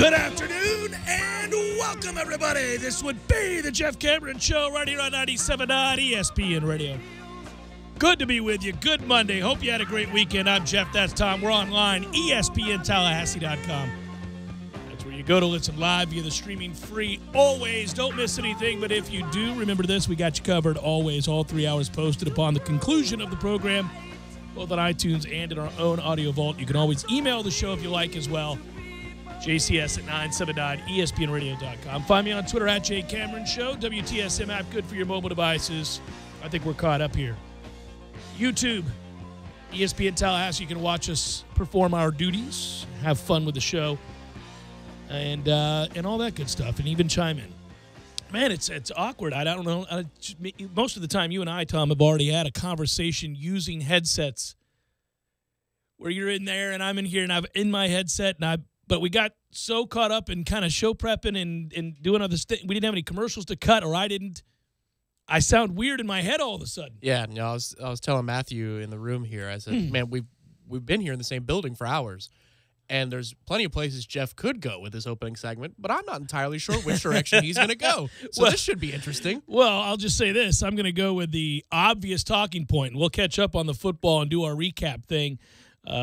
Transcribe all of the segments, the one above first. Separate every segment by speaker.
Speaker 1: Good afternoon and welcome, everybody. This would be the Jeff Cameron Show right here on 97.9 ESPN Radio. Good to be with you. Good Monday. Hope you had a great weekend. I'm Jeff. That's Tom. We're online, ESPNTallahassee.com. That's where you go to listen live via the streaming free. Always don't miss anything, but if you do, remember this. We got you covered always. All 3 hours posted upon the conclusion of the program, both on iTunes and in our own audio vault. You can always email the show if you like as well. JCS at 979ESPNradio.com. Find me on Twitter at JCameronShow. WTSM app, good for your mobile devices. I think we're caught up here. YouTube, ESPN Tallahassee. You can watch us perform our duties, have fun with the show, and all that good stuff, and even chime in. Man, it's awkward. I don't know. Most of the time, you and I, Tom, have already had a conversation using headsets where you're in there and I'm in here and I'm in my headset but we got so caught up in kind of show prepping and doing other stuff. We didn't have any commercials to cut, or I didn't. I sound weird in my head all of a sudden.
Speaker 2: Yeah, no, I was telling Matthew in the room here. I said, man, we've been here in the same building for hours, and there's plenty of places Jeff could go with this opening segment, but I'm not entirely sure which direction he's going to go. So this should be interesting.
Speaker 1: Well, I'll just say this. I'm going to go with the obvious talking point, and we'll catch up on the football and do our recap thing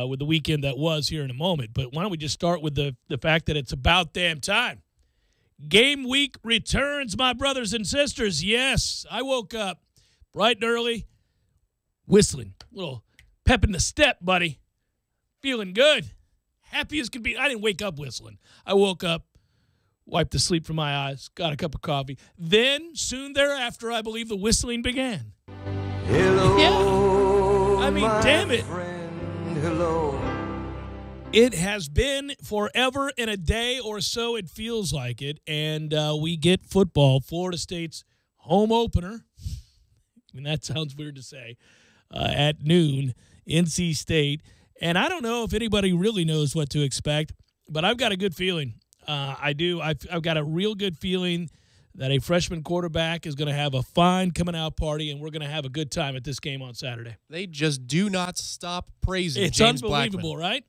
Speaker 1: with the weekend that was here in a moment. But why don't we just start with the fact that it's about damn time. Game week returns, my brothers and sisters. Yes, I woke up bright and early, whistling, a little pep in the step, buddy. Feeling good, happy as could be. I didn't wake up whistling. I woke up, wiped the sleep from my eyes, got a cup of coffee. Then, soon thereafter, I believe the whistling began.
Speaker 3: Hello,
Speaker 1: yeah. I mean, damn it.
Speaker 3: Friend, hello.
Speaker 1: It has been forever and a day or so, it feels like it, and we get football, Florida State's home opener. I mean, that sounds weird to say, at noon, NC State. And I don't know if anybody really knows what to expect, but I've got a good feeling. I do. I've got a real good feeling that a freshman quarterback is going to have a fine coming-out party, and we're going to have a good time at this game on Saturday.
Speaker 2: They just do not stop praising
Speaker 1: It's
Speaker 2: James
Speaker 1: unbelievable,
Speaker 2: Blackman.
Speaker 1: right?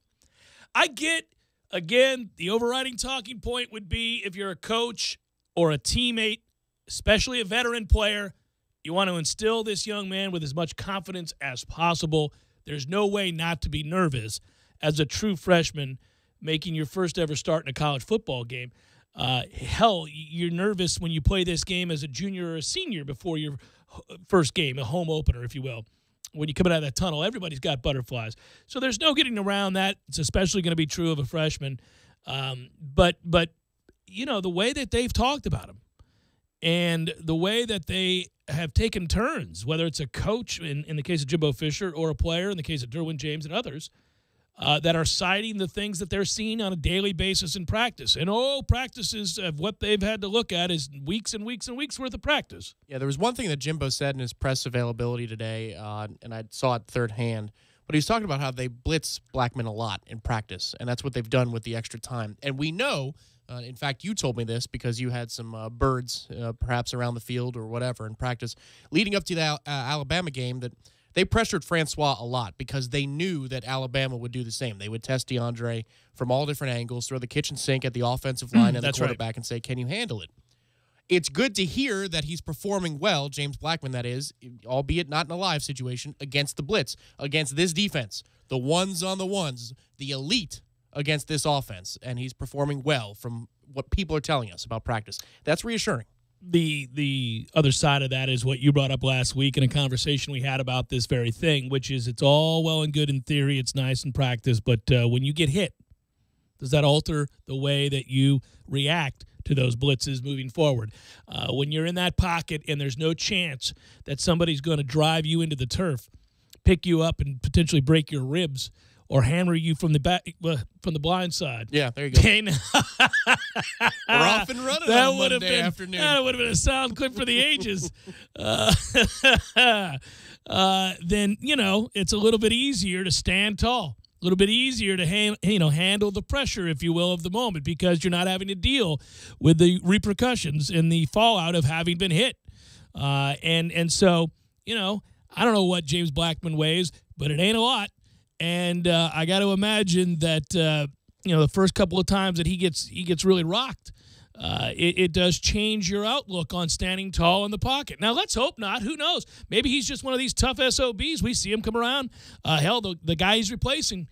Speaker 1: I get, again, the overriding talking point would be if you're a coach or a teammate, especially a veteran player, you want to instill this young man with as much confidence as possible. There's no way not to be nervous as a true freshman making your first ever start in a college football game. Hell, you're nervous when you play this game as a junior or a senior before your first game, a home opener, if you will. When you come out of that tunnel, everybody's got butterflies. So there's no getting around that. It's especially going to be true of a freshman. But you know, the way that they've talked about him and the way that they have taken turns, whether it's a coach in the case of Jimbo Fisher or a player in the case of Derwin James and others, that are citing the things that they're seeing on a daily basis in practice. And, practices of what they've had to look at is weeks and weeks and weeks worth of practice.
Speaker 2: Yeah, there was one thing that Jimbo said in his press availability today, and I saw it third hand, but he was talking about how they blitz Blackman a lot in practice, and that's what they've done with the extra time. And we know, in fact, you told me this because you had some birds perhaps around the field or whatever in practice, leading up to the Alabama game, that they pressured Francois a lot because they knew that Alabama would do the same. They would test DeAndre from all different angles, throw the kitchen sink at the offensive line and the quarterback, and say, can you handle it? It's good to hear that he's performing well, James Blackman, that is, albeit not in a live situation, against the blitz, against this defense, the ones on the ones, the elite against this offense, and he's performing well from what people are telling us about practice. That's reassuring.
Speaker 1: The other side of that is what you brought up last week in a conversation we had about this very thing, which is it's all well and good in theory, it's nice in practice, but when you get hit, does that alter the way that you react to those blitzes moving forward? When you're in that pocket and there's no chance that somebody's going to drive you into the turf, pick you up and potentially break your ribs, or hammer you from the back, from the blind side.
Speaker 2: Yeah, there you go.
Speaker 1: We're
Speaker 2: off and running on Monday afternoon.
Speaker 1: That would have been a sound clip for the ages. Then, you know, it's a little bit easier to stand tall. A little bit easier to handle the pressure, if you will, of the moment, because you're not having to deal with the repercussions and the fallout of having been hit. And so, you know, I don't know what James Blackman weighs, but it ain't a lot. And I got to imagine that, the first couple of times that he gets really rocked, it does change your outlook on standing tall in the pocket. Now, let's hope not. Who knows? Maybe he's just one of these tough SOBs. We see him come around. Hell, the guy he's replacing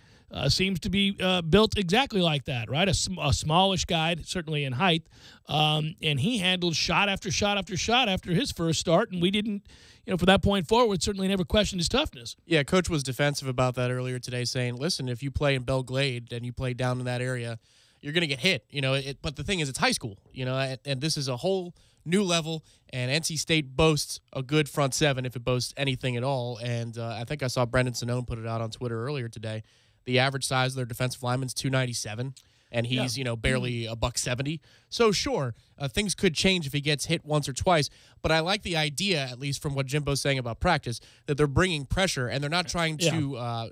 Speaker 1: seems to be built exactly like that, right? A smallish guy, certainly in height. And he handled shot after shot after shot after his first start, and we didn't, from that point forward, certainly never questioned his toughness.
Speaker 2: Yeah, Coach was defensive about that earlier today, saying, listen, if you play in Belle Glade and you play down in that area, you're going to get hit. But the thing is, it's high school, and this is a whole new level, and NC State boasts a good front seven if it boasts anything at all. And I think I saw Brendan Sonnone put it out on Twitter earlier today. The average size of their defensive lineman is 297, and he's, barely $170. So, sure, things could change if he gets hit once or twice, but I like the idea, at least from what Jimbo's saying about practice, that they're bringing pressure, and they're not trying to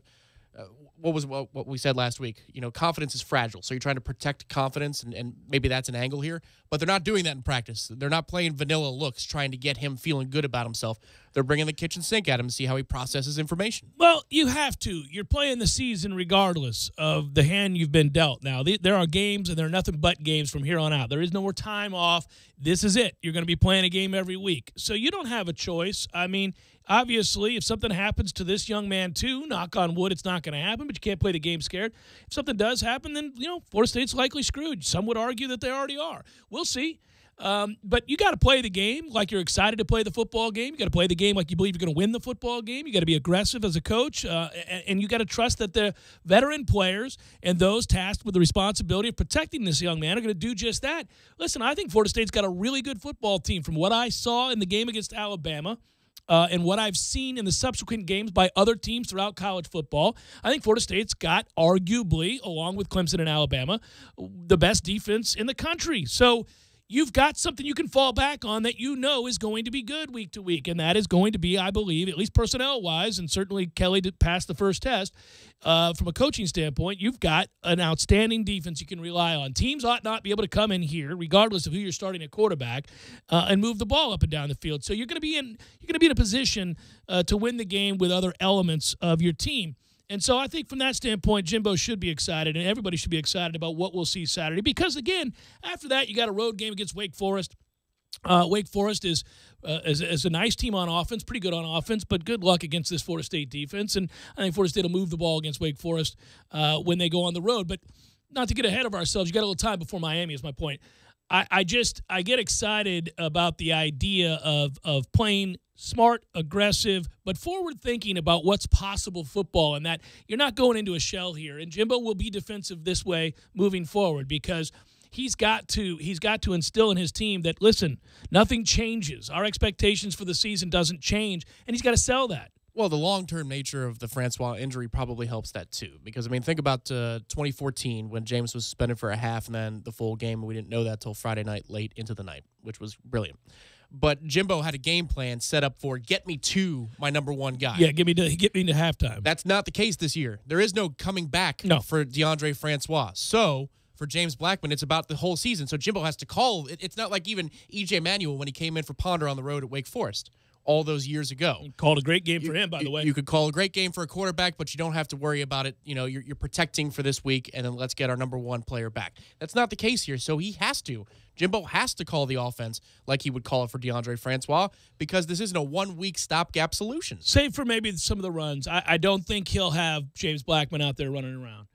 Speaker 2: what we said last week. Confidence is fragile, so you're trying to protect confidence, and maybe that's an angle here. But they're not doing that in practice. They're not playing vanilla looks, trying to get him feeling good about himself. They're bringing the kitchen sink at him to see how he processes information.
Speaker 1: Well, you have to. You're playing the season regardless of the hand you've been dealt. Now, there are games, and there are nothing but games from here on out. There is no more time off. This is it. You're going to be playing a game every week. So you don't have a choice. I mean, obviously, if something happens to this young man too, knock on wood, it's not going to happen, but you can't play the game scared. If something does happen, then, Florida State's likely screwed. Some would argue that they already are. We'll see. But you got to play the game like you're excited to play the football game. You got to play the game like you believe you're going to win the football game. You got to be aggressive as a coach, and you got to trust that the veteran players and those tasked with the responsibility of protecting this young man are going to do just that. Listen, I think Florida State's got a really good football team. From what I saw in the game against Alabama, and what I've seen in the subsequent games by other teams throughout college football, I think Florida State's got, arguably, along with Clemson and Alabama, the best defense in the country. So you've got something you can fall back on that is going to be good week to week, and that is going to be, I believe, at least personnel-wise, and certainly Kelly did pass the first test, from a coaching standpoint, you've got an outstanding defense you can rely on. Teams ought not be able to come in here, regardless of who you're starting at quarterback, and move the ball up and down the field. So you're going to be in a position to win the game with other elements of your team. And so I think from that standpoint, Jimbo should be excited, and everybody should be excited about what we'll see Saturday. Because, again, after that, you got a road game against Wake Forest. Wake Forest is a nice team on offense, pretty good on offense, but good luck against this Florida State defense. And I think Florida State will move the ball against Wake Forest when they go on the road. But not to get ahead of ourselves, you got a little time before Miami is my point. I get excited about the idea of playing smart, aggressive, but forward-thinking about what's possible football, and that you're not going into a shell here. And Jimbo will be defensive this way moving forward because he's got to instill in his team that, listen, nothing changes. Our expectations for the season doesn't change, and he's got to sell that.
Speaker 2: Well, the long-term nature of the Francois injury probably helps that too. Because, think about 2014 when James was suspended for a half and then the full game. We didn't know that till Friday night, late into the night, which was brilliant. But Jimbo had a game plan set up for get me to my number one guy.
Speaker 1: Yeah, get me to halftime.
Speaker 2: That's not the case this year. There is no coming back for DeAndre Francois. So for James Blackman, it's about the whole season. So Jimbo has to call. It's not like even E.J. Manuel when he came in for Ponder on the road at Wake Forest all those years ago.
Speaker 1: Called a great game for him, by the way.
Speaker 2: You could call a great game for a quarterback, but you don't have to worry about it. You're protecting for this week, and then let's get our number one player back. That's not the case here, so he has to. Jimbo has to call the offense like he would call it for DeAndre Francois because this isn't a one-week stopgap solution.
Speaker 1: Save for maybe some of the runs. I don't think he'll have James Blackman out there running around.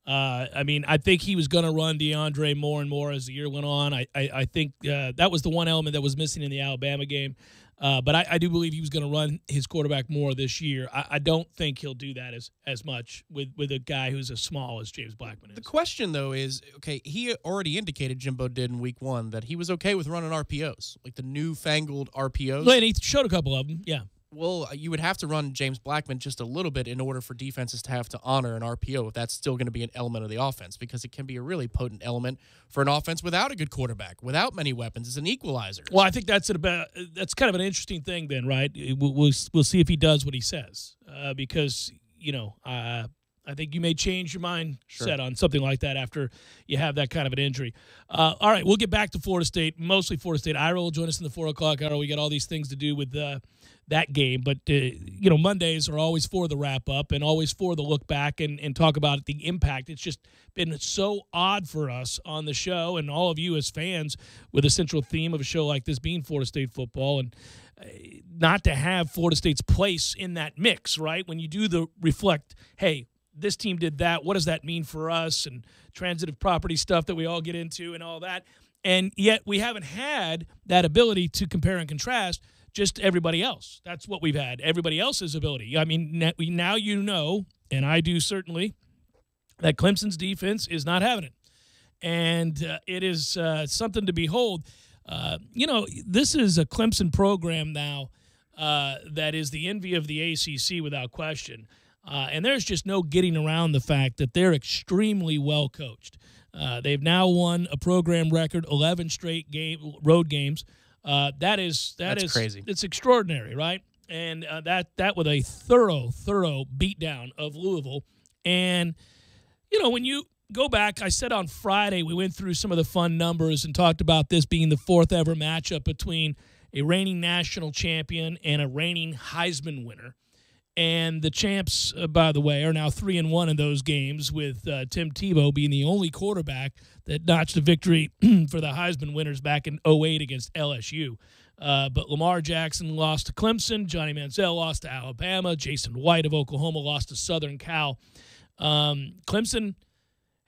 Speaker 1: I think he was going to run DeAndre more and more as the year went on. I think that was the one element that was missing in the Alabama game. But I do believe he was going to run his quarterback more this year. I don't think he'll do that as much with a guy who's as small as James Blackman is.
Speaker 2: The question, though, is, okay, he already indicated, Jimbo did in week one, that he was okay with running RPOs, like the newfangled RPOs.
Speaker 1: Well, and he showed a couple of them, yeah.
Speaker 2: Well, you would have to run James Blackman just a little bit in order for defenses to have to honor an RPO if that's still going to be an element of the offense, because it can be a really potent element for an offense without a good quarterback, without many weapons. It's an equalizer.
Speaker 1: Well, I think that's kind of an interesting thing then, right? We'll see if he does what he says, because I think you may change your mindset on something like that after you have that kind of an injury. All right, we'll get back to Florida State, mostly Florida State. Ira will join us in the 4 o'clock hour. We got all these things to do with that game. But, Mondays are always for the wrap-up and always for the look back and talk about the impact. It's just been so odd for us on the show and all of you as fans with a central theme of a show like this being Florida State football and not to have Florida State's place in that mix, right? When you do the reflect, hey, this team did that. What does that mean for us? And transitive property stuff that we all get into and all that. And yet we haven't had that ability to compare and contrast just everybody else. That's what we've had, everybody else's ability. I mean, now you know, and I do certainly, that Clemson's defense is not having it. And it is something to behold. This is a Clemson program now that is the envy of the ACC without question. And there's just no getting around the fact that they're extremely well coached. They've now won a program record 11 straight road games. That's
Speaker 2: crazy.
Speaker 1: It's extraordinary, right? And that with a thorough beatdown of Louisville. And when you go back, I said on Friday we went through some of the fun numbers and talked about this being the 4th ever matchup between a reigning national champion and a reigning Heisman winner. And the champs, by the way, are now 3-1 in those games, with Tim Tebow being the only quarterback that notched a victory for the Heisman winners back in 2008 against LSU. But Lamar Jackson lost to Clemson. Johnny Manziel lost to Alabama. Jason White of Oklahoma lost to Southern Cal. Clemson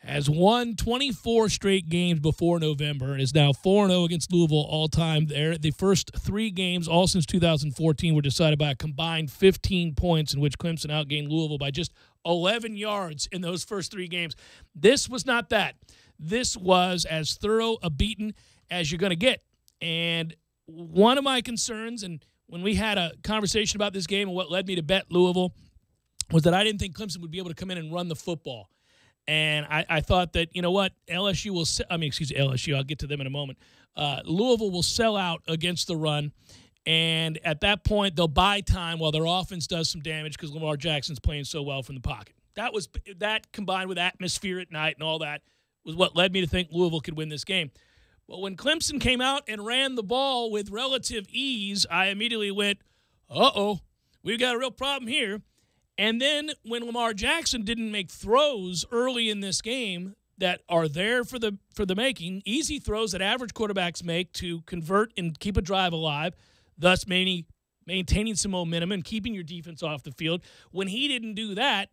Speaker 1: has won 24 straight games before November and is now 4-0 against Louisville all-time there. The first 3 games, all since 2014, were decided by a combined 15 points in which Clemson outgained Louisville by just 11 yards in those first 3 games. This was not that. This was as thorough a beating as you're going to get. And one of my concerns, and when we had a conversation about this game and what led me to bet Louisville, was that I didn't think Clemson would be able to come in and run the football. And I thought that, LSU will – LSU, I'll get to them in a moment. Louisville will sell out against the run, and at that point they'll buy time while their offense does some damage because Lamar Jackson's playing so well from the pocket. That combined with atmosphere at night and all that was what led me to think Louisville could win this game. But when Clemson came out and ran the ball with relative ease, I immediately went, uh-oh, we've got a real problem here. And then when Lamar Jackson didn't make throws early in this game that are there for the making, easy throws that average quarterbacks make to convert and keep a drive alive, thus maintaining some momentum and keeping your defense off the field. When he didn't do that,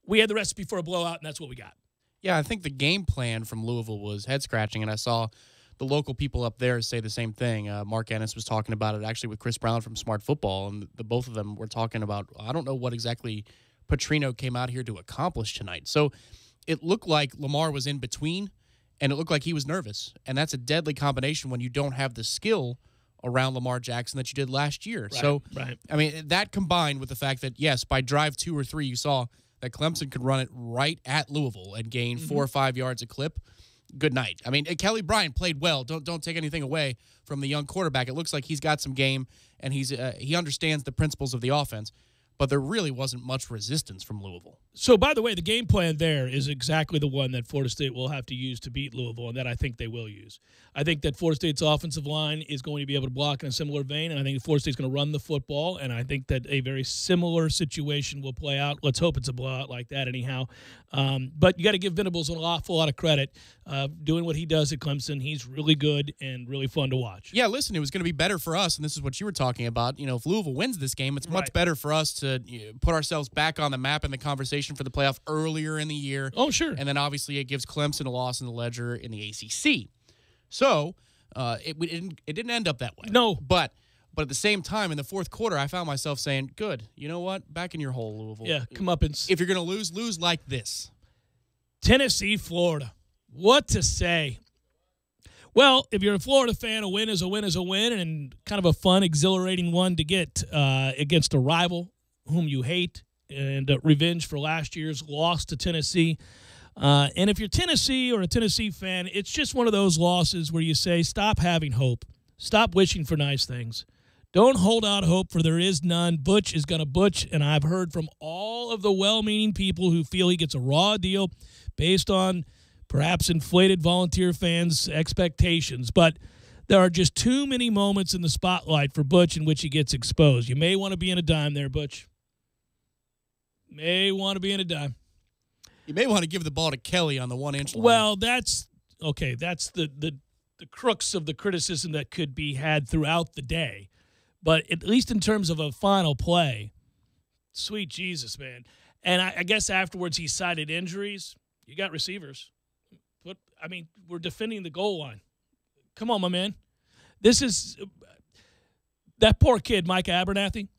Speaker 1: we had the recipe for a blowout, and that's what we got.
Speaker 2: Yeah, I think the game plan from Louisville was head-scratching, and I saw the local people up there say the same thing. Mark Ennis was talking about it actually with Chris Brown from Smart Football, and the both of them were talking about, I don't know what exactly Petrino came out here to accomplish tonight. So it looked like Lamar was in between, and it looked like he was nervous, and that's a deadly combination when you don't have the skill around Lamar Jackson that you did last year.
Speaker 1: Right.
Speaker 2: I mean, that combined with the fact that, yes, by drive 2 or 3, you saw that Clemson could run it right at Louisville and gain 4 or 5 yards a clip. Good night. I mean, Kelly Bryant played well. Don't take anything away from the young quarterback. It looks like he's got some game, and he understands the principles of the offense. But there really wasn't much resistance from Louisville.
Speaker 1: So, by the way, the game plan there is exactly the one that Florida State will have to use to beat Louisville, and that I think they will use. I think that Florida State's offensive line is going to be able to block in a similar vein, and I think Florida State's going to run the football, and I think that a very similar situation will play out. Let's hope it's a blowout like that anyhow. But you got to give Venables an awful lot of credit doing what he does at Clemson. He's really good and really fun to watch.
Speaker 2: Yeah, listen, it was going to be better for us, and this is what you were talking about. If Louisville wins this game, it's much better for us to put ourselves back on the map in the conversation for the playoff earlier in the year.
Speaker 1: Oh, sure.
Speaker 2: And then obviously it gives Clemson a loss in the ledger in the ACC. So it didn't end up that way.
Speaker 1: No.
Speaker 2: But at the same time, in the fourth quarter, I found myself saying, good, you know what? Back in your hole, Louisville.
Speaker 1: Yeah, come up and...
Speaker 2: If you're going to lose like this.
Speaker 1: Tennessee, Florida. What to say? Well, if you're a Florida fan, a win is a win is a win, and kind of a fun, exhilarating one to get against a rival whom you hate, and revenge for last year's loss to Tennessee. And if you're Tennessee or a Tennessee fan, it's just one of those losses where you say, stop having hope. Stop wishing for nice things. Don't hold out hope, for there is none. Butch is going to butch, and I've heard from all of the well-meaning people who feel he gets a raw deal based on perhaps inflated Volunteer fans' expectations. But there are just too many moments in the spotlight for Butch in which he gets exposed. You may want to be in a dime there, Butch. May want to be in a dime.
Speaker 2: You may want to give the ball to Kelly on the 1-inch line.
Speaker 1: Well, that's okay. That's the crux of the criticism that could be had throughout the day. But at least in terms of a final play, sweet Jesus, man. And I guess afterwards he cited injuries. You got receivers. But, I mean, we're defending the goal line. Come on, my man. This is that poor kid, Mike Abernathy.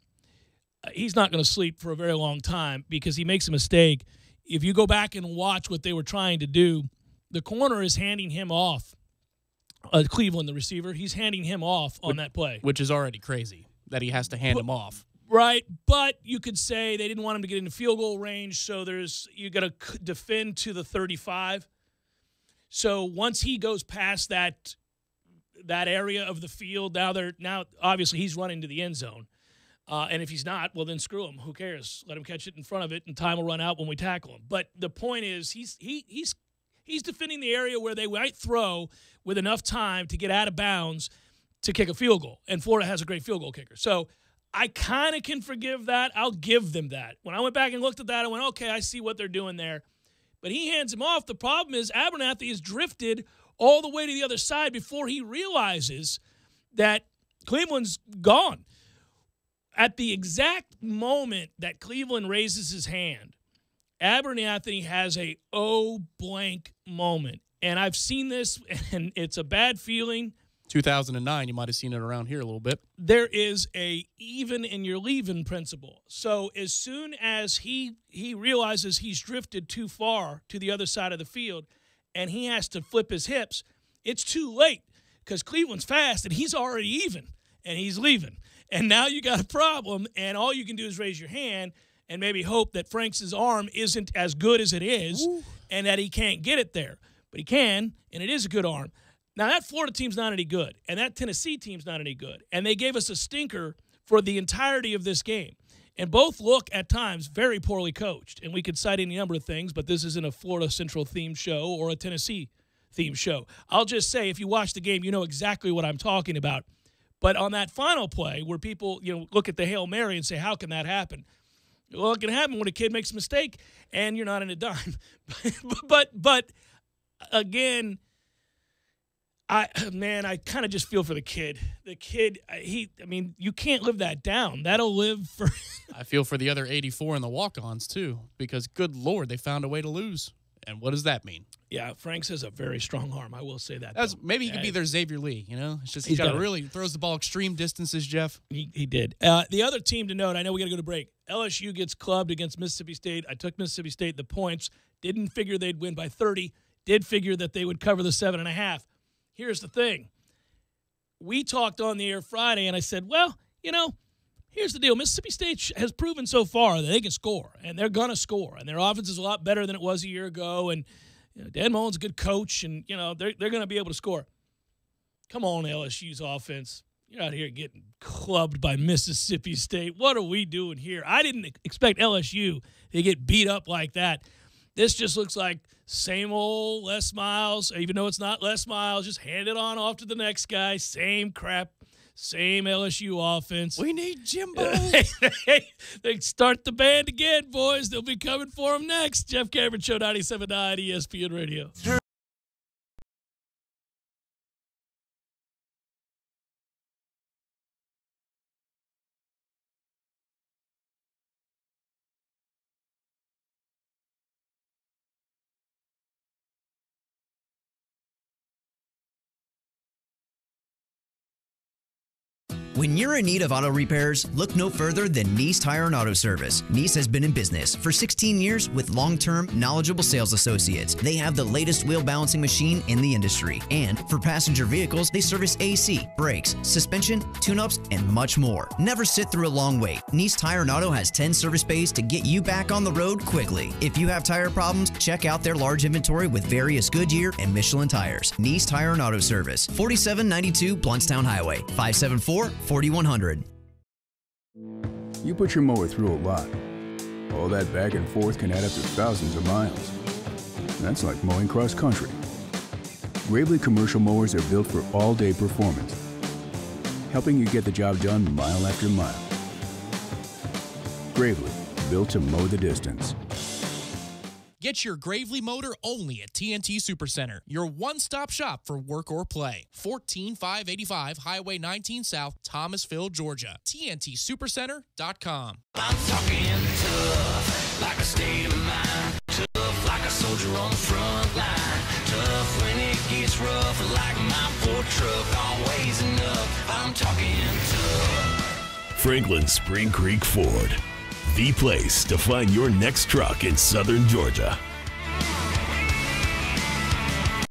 Speaker 1: He's not going to sleep for a very long time because he makes a mistake. If you go back and watch what they were trying to do, the corner is handing him off. Cleveland, the receiver, he's handing him off on that play.
Speaker 2: Which is already crazy that he has to hand him off.
Speaker 1: Right, but you could say they didn't want him to get into field goal range, so you got to defend to the 35. So once he goes past that area of the field, now obviously he's running to the end zone. And if he's not, well, then screw him. Who cares? Let him catch it in front of it, and time will run out when we tackle him. But the point is he's defending the area where they might throw with enough time to get out of bounds to kick a field goal. And Florida has a great field goal kicker. So I kind of can forgive that. I'll give them that. When I went back and looked at that, I went, okay, I see what they're doing there. But he hands him off. The problem is Abernathy has drifted all the way to the other side before he realizes that Cleveland's gone. At the exact moment that Cleveland raises his hand, Abernathy has a blank moment. And I've seen this, and it's a bad feeling.
Speaker 2: 2009, you might have seen it around here a little bit.
Speaker 1: There is a even and you're leaving principle. So as soon as he realizes he's drifted too far to the other side of the field and he has to flip his hips, it's too late because Cleveland's fast and he's already even and he's leaving. And now you got a problem, and all you can do is raise your hand and maybe hope that Franks' arm isn't as good as it is. Ooh. And that he can't get it there. But he can, and it is a good arm. Now, that Florida team's not any good, and that Tennessee team's not any good. And they gave us a stinker for the entirety of this game. And both look, at times, very poorly coached. And we could cite any number of things, but this isn't a Florida Central-themed show or a Tennessee-themed show. I'll just say, if you watch the game, you know exactly what I'm talking about. But on that final play where people, look at the Hail Mary and say, how can that happen? Well, it can happen when a kid makes a mistake and you're not in a dime. but again, I kind of just feel for the kid. The kid, you can't live that down. That'll live for.
Speaker 2: I feel for the other 84 in the walk-ons too, because good Lord, they found a way to lose. And what does that mean?
Speaker 1: Yeah, Franks has a very strong arm. I will say that.
Speaker 2: Maybe he could be their Xavier Lee. It's just he's got really throws the ball extreme distances. Jeff,
Speaker 1: he did. The other team to note. I know we got to go to break. LSU gets clubbed against Mississippi State. I took Mississippi State the points. Didn't figure they'd win by 30. Did figure that they would cover the 7.5. Here's the thing. We talked on the air Friday, and I said, well, here's the deal. Mississippi State has proven so far that they can score, and they're going to score, and their offense is a lot better than it was a year ago, and Dan Mullen's a good coach, and, they're going to be able to score. Come on, LSU's offense. You're out here getting clubbed by Mississippi State. What are we doing here? I didn't expect LSU to get beat up like that. This just looks like same old Les Miles, even though it's not Les Miles. Just hand it on off to the next guy. Same crap. Same LSU offense.
Speaker 2: We need Jimbo.
Speaker 1: They start the band again, boys. They'll be coming for them next. Jeff Cameron Show, 97.9 ESPN Radio.
Speaker 4: When you're in need of auto repairs, look no further than Nice Tire and Auto Service. Nice has been in business for 16 years with long-term, knowledgeable sales associates. They have the latest wheel balancing machine in the industry. And for passenger vehicles, they service AC, brakes, suspension, tune-ups, and much more. Never sit through a long wait. Nice Tire and Auto has 10 service bays to get you back on the road quickly. If you have tire problems, check out their large inventory with various Goodyear and Michelin tires. Nice Tire and Auto Service, 4792 Bluntstown Highway, 574 4100.
Speaker 5: You put your mower through a lot. All that back and forth can add up to thousands of miles. That's like mowing cross country. Gravely commercial mowers are built for all-day performance, helping you get the job done mile after mile. Gravely, built to mow the distance.
Speaker 2: Get your Gravely motor only at TNT Supercenter, your one-stop shop for work or play. 14585 Highway 19 South, Thomasville, Georgia. TNTSupercenter.com.
Speaker 6: I'm talking tough, like a state of mind. Tough, like a soldier on the front line. Tough when it gets rough, like my Ford truck, always enough. I'm talking tough.
Speaker 7: Franklin Spring Creek Ford, the place to find your next truck in southern Georgia.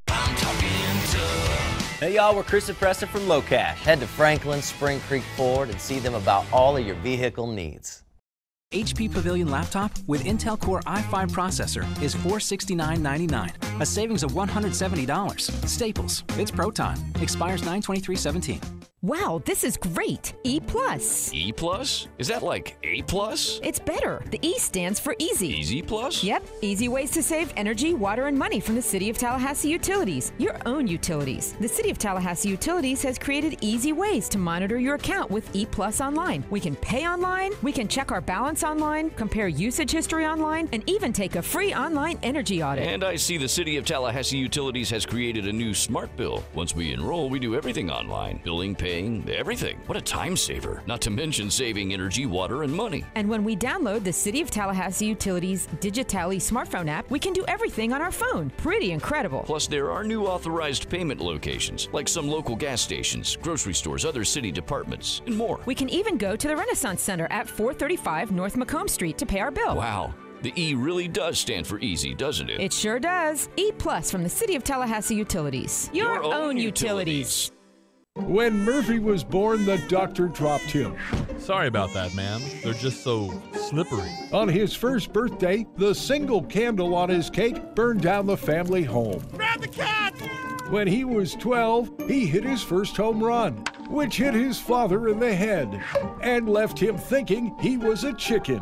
Speaker 6: I'm talking tough.
Speaker 8: Hey y'all, we're Chris and Preston from Low Cash. Head to Franklin Spring Creek Ford and see them about all of your vehicle needs.
Speaker 9: HP Pavilion laptop with Intel Core i5 processor is $469.99, a savings of $170. Staples, it's Pro Time, expires 9/23/17.
Speaker 10: Wow, this is great. E+.
Speaker 11: E+? Is that like A+?
Speaker 10: It's better. The E stands for easy.
Speaker 11: Easy Plus?
Speaker 10: Yep, easy ways to save energy, water, and money from the City of Tallahassee Utilities, your own utilities. The City of Tallahassee Utilities has created easy ways to monitor your account with E+ online. We can pay online, we can check our balance online, compare usage history online, and even take a free online energy audit.
Speaker 11: And I see the City of Tallahassee Utilities has created a new smart bill. Once we enroll, we do everything online. Billing, paying, everything. What a time saver. Not to mention saving energy, water, and money.
Speaker 10: And when we download the City of Tallahassee Utilities Digitally smartphone app, we can do everything on our phone. Pretty incredible.
Speaker 11: Plus, there are new authorized payment locations, like some local gas stations, grocery stores, other city departments, and more.
Speaker 10: We can even go to the Renaissance Center at 435 North Macomb Street to pay our bill.
Speaker 11: Wow. The E really does stand for easy, doesn't it?
Speaker 10: It sure does. E+ from the City of Tallahassee Utilities. Your own utilities.
Speaker 12: When Murphy was born, the doctor dropped him.
Speaker 13: Sorry about that, man. They're just so slippery.
Speaker 12: On his first birthday, the single candle on his cake burned down the family home.
Speaker 6: Grab the cat!
Speaker 12: When he was 12, he hit his first home run, which hit his father in the head and left him thinking he was a chicken.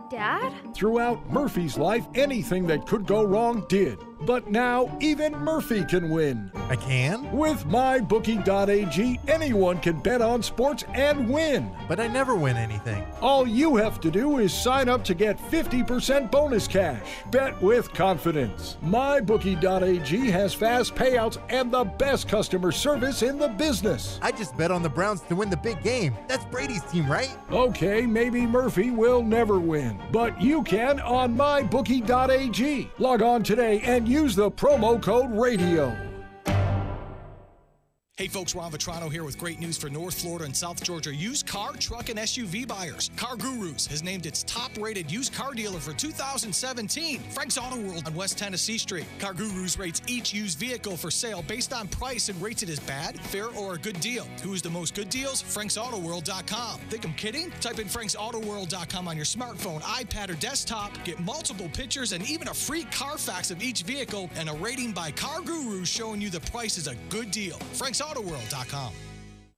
Speaker 14: Dad?
Speaker 12: Throughout Murphy's life, anything that could go wrong did. But now, even Murphy can win.
Speaker 15: I can?
Speaker 12: With MyBookie.ag, anyone can bet on sports and win.
Speaker 15: But I never win anything.
Speaker 12: All you have to do is sign up to get 50% bonus cash. Bet with confidence. MyBookie.ag has fast payouts and the best customer service in the business.
Speaker 15: I just bet on the Browns to win the big game. That's Brady's team, right?
Speaker 12: Okay, maybe Murphy will never win, but you can on MyBookie.ag. Log on today and use the promo code RADIO.
Speaker 16: Hey folks, Ron Vitrano here with great news for North Florida and South Georgia used car, truck, and SUV buyers. Car Gurus has named its top-rated used car dealer for 2017, Frank's Auto World on West Tennessee Street. Car Gurus rates each used vehicle for sale based on price and rates it as bad, fair, or a good deal. Who's the most good deals? FranksAutoWorld.com. Think I'm kidding? Type in FranksAutoWorld.com on your smartphone, iPad, or desktop. Get multiple pictures and even a free Carfax of each vehicle and a rating by Car Gurus showing you the price is a good deal. FranksAutoWorld.com.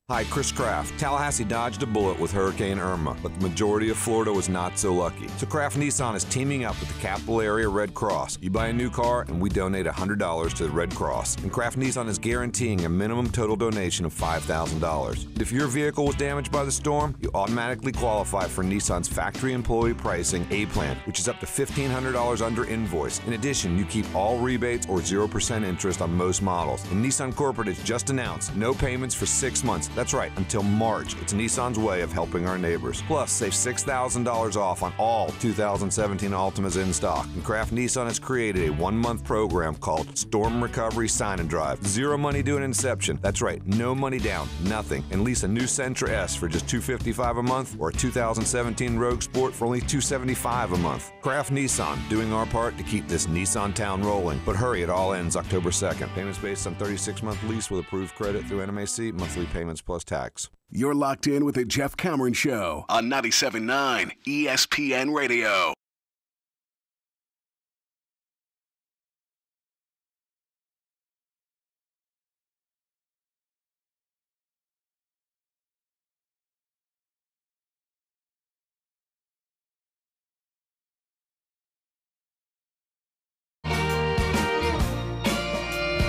Speaker 17: Hi, Chris Kraft. Tallahassee dodged a bullet with Hurricane Irma, but the majority of Florida was not so lucky. So Kraft Nissan is teaming up with the Capital Area Red Cross. You buy a new car and we donate $100 to the Red Cross. And Kraft Nissan is guaranteeing a minimum total donation of $5,000. If your vehicle was damaged by the storm, you automatically qualify for Nissan's factory employee pricing A-Plan, which is up to $1,500 under invoice. In addition, you keep all rebates or 0% interest on most models. And Nissan Corporate has just announced no payments for 6 months. That's right, until March. It's Nissan's way of helping our neighbors. Plus, save $6,000 off on all 2017 Altimas in stock. And Kraft Nissan has created a 1-month program called Storm Recovery Sign and Drive. Zero money due at inception. That's right, no money down, nothing. And lease a new Sentra S for just $255 a month or a 2017 Rogue Sport for only $275 a month. Kraft Nissan, doing our part to keep this Nissan town rolling. But hurry, it all ends October 2nd. Payments based on 36-month lease with approved credit through NMAC, monthly payments plus tax.
Speaker 18: You're locked in with the Jeff Cameron Show on 97.9 ESPN Radio.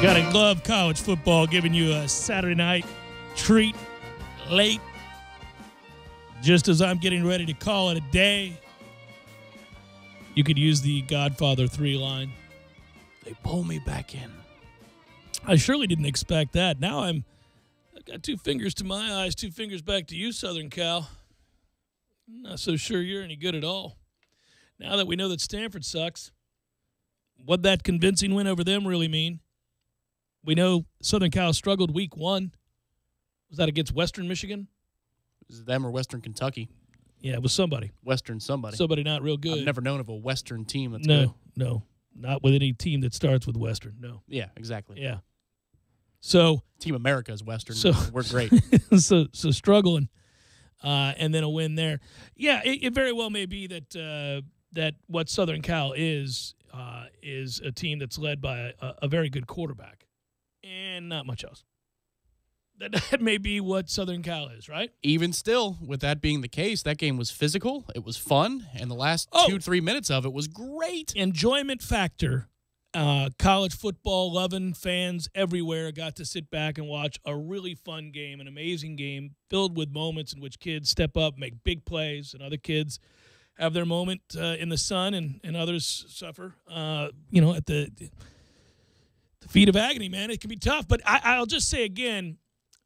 Speaker 1: Gotta love college football, giving you a Saturday night treat late, just as I'm getting ready to call it a day. You could use the Godfather 3 line. They pull me back in. I surely didn't expect that. Now I've got 2 fingers to my eyes, 2 fingers back to you, Southern Cal. I'm not so sure you're any good at all. Now that we know that Stanford sucks, what'd that convincing win over them really mean? We know Southern Cal struggled week 1. Was that against Western Michigan?
Speaker 2: Was it them or Western Kentucky?
Speaker 1: Yeah, it was somebody.
Speaker 2: Western somebody.
Speaker 1: Somebody not real good.
Speaker 2: I've never known of a Western team that's good.
Speaker 1: No. Not with any team that starts with Western, no.
Speaker 2: Yeah, exactly.
Speaker 1: Yeah. So
Speaker 2: Team America is Western.
Speaker 1: So
Speaker 2: we're great.
Speaker 1: so struggling, and then a win there. Yeah, it very well may be that what Southern Cal is a team that's led by a very good quarterback. And not much else. That may be what Southern Cal is, right?
Speaker 2: Even still, with that being the case, that game was physical. It was fun. And the last 2-3 minutes of it was great.
Speaker 1: Enjoyment factor. College football loving fans everywhere got to sit back and watch a really fun game, an amazing game filled with moments in which kids step up, make big plays, and other kids have their moment in the sun and others suffer, at the feet of agony, man. It can be tough. But I'll just say again,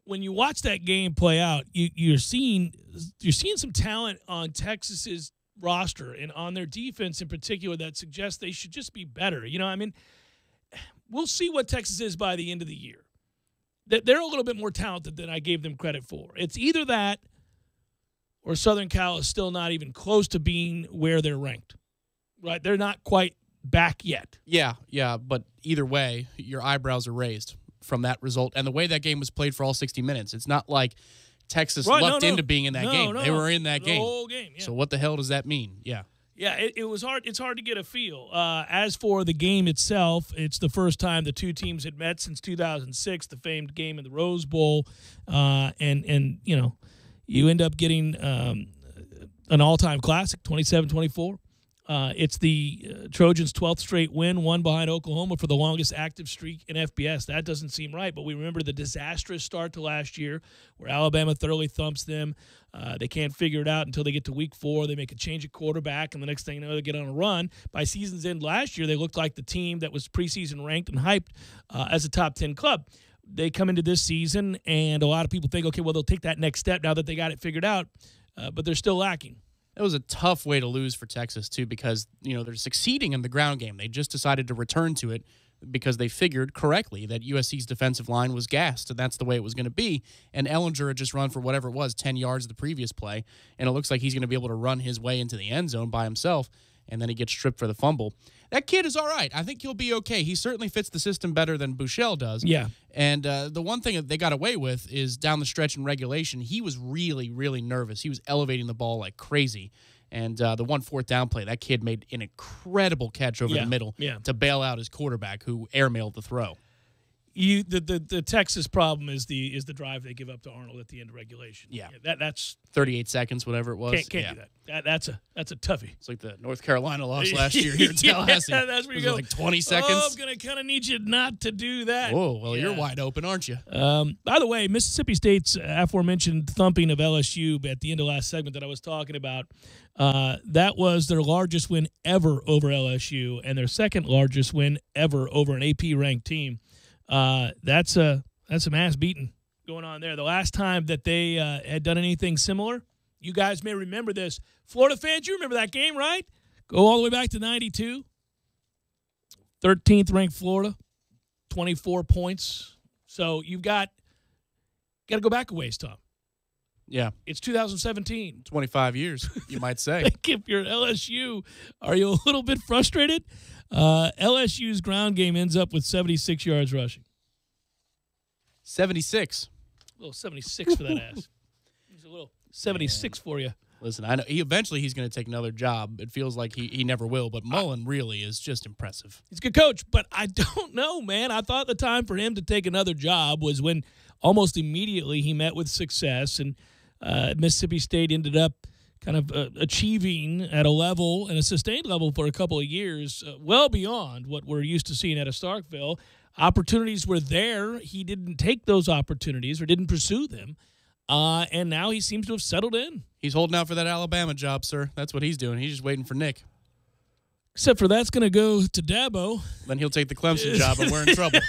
Speaker 1: when you watch that game play out, you're seeing some talent on Texas's roster and on their defense in particular that suggests they should just be better. We'll see what Texas is by the end of the year. They're a little bit more talented than I gave them credit for. It's either that or Southern Cal is still not even close to being where they're ranked. Right? They're not quite back yet.
Speaker 2: Yeah, but either way, your eyebrows are raised from that result. And the way that game was played for all 60 minutes, it's not like Texas lucked into being in that game. They were in that game.
Speaker 1: The whole game, yeah.
Speaker 2: So what the hell does that mean? Yeah.
Speaker 1: Yeah, it was hard. It's hard to get a feel. As for the game itself, it's the first time the two teams had met since 2006, the famed game in the Rose Bowl. And you end up getting an all-time classic, 27-24. It's the Trojans' 12th straight win, one behind Oklahoma for the longest active streak in FBS. That doesn't seem right, but we remember the disastrous start to last year where Alabama thoroughly thumps them. They can't figure it out until they get to week 4. They make a change at quarterback, and the next thing you know, they get on a run. By season's end last year, they looked like the team that was preseason ranked and hyped as a top 10 club. They come into this season, and a lot of people think, okay, well, they'll take that next step now that they got it figured out, but they're still lacking.
Speaker 2: It was a tough way to lose for Texas, too, because, they're succeeding in the ground game. They just decided to return to it because they figured correctly that USC's defensive line was gassed, and that's the way it was going to be. And Ellinger had just run for whatever it was, 10 yards the previous play, and it looks like he's going to be able to run his way into the end zone by himself, and then he gets stripped for the fumble. That kid is all right. I think he'll be okay. He certainly fits the system better than Buechele does.
Speaker 1: Yeah.
Speaker 2: And the one thing that they got away with is down the stretch in regulation, he was really, really nervous. He was elevating the ball like crazy. And the 1 4th down play, that kid made an incredible catch over the middle to bail out his quarterback who airmailed the throw.
Speaker 1: The Texas problem is the drive they give up to Arnold at the end of regulation.
Speaker 2: Yeah,
Speaker 1: that's
Speaker 2: 38 seconds, whatever it was.
Speaker 1: Can't do that. That's a toughie.
Speaker 2: It's like the North Carolina loss last year here in Tallahassee.
Speaker 1: That's where you go.
Speaker 2: Like 20 seconds.
Speaker 1: Oh, I'm gonna kind of need you not to do that.
Speaker 2: Whoa, well you're wide open, aren't you?
Speaker 1: By the way, Mississippi State's aforementioned thumping of LSU at the end of last segment that I was talking about, that was their largest win ever over LSU and their second largest win ever over an AP ranked team. That's some ass beating going on there. The last time that they had done anything similar, you guys may remember this. Florida fans, you remember that game, right? Go all the way back to 92. 13th ranked Florida, 24 points. So you've got to go back a ways, Tom.
Speaker 2: Yeah.
Speaker 1: It's 2017.
Speaker 2: 25 years, you might say.
Speaker 1: If you're LSU, are you a little bit frustrated? LSU's ground game ends up with 76 yards rushing.
Speaker 2: 76.
Speaker 1: A little 76 for that ass. He's a little 76 for you.
Speaker 2: Listen, I know eventually he's going to take another job. It feels like he never will, but Mullen really is just impressive.
Speaker 1: He's a good coach, but I don't know, man. I thought the time for him to take another job was when almost immediately he met with success, and Mississippi State ended up kind of achieving at a level and a sustained level for a couple of years, well beyond what we're used to seeing out of Starkville. Opportunities were there. He didn't take those opportunities or didn't pursue them. And now he seems to have settled in.
Speaker 2: He's holding out for that Alabama job, sir. That's what he's doing. He's just waiting for Nick.
Speaker 1: Except for that's going to go to Dabo.
Speaker 2: Then he'll take the Clemson job, and we're in trouble.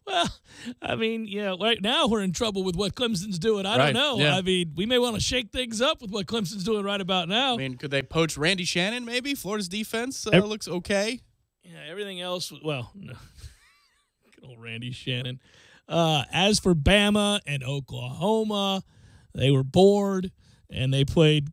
Speaker 1: Well, I mean, yeah, right now we're in trouble with what Clemson's doing. I don't know.
Speaker 2: Yeah.
Speaker 1: I mean, we may want to shake things up with what Clemson's doing right about now.
Speaker 2: I mean, could they poach Randy Shannon maybe? Florida's defense looks okay.
Speaker 1: Yeah, everything else, well, no. Good old Randy Shannon. As for Bama and Oklahoma, they were bored, and they played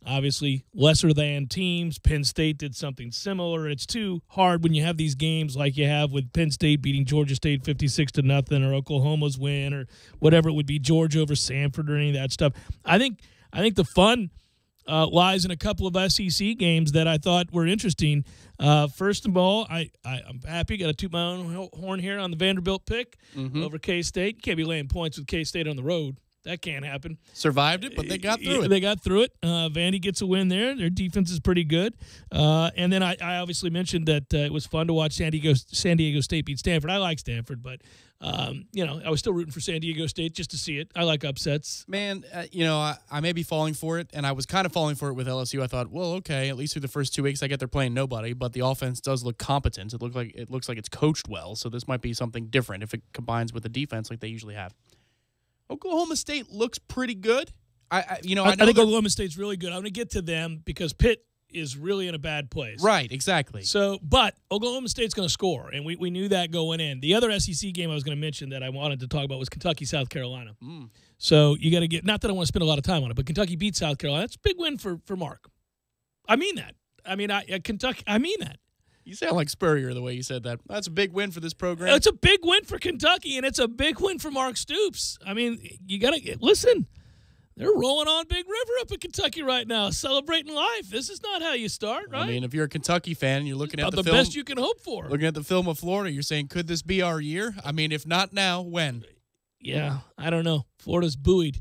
Speaker 1: obviously lesser than teams. Penn State did something similar. It's too hard when you have these games like you have with Penn State beating Georgia State 56-0, or Oklahoma's win, or whatever it would be, Georgia over Samford, or any of that stuff. I think the fun lies in a couple of SEC games that I thought were interesting. First of all, I'm happy. Got to toot my own horn here on the Vanderbilt pick over K-State. You can't be laying points with K-State on the road. That can't happen.
Speaker 2: Survived it, but they got through it.
Speaker 1: They got through it. Vandy gets a win there. Their defense is pretty good. And then I obviously mentioned that it was fun to watch San Diego State beat Stanford. I like Stanford, but I was still rooting for San Diego State just to see it. I like upsets.
Speaker 2: Man, I may be falling for it, and I was kind of falling for it with LSU. I thought, well, okay, at least through the first 2 weeks, I get they're playing nobody, but the offense does look competent. It looks like it's coached well, so this might be something different if it combines with the defense like they usually have. Oklahoma State looks pretty good. I think
Speaker 1: Oklahoma State's really good. I'm going to get to them because Pitt is really in a bad place.
Speaker 2: Right, exactly.
Speaker 1: So, but Oklahoma State's going to score, and we knew that going in. The other SEC game I was going to mention that I wanted to talk about was Kentucky, South Carolina. So you got to get, not that I want to spend a lot of time on it, but Kentucky beat South Carolina. That's a big win for Mark. I mean that. I mean that.
Speaker 2: You sound like Spurrier the way you said that. That's a big win for this program.
Speaker 1: It's a big win for Kentucky, and it's a big win for Mark Stoops. I mean, you got to listen. They're rolling on Big River up in Kentucky right now, celebrating life. This is not how you start, right?
Speaker 2: I mean, if you're a Kentucky fan and you're looking at
Speaker 1: the
Speaker 2: film,
Speaker 1: best you can hope for.
Speaker 2: Looking at the film of Florida, you're saying, could this be our year? I mean, if not now, when?
Speaker 1: Yeah, I don't know. Florida's buoyed.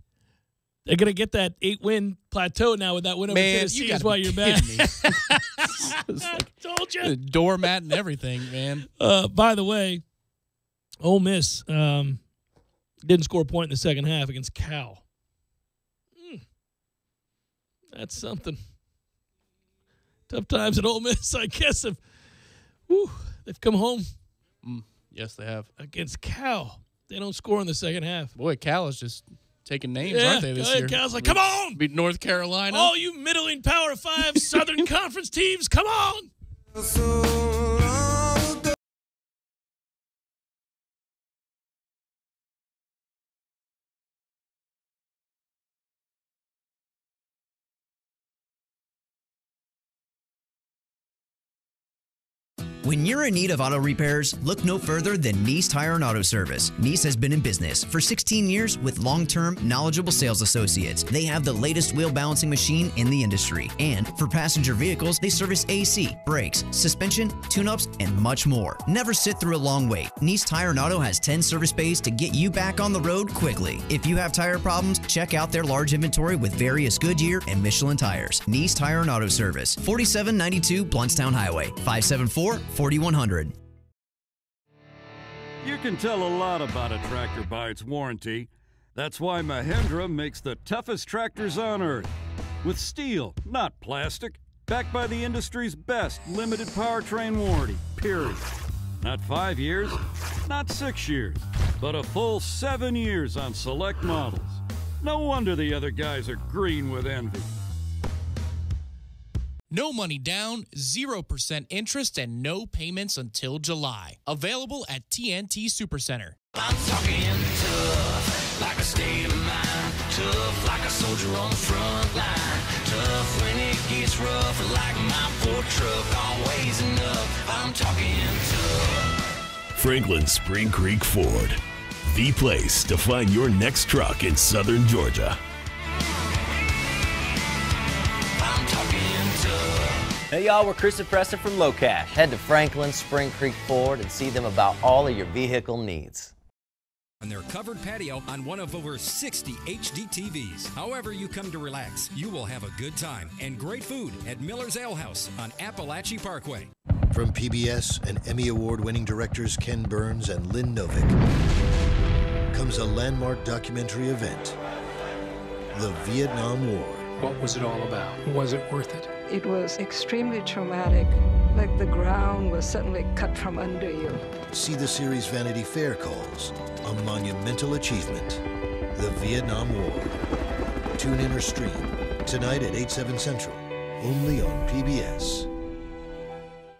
Speaker 1: They're going to get that 8-win plateau now with that win over Tennessee is why you're back. I told you.
Speaker 2: Doormat and everything, man.
Speaker 1: By the way, Ole Miss didn't score a point in the second half against Cal. That's something. Tough times at Ole Miss, I guess. They've come home.
Speaker 2: Yes, they have.
Speaker 1: Against Cal. They don't score in the second half.
Speaker 2: Boy, Cal is just taking names, aren't they, this year?
Speaker 1: Cal's like, come on!
Speaker 2: Beat North Carolina.
Speaker 1: All you middling Power 5 Southern Conference teams, come on!
Speaker 4: When you're in need of auto repairs, look no further than Nice Tire and Auto Service. Nice has been in business for 16 years with long-term, knowledgeable sales associates. They have the latest wheel balancing machine in the industry. And for passenger vehicles, they service AC, brakes, suspension, tune-ups, and much more. Never sit through a long wait. Nice Tire and Auto has 10 service bays to get you back on the road quickly. If you have tire problems, check out their large inventory with various Goodyear and Michelin tires. Nice Tire and Auto Service, 4792 Bluntstown Highway, 574-4100.
Speaker 19: You can tell a lot about a tractor by its warranty. That's why Mahindra makes the toughest tractors on earth. With steel, not plastic. Backed by the industry's best limited powertrain warranty, period. Not 5 years, not 6 years, but a full 7 years on select models. No wonder the other guys are green with envy.
Speaker 2: No money down, 0% interest, and no payments until July. Available at TNT Supercenter.
Speaker 6: I'm talking tough, like a state of mind. Tough, like a soldier on the front line. Tough when it gets rough, like my Ford truck, always enough. I'm talking tough.
Speaker 7: Franklin Spring Creek Ford, the place to find your next truck in southern Georgia.
Speaker 6: I'm talking tough.
Speaker 8: Hey y'all, we're Chris and Preston from Low Cash. Head to Franklin Spring Creek Ford and see them about all of your vehicle needs.
Speaker 20: on their covered patio on one of over 60 HD TVs. However you come to relax, you will have a good time and great food at Miller's Ale House on Appalachia Parkway.
Speaker 21: From PBS and Emmy Award-winning directors Ken Burns and Lynn Novick comes a landmark documentary event, The Vietnam War.
Speaker 22: What was it all about? Was it worth it?
Speaker 23: It was extremely traumatic, like the ground was suddenly cut from under you.
Speaker 21: See the series Vanity Fair calls a monumental achievement, The Vietnam War. Tune in or stream tonight at 8/7 Central, only on PBS.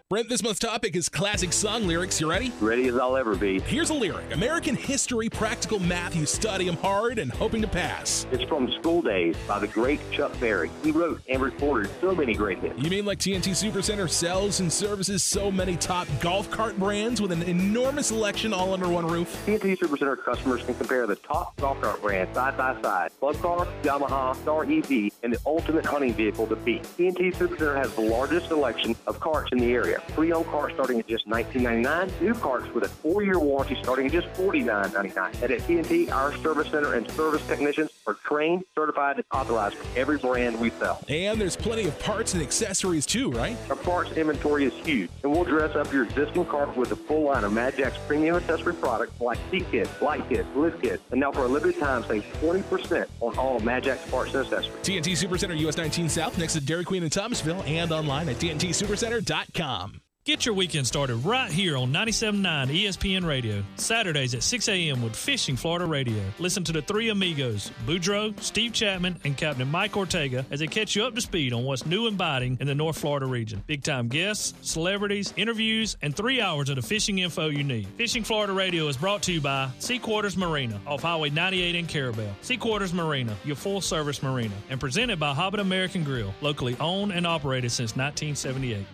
Speaker 24: Brent, this month's topic is classic song lyrics. You ready?
Speaker 25: Ready as I'll ever be.
Speaker 24: Here's a lyric. American history, practical math. You study them hard and hoping to pass.
Speaker 25: It's from School Days by the great Chuck Berry. He wrote and recorded so many great hits.
Speaker 24: You mean like TNT Supercenter sells and services so many top golf cart brands with an enormous selection all under one roof?
Speaker 25: TNT Supercenter customers can compare the top golf cart brands side by side. Club Car, Yamaha, Star EV, and the ultimate hunting vehicle to beat. TNT Supercenter has the largest selection of carts in the area. Pre-owned carts starting at just $19.99. New carts with a 4-year warranty starting at just $49.99. And at TNT, our service center and service technicians are trained, certified, and authorized for every brand we sell.
Speaker 24: And there's plenty of parts and accessories too, right?
Speaker 25: Our parts inventory is huge, and we'll dress up your existing cart with a full line of Mad Jack's premium accessory products like seat kits, light kits, lift kits, and now for a limited time, save 20% on all of Mad Jack's parts and accessories.
Speaker 24: TNT Supercenter, US 19 South, next to Dairy Queen in Thomasville, and online at TNTSupercenter.com.
Speaker 1: Get your weekend started right here on 97.9 ESPN Radio. Saturdays at 6 a.m. with Fishing Florida Radio. Listen to the three amigos, Boudreaux, Steve Chapman, and Captain Mike Ortega as they catch you up to speed on what's new and biting in the North Florida region. Big-time guests, celebrities, interviews, and 3 hours of the fishing info you need. Fishing Florida Radio is brought to you by Sea Quarters Marina off Highway 98 in Carabel. Sea Quarters Marina, your full-service marina. And presented by Hobbit American Grill, locally owned and operated since 1978.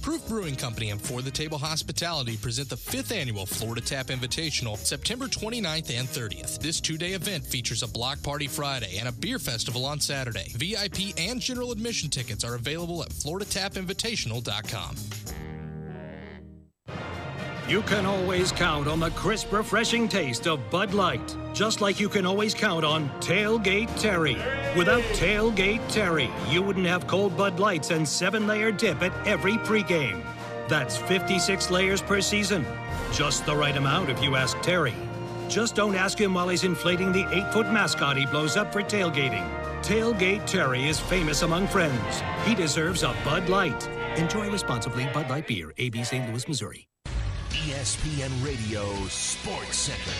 Speaker 26: Proof Brewing Company and For the Table Hospitality present the 5th annual Florida Tap Invitational, September 29th and 30th. This 2-day event features a block party Friday and a beer festival on Saturday. VIP and general admission tickets are available at FloridaTapInvitational.com.
Speaker 27: You can always count on the crisp, refreshing taste of Bud Light, just like you can always count on Tailgate Terry. Without Tailgate Terry, you wouldn't have cold Bud Lights and 7-layer dip at every pregame. That's 56 layers per season. Just the right amount if you ask Terry. Just don't ask him while he's inflating the 8-foot mascot he blows up for tailgating. Tailgate Terry is famous among friends. He deserves a Bud Light. Enjoy responsibly. Bud Light Beer, AB St. Louis, Missouri.
Speaker 7: ESPN Radio Sports Center.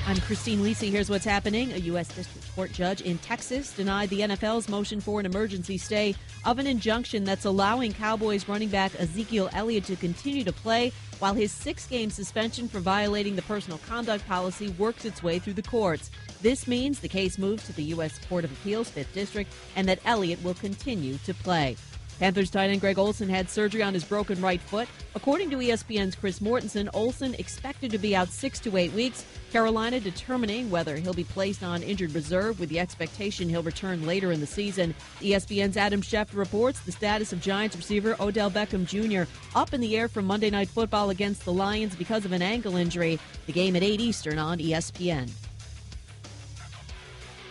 Speaker 28: I'm Christine Lisi. Here's what's happening. A U.S. District Court judge in Texas denied the NFL's motion for an emergency stay of an injunction that's allowing Cowboys running back Ezekiel Elliott to continue to play while his 6-game suspension for violating the personal conduct policy works its way through the courts. This means the case moves to the U.S. Court of Appeals, 5th District, and that Elliott will continue to play. Panthers tight end Greg Olsen had surgery on his broken right foot. According to ESPN's Chris Mortensen, Olsen expected to be out 6 to 8 weeks. Carolina determining whether he'll be placed on injured reserve with the expectation he'll return later in the season. ESPN's Adam Schefter reports the status of Giants receiver Odell Beckham Jr. up in the air from Monday Night Football against the Lions because of an ankle injury. The game at 8 Eastern on ESPN.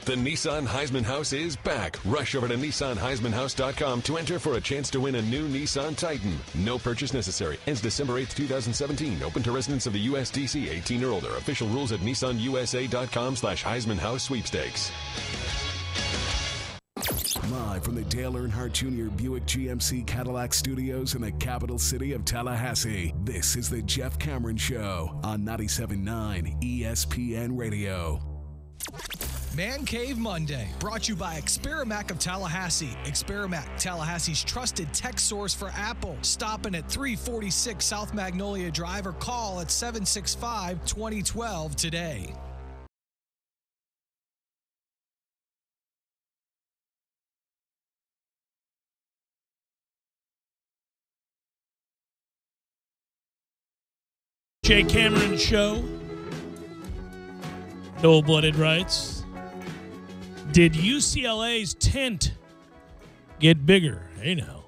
Speaker 29: The Nissan Heisman House is back. Rush over to NissanHeismanHouse.com to enter for a chance to win a new Nissan Titan. No purchase necessary. Ends December 8th, 2017. Open to residents of the USDC 18 or older. Official rules at NissanUSA.com/Heisman House Sweepstakes.
Speaker 18: Live from the Dale Earnhardt Jr. Buick GMC Cadillac Studios in the capital city of Tallahassee, this is the Jeff Cameron Show on 97.9 ESPN Radio.
Speaker 16: Man Cave Monday, brought to you by Experamac of Tallahassee. Experamac, Tallahassee's trusted tech source for Apple. Stopping at 346 South Magnolia Drive or call at 765-2012 today.
Speaker 1: Jay Cameron Show. Cold-blooded rights. Did UCLA's tent get bigger? Hey, now.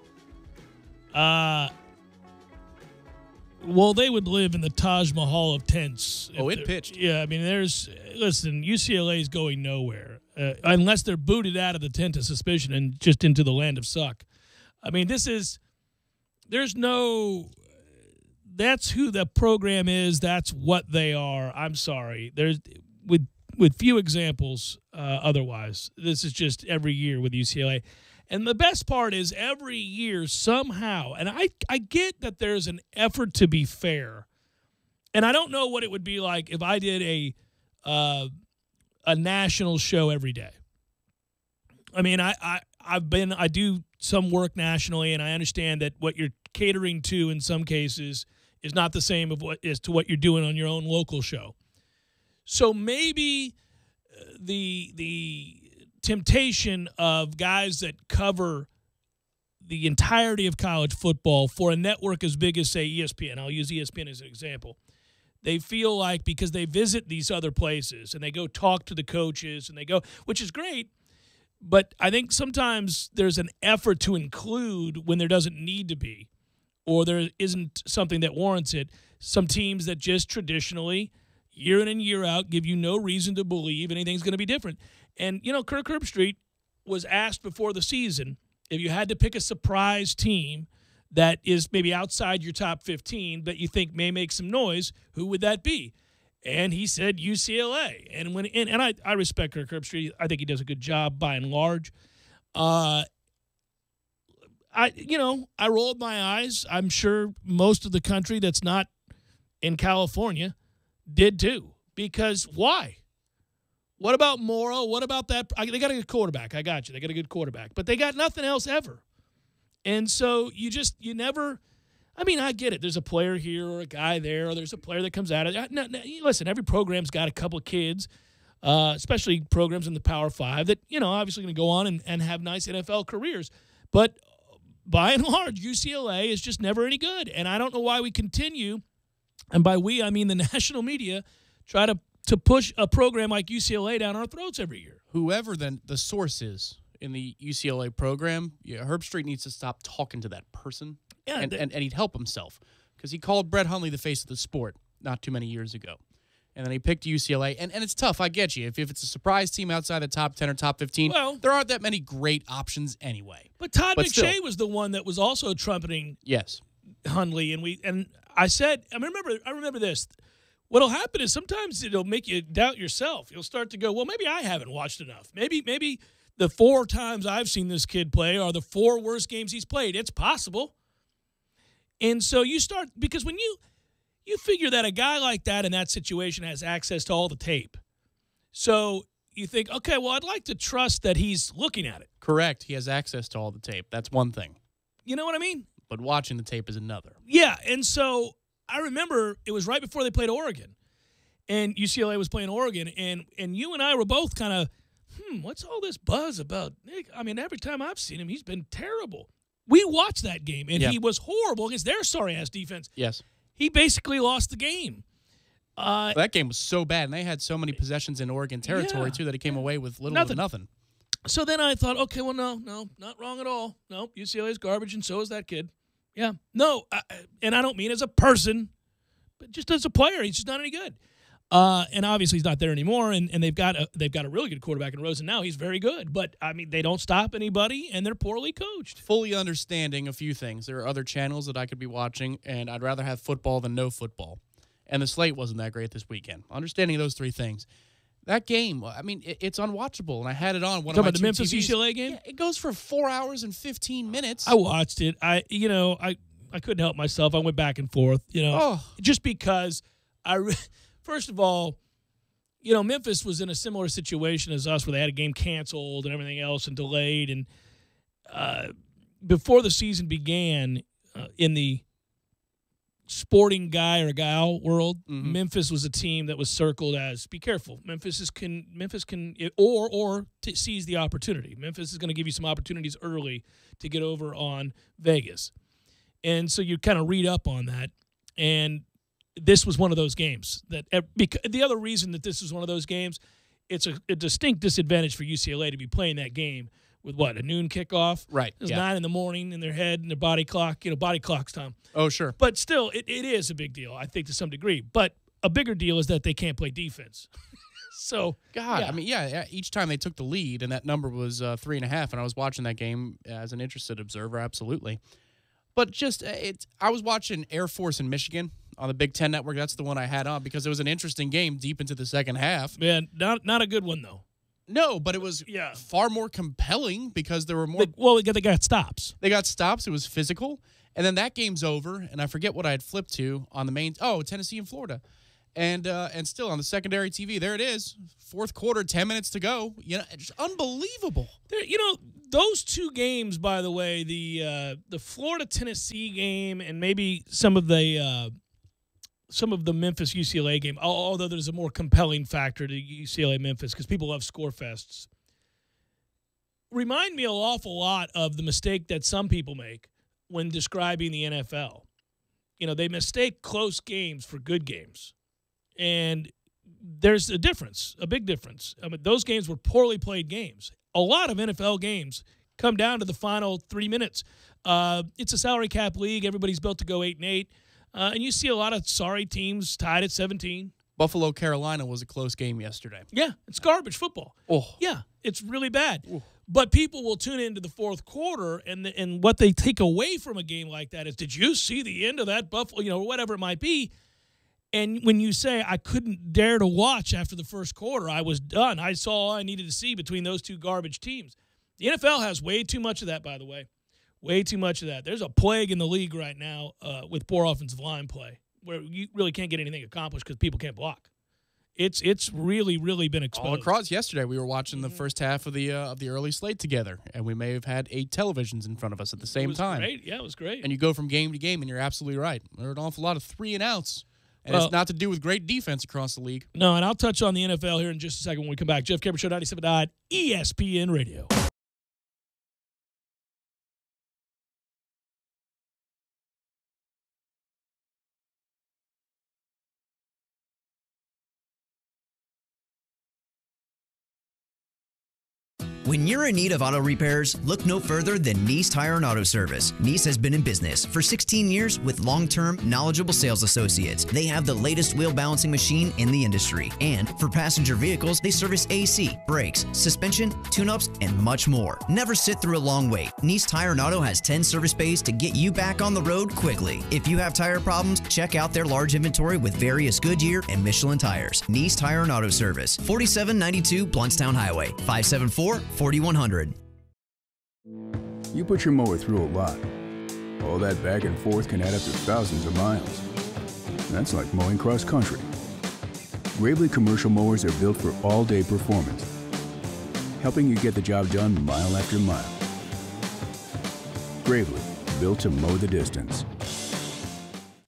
Speaker 1: Well, they would live in the Taj Mahal of tents.
Speaker 2: Oh, it pitched.
Speaker 1: Yeah, I mean, listen, UCLA is going nowhere unless they're booted out of the tent of suspicion and just into the land of suck. I mean, that's who the program is. That's what they are. I'm sorry. There's with few examples otherwise. This is just every year with UCLA. And the best part is every year somehow, and I get that there's an effort to be fair, and I don't know what it would be like if I did a national show every day. I mean, I do some work nationally, and I understand that what you're catering to in some cases is not the same as to what you're doing on your own local show. So maybe the temptation of guys that cover the entirety of college football for a network as big as, say, ESPN. I'll use ESPN as an example. They feel like because they visit these other places and they go talk to the coaches and they go, which is great, but I think sometimes there's an effort to include when there doesn't need to be, or there isn't something that warrants it. Some teams that just traditionally, year in and year out, give you no reason to believe anything's going to be different. And, Kirk Herbstreit was asked before the season, if you had to pick a surprise team that is maybe outside your top 15 that you think may make some noise, who would that be? And he said UCLA. And I respect Kirk Herbstreit. I think he does a good job by and large. I rolled my eyes. I'm sure most of the country that's not in California did too. Because why? What about Morrow? What about that? They got a good quarterback. I got you. They got a good quarterback. But they got nothing else ever. And so you never – I mean, I get it. There's a player here or a guy there, or there's a player that comes out of it. No, listen, every program's got a couple of kids, especially programs in the Power 5 that, obviously going to go on and have nice NFL careers. But by and large, UCLA is just never any good. And I don't know why we continue, and by we, I mean the national media, try to push a program like UCLA down our throats every year.
Speaker 2: Whoever then the source is in the UCLA program, Herbstreit needs to stop talking to that person, and he'd help himself, because he called Brett Hundley the face of the sport not too many years ago. And then he picked UCLA, and it's tough. I get you. If it's a surprise team outside the top 10 or top 15, there aren't that many great options anyway.
Speaker 1: But Todd McShay was the one that was also trumpeting Hundley, and I said, I remember this. What'll happen is sometimes it'll make you doubt yourself. You'll start to go, well, maybe I haven't watched enough. Maybe the 4 times I've seen this kid play are the 4 worst games he's played. It's possible. And so you start, because when you figure that a guy like that in that situation has access to all the tape. So you think, okay, well, I'd like to trust that he's looking at it.
Speaker 2: Correct. He has access to all the tape. That's one thing.
Speaker 1: You know what I mean?
Speaker 2: But watching the tape is another.
Speaker 1: Yeah, and so I remember it was right before they played Oregon, and UCLA was playing Oregon, and you and I were both kind of, what's all this buzz about Nick? I mean, every time I've seen him, he's been terrible. We watched that game, and he was horrible against their sorry-ass defense.
Speaker 2: Yes.
Speaker 1: He basically lost the game.
Speaker 2: That game was so bad, and they had so many possessions in Oregon territory, too, that he came away with little to nothing.
Speaker 1: So then I thought, okay, well, no, not wrong at all. No, UCLA's garbage, and so is that kid. Yeah. No, and I don't mean as a person, but just as a player. He's just not any good. And obviously he's not there anymore, and they've got a really good quarterback in Rosen now. He's very good. But, I mean, they don't stop anybody, and they're poorly coached.
Speaker 2: Fully understanding a few things. There are other channels that I could be watching, and I'd rather have football than no football. And the slate wasn't that great this weekend. Understanding those 3 things. That game, I mean, it's unwatchable, and I had it on one of my
Speaker 1: the Memphis
Speaker 2: TVs.
Speaker 1: UCLA game?
Speaker 2: Yeah, it goes for 4 hours and 15 minutes.
Speaker 1: I watched it. I couldn't help myself. I went back and forth, just because first of all, Memphis was in a similar situation as us where they had a game canceled and everything else and delayed. And before the season began, in the sporting guy or gal world, Memphis was a team that was circled as, be careful. Memphis can seize the opportunity. Memphis is going to give you some opportunities early to get over on Vegas. And so you kind of read up on that. And this was one of those games the other reason that this was one of those games, it's a distinct disadvantage for UCLA to be playing that game with what, a noon kickoff?
Speaker 2: Right.
Speaker 1: It was 9 in the morning in their head and their body clock. Body clocks, Tom.
Speaker 2: Oh, sure.
Speaker 1: But still, it is a big deal, I think, to some degree. But a bigger deal is that they can't play defense. So,
Speaker 2: God, I mean, each time they took the lead, and that number was 3.5, and I was watching that game as an interested observer, absolutely. But just, I was watching Air Force in Michigan on the Big Ten Network. That's the one I had on because it was an interesting game deep into the second half.
Speaker 1: Man, not a good one, though.
Speaker 2: No, but it was far more compelling because there were more.
Speaker 1: They got stops.
Speaker 2: They got stops. It was physical. And then that game's over, and I forget what I had flipped to on the main. Oh, Tennessee and Florida. And still on the secondary TV, there it is. Fourth quarter, 10 minutes to go. It's unbelievable.
Speaker 1: Those two games, by the way, the Florida-Tennessee game and maybe some of the Memphis-UCLA game, although there's a more compelling factor to UCLA-Memphis because people love score fests, remind me an awful lot of the mistake that some people make when describing the NFL. They mistake close games for good games. And there's a difference, a big difference. I mean, those games were poorly played games. A lot of NFL games come down to the final 3 minutes. It's a salary cap league. Everybody's built to go 8-8. And you see a lot of sorry teams tied at 17.
Speaker 2: Buffalo, Carolina was a close game yesterday.
Speaker 1: Yeah, it's garbage football.
Speaker 2: Oh.
Speaker 1: Yeah, it's really bad. Oh. But people will tune into the fourth quarter, and what they take away from a game like that is, did you see the end of that Buffalo, whatever it might be? And when you say, I couldn't dare to watch after the first quarter, I was done. I saw all I needed to see between those two garbage teams. The NFL has way too much of that, by the way. Way too much of that. There's a plague in the league right now with poor offensive line play where you really can't get anything accomplished because people can't block. It's really, really been exposed.
Speaker 2: All across yesterday, we were watching the first half of the early slate together, and we may have had 8 televisions in front of us at the same time.
Speaker 1: Great. Yeah, it was great.
Speaker 2: And you go from game to game, and you're absolutely right. There are an awful lot of 3-and-outs. And it's not to do with great defense across the league.
Speaker 1: No, and I'll touch on the NFL here in just a second when we come back. Jeff Cameron Show, 97.9 ESPN Radio.
Speaker 4: When you're in need of auto repairs, look no further than Nice Tire and Auto Service. Nice has been in business for 16 years with long-term, knowledgeable sales associates. They have the latest wheel balancing machine in the industry. And for passenger vehicles, they service AC, brakes, suspension, tune-ups, and much more. Never sit through a long wait. Nice Tire and Auto has 10 service bays to get you back on the road quickly. If you have tire problems, check out their large inventory with various Goodyear and Michelin tires. Nice Tire and Auto Service, 4792 Bluntstown Highway, 574-4100.
Speaker 3: You put your mower through a lot. All that back and forth can add up to thousands of miles. That's like mowing cross country. Gravely commercial mowers are built for all-day performance, helping you get the job done mile after mile. Gravely, built to mow the distance.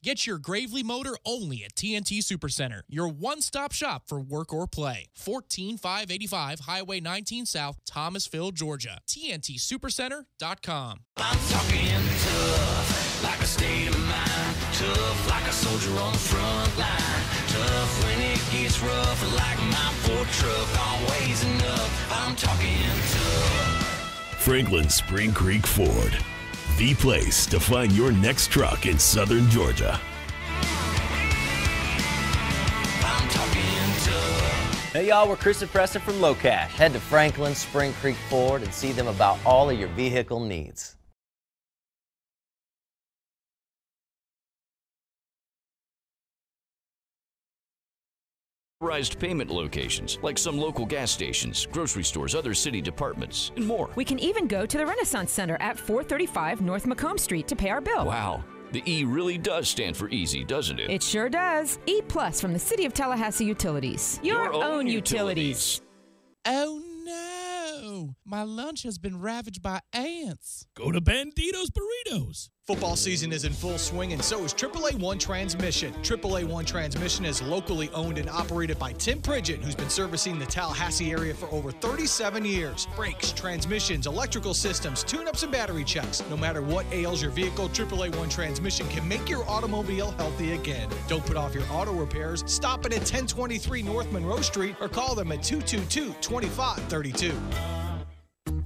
Speaker 2: Get your Gravely motor only at TNT Supercenter, your one-stop shop for work or play. 14585 Highway 19 South, Thomasville, Georgia. TNTSupercenter.com.
Speaker 6: I'm talking tough, like a state of mind. Tough, like a soldier on the front line. Tough when it gets rough, like my Ford truck, always enough. I'm talking tough.
Speaker 7: Franklin Spring Creek Ford, the place to find your next truck in southern Georgia.
Speaker 6: I'm talking tough.
Speaker 8: Hey y'all, we're Chris and Preston from Low Cash. Head to Franklin Spring Creek Ford and see them about all of your vehicle needs.
Speaker 5: Authorized payment locations, like some local gas stations, grocery stores, other city departments, and more.
Speaker 9: We can even go to the Renaissance Center at 435 North Macomb Street to pay our bill.
Speaker 5: Wow. The E really does stand for easy, doesn't it?
Speaker 9: It sure does. E Plus from the City of Tallahassee Utilities. Your own utilities.
Speaker 2: Oh no! My lunch has been ravaged by ants.
Speaker 1: Go to Bandito's Burritos.
Speaker 16: Football season is in full swing, and so is AAA One Transmission. AAA One Transmission is locally owned and operated by Tim Pridgett, who's been servicing the Tallahassee area for over 37 years. Brakes, transmissions, electrical systems, tune-ups, and battery checks. No matter what ails your vehicle, AAA One Transmission can make your automobile healthy again. Don't put off your auto repairs. Stop it at 1023 North Monroe Street or call them at 222-2532.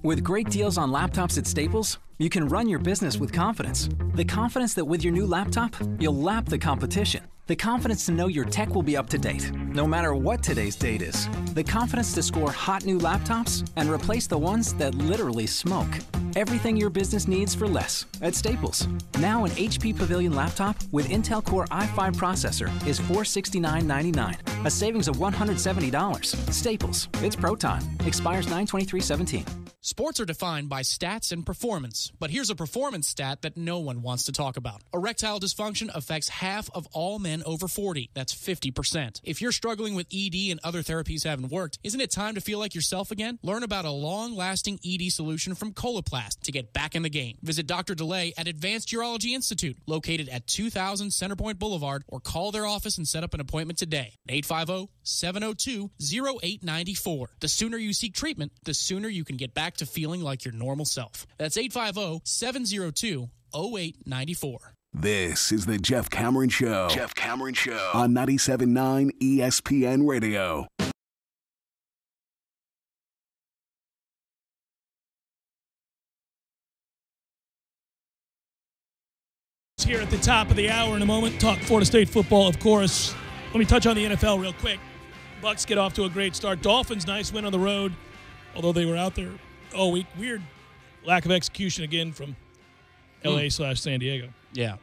Speaker 10: With great deals on laptops at Staples, you can run your business with confidence. The confidence that with your new laptop, you'll lap the competition. The confidence to know your tech will be up to date, no matter what today's date is. The confidence to score hot new laptops and replace the ones that literally smoke. Everything your business needs for less at Staples. Now an HP Pavilion laptop with Intel Core i5 processor is $469.99, a savings of $170. Staples, it's pro time. Expires 9/23/17.
Speaker 2: Sports are defined by stats and performance, but here's a performance stat that no one wants to talk about. Erectile dysfunction affects half of all men over 40. That's 50%. If you're struggling with ED and other therapies haven't worked, isn't it time to feel like yourself again? Learn about a long-lasting ED solution from Coloplast to get back in the game. Visit Dr. DeLay at Advanced Urology Institute, located at 2000 Centerpoint Boulevard, or call their office and set up an appointment today. 850-702-0894. The sooner you seek treatment, the sooner you can get back to feeling like your normal self. That's 850-702-0894.
Speaker 18: This is the Jeff Cameron Show. Jeff Cameron Show on 97.9 ESPN Radio.
Speaker 1: Here at the top of the hour in a moment. Talk Florida State football, of course. Let me touch on the NFL real quick. Bucs get off to a great start. Dolphins, nice win on the road, although they were out there all week. Weird lack of execution again from L.A./San Diego.
Speaker 2: Yeah.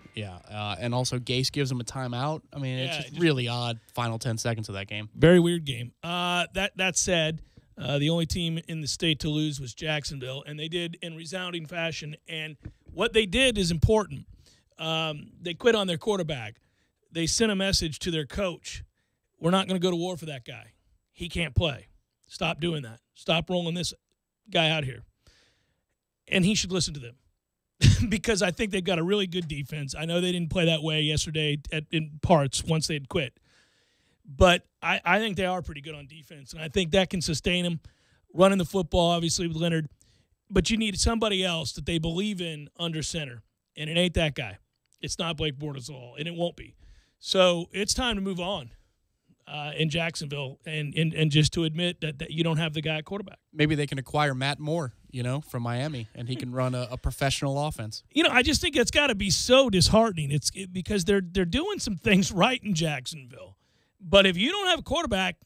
Speaker 2: And also Gase gives them a timeout. I mean, it's just really odd final 10 seconds of that game.
Speaker 1: Very weird game. That said, the only team in the state to lose was Jacksonville, and they did in resounding fashion. And what they did is important. They quit on their quarterback. They sent a message to their coach. We're not going to go to war for that guy. He can't play. Stop doing that. Stop rolling this guy out here. And he should listen to them because I think they've got a really good defense. I know they didn't play that way yesterday in parts once they'd quit. But I think they are pretty good on defense, and I think that can sustain them. Running the football, obviously, with Leonard. But you need somebody else that they believe in under center, and it ain't that guy. It's not Blake Bortles at all, and it won't be. So it's time to move on in Jacksonville and just to admit that you don't have the guy at quarterback.
Speaker 2: Maybe they can acquire Matt Moore, from Miami, and he can run a professional offense.
Speaker 1: I just think it's got to be so disheartening. Because they're doing some things right in Jacksonville. But if you don't have a quarterback,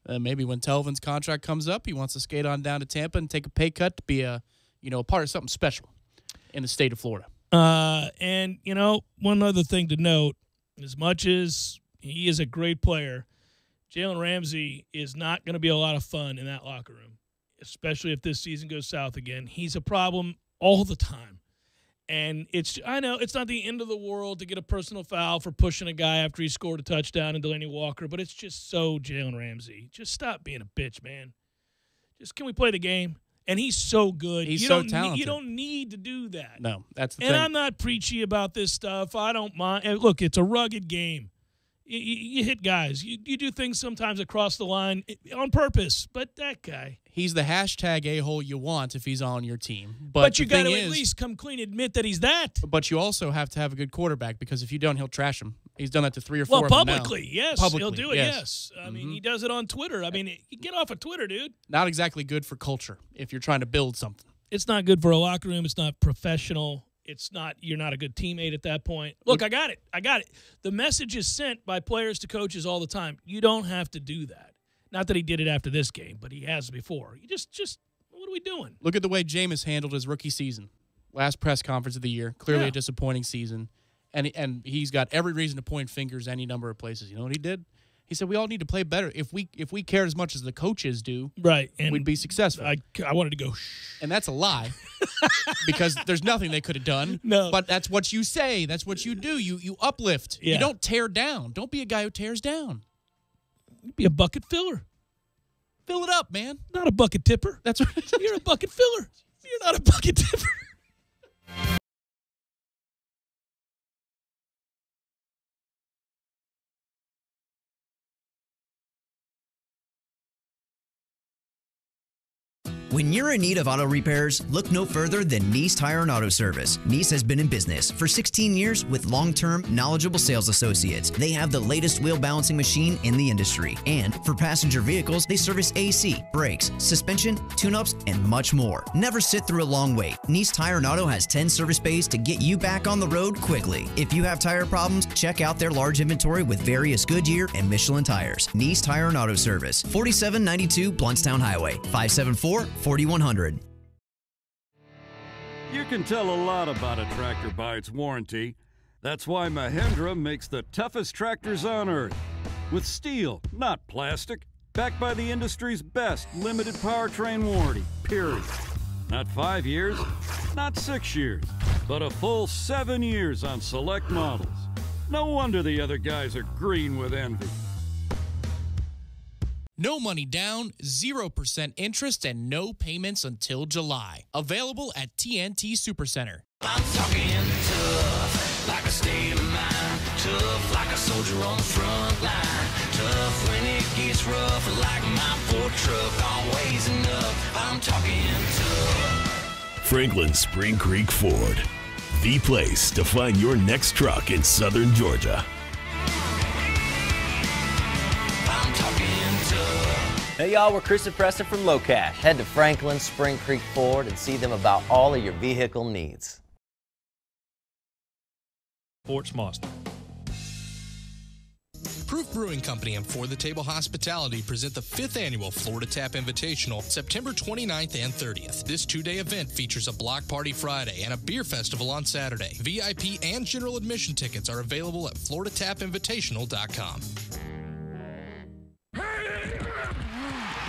Speaker 2: maybe when Telvin's contract comes up, he wants to skate on down to Tampa and take a pay cut to be a part of something special in the state of Florida.
Speaker 1: And one other thing to note, as much as he is a great player, Jalen Ramsey is not going to be a lot of fun in that locker room, especially if this season goes south again. He's a problem all the time. And I know it's not the end of the world to get a personal foul for pushing a guy after he scored a touchdown in Delaney Walker, but it's just so Jalen Ramsey. Just stop being a bitch, man. Can we play the game? And he's so good.
Speaker 2: He's so talented.
Speaker 1: You don't need to do that.
Speaker 2: No, that's the
Speaker 1: thing. And I'm not preachy about this stuff. I don't mind. And look, it's a rugged game. You hit guys. You do things sometimes across the line on purpose. But that guy.
Speaker 2: He's the hashtag a-hole you want if he's on your team.
Speaker 1: But you got to at least come clean and admit that he's that.
Speaker 2: But you also have to have a good quarterback because if you don't, he'll trash him. He's done that to 3 or 4 of them
Speaker 1: publicly,
Speaker 2: now.
Speaker 1: Yes.
Speaker 2: Publicly,
Speaker 1: he'll do it, yes. I mean, he does it on Twitter. I mean, get off of Twitter, dude.
Speaker 2: Not exactly good for culture if you're trying to build something.
Speaker 1: It's not good for a locker room. It's not professional. You're not a good teammate at that point. Look, I got it. The message is sent by players to coaches all the time. You don't have to do that. Not that he did it after this game, but he has before. You just what are we doing?
Speaker 2: Look at the way Jameis handled his rookie season. Last press conference of the year. Clearly a disappointing season. And he's got every reason to point fingers any number of places. You know what he did? He said, we all need to play better. If we cared as much as the coaches do,
Speaker 1: right, and
Speaker 2: we'd be successful.
Speaker 1: I wanted to go, shh.
Speaker 2: And that's a lie because there's nothing they could have done.
Speaker 1: No.
Speaker 2: But that's what you say. That's what you do. You uplift.
Speaker 1: Yeah.
Speaker 2: You don't tear down. Don't be a guy who tears down.
Speaker 1: Be a bucket filler.
Speaker 2: Fill it up, man.
Speaker 1: Not a bucket tipper.
Speaker 2: That's right.
Speaker 1: You're a bucket filler. You're not a bucket tipper.
Speaker 4: When you're in need of auto repairs, look no further than Nice Tire and Auto Service. Nice has been in business for 16 years with long-term, knowledgeable sales associates. They have the latest wheel balancing machine in the industry. And for passenger vehicles, they service AC, brakes, suspension, tune-ups, and much more. Never sit through a long wait. Nice Tire and Auto has 10 service bays to get you back on the road quickly. If you have tire problems, check out their large inventory with various Goodyear and Michelin tires. Nice Tire and Auto Service, 4792 Bluntstown Highway, 574-4100.
Speaker 11: You can tell a lot about a tractor by its warranty. That's why Mahindra makes the toughest tractors on earth. With steel, not plastic. Backed by the industry's best limited powertrain warranty, period. Not 5 years, not 6 years, but a full 7 years on select models. No wonder the other guys are green with envy.
Speaker 2: No money down, 0% interest, and no payments until July. Available at TNT Supercenter.
Speaker 6: I'm talking tough, like a state of mind. Tough, like a soldier on the front line. Tough when it gets rough, like my Ford truck, always enough. I'm talking tough.
Speaker 7: Franklin Spring Creek Ford, the place to find your next truck in southern Georgia.
Speaker 6: I'm talking tough.
Speaker 8: Hey y'all, we're Chris and Preston from Low Cash. Head to Franklin Spring Creek Ford and see them about all of your vehicle needs.
Speaker 1: Fort Monster.
Speaker 26: Proof Brewing Company and For the Table Hospitality present the 5th annual Florida Tap Invitational, September 29th and 30th. This 2-day event features a block party Friday and a beer festival on Saturday. VIP and general admission tickets are available at FloridaTapInvitational.com.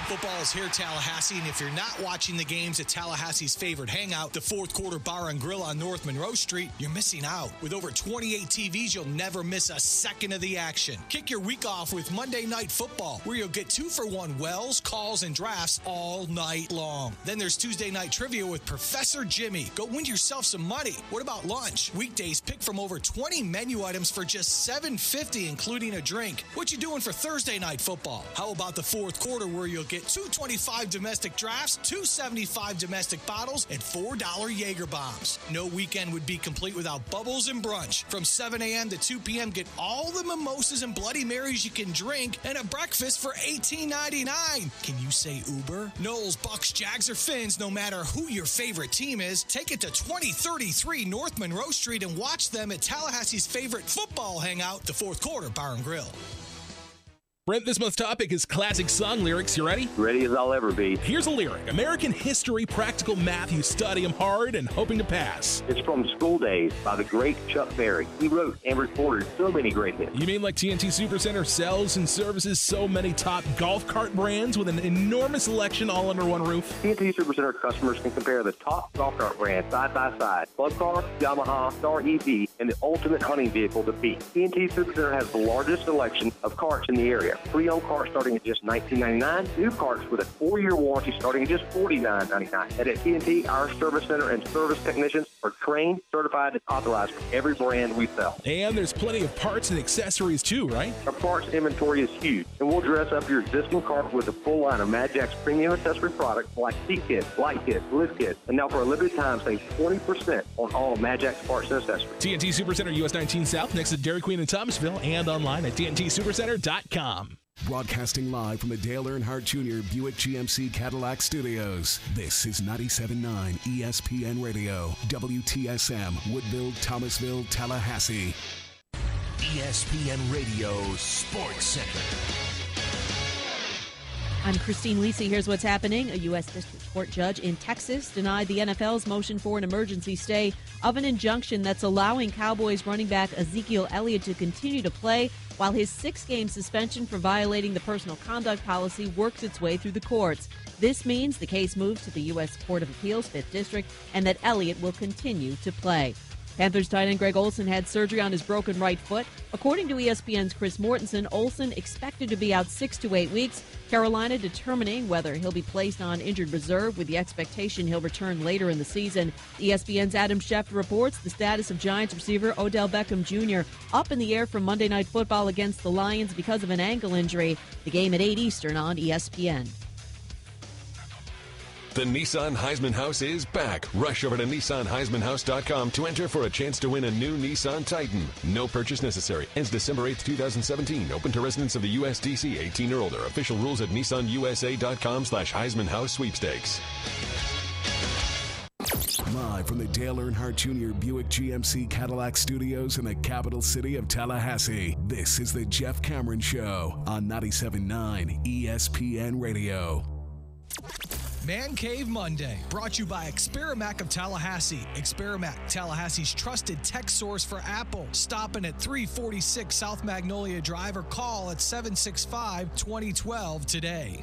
Speaker 16: Football is here, Tallahassee, and if you're not watching the games at Tallahassee's favorite hangout, the Fourth Quarter Bar and Grill on North Monroe Street, you're missing out. With over 28 TVs, you'll never miss a second of the action. Kick your week off with Monday Night Football, where you'll get 2-for-1 wells, calls, and drafts all night long. Then there's Tuesday Night Trivia with Professor Jimmy. Go win yourself some money. What about lunch? Weekdays, pick from over 20 menu items for just $7.50, including a drink. What you doing for Thursday Night Football? How about the Fourth Quarter, where you'll get $2.25 domestic drafts, $2.75 domestic bottles, and $4 Jaeger bombs. No weekend would be complete without Bubbles and Brunch. From 7 a.m. to 2 p.m., get all the mimosas and Bloody Marys you can drink and a breakfast for $18.99. Can you say Uber? Knowles, Bucks, Jags, or Finns, no matter who your favorite team is, take it to 2033 North Monroe Street and watch them at Tallahassee's favorite football hangout, the Fourth Quarter Bar and Grill.
Speaker 24: Brent, this month's topic is classic song lyrics. You ready?
Speaker 25: Ready as I'll ever be.
Speaker 24: Here's a lyric. American history, practical math. You study them hard and hoping to pass.
Speaker 25: It's from School Days by the great Chuck Berry. He wrote and recorded so many great hits.
Speaker 24: You mean like TNT Supercenter sells and services so many top golf cart brands with an enormous selection all under one roof?
Speaker 25: TNT Supercenter customers can compare the top golf cart brands side by side. Club Car, Yamaha, Star EV, and the ultimate hunting vehicle to beat. TNT Supercenter has the largest selection of carts in the area. Pre-owned carts starting at just $19.99. New carts with a 4-year warranty starting at just $49.99. And at TNT, our service center and service technicians are trained, certified, and authorized for every brand we sell.
Speaker 24: And there's plenty of parts and accessories too, right?
Speaker 25: Our parts inventory is huge, and we'll dress up your existing cart with a full line of Mad Jack's premium accessory products like seat kits, light kits, lift kits. And now for a limited time, save 20% on all of Mad Jack's parts and accessories.
Speaker 24: TNT Supercenter, US 19 South, next to Dairy Queen in Thomasville, and online at TNTSupercenter.com.
Speaker 18: Broadcasting live from the Dale Earnhardt Jr. Buick GMC Cadillac Studios. This is 97.9 ESPN Radio, WTSM, Woodville, Thomasville, Tallahassee.
Speaker 7: ESPN Radio Sports Center.
Speaker 28: I'm Christine Lisi. Here's what's happening. A U.S. District Court judge in Texas denied the NFL's motion for an emergency stay of an injunction that's allowing Cowboys running back Ezekiel Elliott to continue to play while his 6-game suspension for violating the personal conduct policy works its way through the courts. This means the case moves to the U.S. Court of Appeals, 5th District, and that Elliott will continue to play. Panthers tight end Greg Olsen had surgery on his broken right foot. According to ESPN's Chris Mortensen, Olsen expected to be out 6 to 8 weeks. Carolina determining whether he'll be placed on injured reserve with the expectation he'll return later in the season. ESPN's Adam Schefter reports the status of Giants receiver Odell Beckham Jr. up in the air from Monday Night Football against the Lions because of an ankle injury. The game at 8 Eastern on ESPN.
Speaker 29: The Nissan Heisman House is back. Rush over to NissanHeismanHouse.com to enter for a chance to win a new Nissan Titan. No purchase necessary. Ends December 8th, 2017. Open to residents of the USDC 18 or older. Official rules at NissanUSA.com/Heisman House Sweepstakes.
Speaker 18: Live from the Dale Earnhardt Jr. Buick GMC Cadillac Studios in the capital city of Tallahassee, this is the Jeff Cameron Show on 97.9 ESPN Radio.
Speaker 16: Man Cave Monday, brought to you by Experamac of Tallahassee. Experamac, Tallahassee's trusted tech source for Apple. Stopping at 346 South Magnolia Drive or call at 765-2012 today.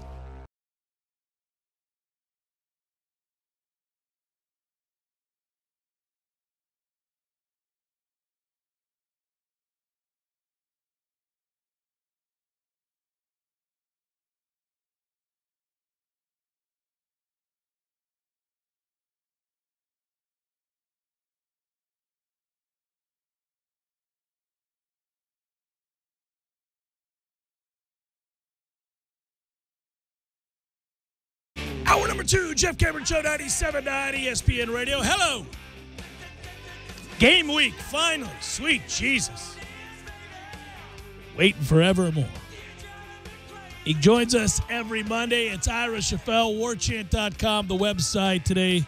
Speaker 1: Hour number 2, Jeff Cameron Show, 97.9 ESPN Radio. Hello. Game week, finally. Sweet Jesus. Waiting forevermore. He joins us every Monday. It's Ira Schoffel, warchant.com, the website today.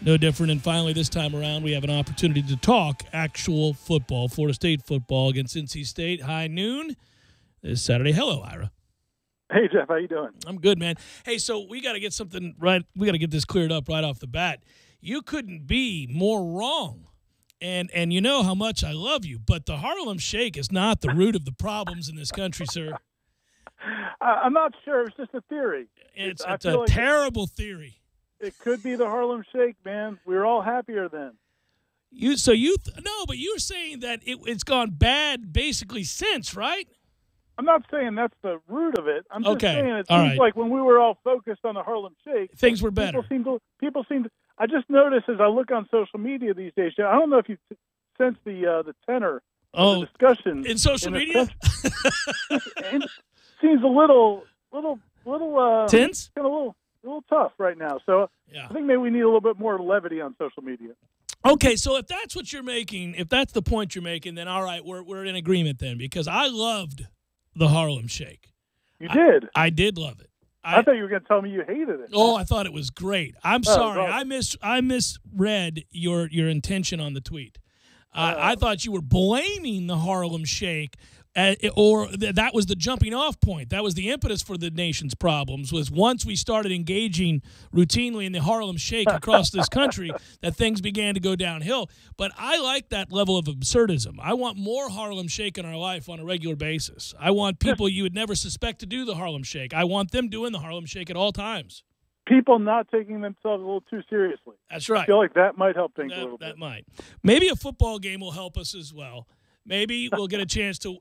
Speaker 1: No different. And finally, this time around, we have an opportunity to talk actual football. Florida State football against NC State, high noon this Saturday. Hello, Ira.
Speaker 12: Hey, Jeff, how you doing?
Speaker 1: I'm good, man. Hey, so we got to get something right. We got to get this cleared up right off the bat. You couldn't be more wrong. And you know how much I love you, but the Harlem Shake is not the root of the problems in this country, sir.
Speaker 12: I'm not sure. It's just a theory.
Speaker 1: It's a terrible theory.
Speaker 12: It could be the Harlem Shake, man. We were all happier then.
Speaker 1: But you were saying that it's gone bad basically since, right?
Speaker 12: I'm not saying that's the root of it. I'm just saying it
Speaker 1: all
Speaker 12: seems
Speaker 1: right.
Speaker 12: like when we were all focused on the Harlem Shake,
Speaker 1: things were better.
Speaker 12: People seem to. I just noticed as I look on social media these days. I don't know if you sense the tenor of the discussion
Speaker 1: in social media.
Speaker 12: It seems a little
Speaker 1: tense,
Speaker 12: kind of a little tough right now. So
Speaker 1: yeah.
Speaker 12: I think maybe we need a little bit more levity on social media.
Speaker 1: Okay, so if that's what you're making, if that's the point you're making, then all right, we're in agreement then, because I loved the Harlem Shake.
Speaker 12: You did?
Speaker 1: I did love it.
Speaker 12: I thought you were going to tell me you hated it.
Speaker 1: Oh, I thought it was great. I'm sorry. I misread your intention on the tweet. I thought you were blaming the Harlem Shake, that was the jumping off point. That was the impetus for the nation's problems, was once we started engaging routinely in the Harlem Shake across this country, that things began to go downhill. But I like that level of absurdism. I want more Harlem Shake in our life on a regular basis. I want people you would never suspect to do the Harlem Shake. I want them doing the Harlem Shake at all times.
Speaker 12: People not taking themselves a little too seriously.
Speaker 1: That's right.
Speaker 12: I feel like that might help things a little bit.
Speaker 1: That might. Maybe a football game will help us as well. Maybe we'll get a chance to,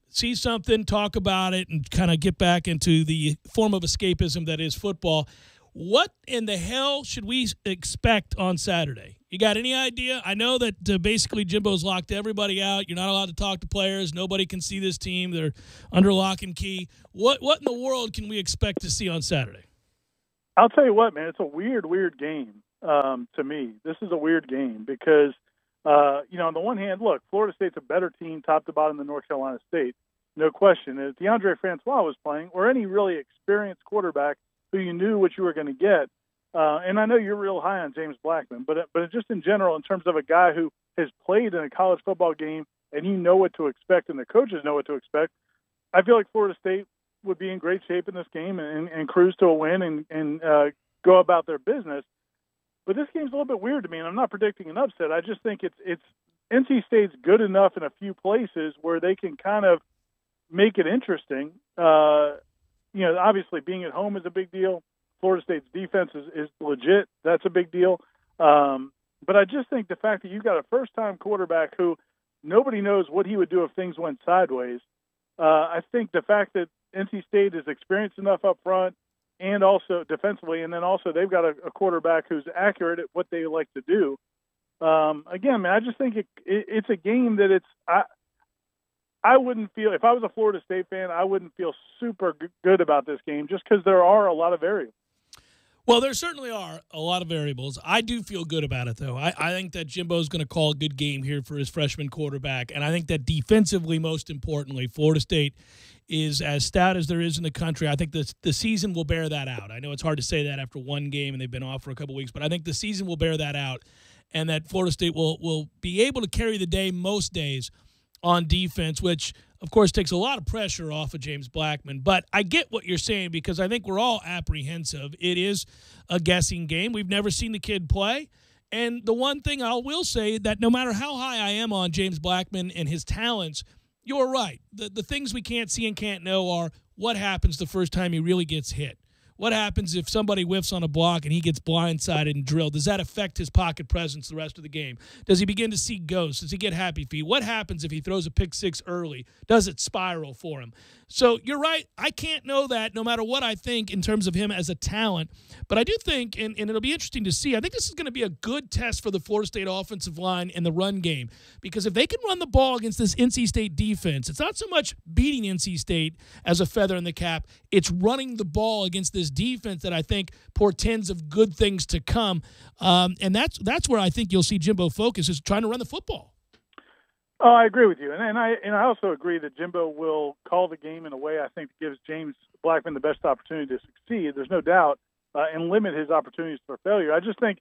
Speaker 1: see something, talk about it, and kind of get back into the form of escapism that is football. What in the hell should we expect on Saturday? You got any idea? I know that basically Jimbo's locked everybody out. You're not allowed to talk to players. Nobody can see this team. They're under lock and key. What in the world can we expect to see on Saturday?
Speaker 12: I'll tell you what, man. It's a weird game to me. This is a weird game because on the one hand, look, Florida State's a better team top to bottom than North Carolina State. No question. If DeAndre Francois was playing, or any really experienced quarterback who you knew what you were going to get, and I know you're real high on James Blackman, but just in general, in terms of a guy who has played in a college football game and you know what to expect and the coaches know what to expect, I feel like Florida State would be in great shape in this game and cruise to a win and go about their business. But this game's a little bit weird to me, and I'm not predicting an upset. I just think it's NC State's good enough in a few places where they can kind of make it interesting. Obviously being at home is a big deal. Florida State's defense is legit. That's a big deal. But I just think the fact that you've got a first-time quarterback who nobody knows what he would do if things went sideways, I think the fact that NC State is experienced enough up front and also defensively, and then also they've got a quarterback who's accurate at what they like to do. Again, man, I just think it's a game that I wouldn't feel, if I was a Florida State fan, I wouldn't feel super good about this game just because there are a lot of variables.
Speaker 1: Well, there certainly are a lot of variables. I do feel good about it, though. I think that Jimbo's going to call a good game here for his freshman quarterback, and I think that defensively, most importantly, Florida State is as stout as there is in the country. I think the season will bear that out. I know it's hard to say that after one game and they've been off for a couple weeks, but I think the season will bear that out, and that Florida State will be able to carry the day most days on defense, which, of course, takes a lot of pressure off of James Blackman. But I get what you're saying because I think we're all apprehensive. It is a guessing game. We've never seen the kid play. And the one thing I will say that no matter how high I am on James Blackman and his talents, you're right. The things we can't see and can't know are what happens the first time he really gets hit. What happens if somebody whiffs on a block and he gets blindsided and drilled? Does that affect his pocket presence the rest of the game? Does he begin to see ghosts? Does he get happy feet? What happens if he throws a pick six early? Does it spiral for him? So you're right. I can't know that no matter what I think in terms of him as a talent. But I do think, and it'll be interesting to see, I think this is going to be a good test for the Florida State offensive line and the run game. Because if they can run the ball against this NC State defense, it's not so much beating NC State as a feather in the cap. It's running the ball against this defense that I think portends of good things to come. And that's where I think you'll see Jimbo focus, is trying to run the football.
Speaker 12: Oh, I agree with you, and I also agree that Jimbo will call the game in a way I think gives James Blackman the best opportunity to succeed. There's no doubt, and limit his opportunities for failure. I just think,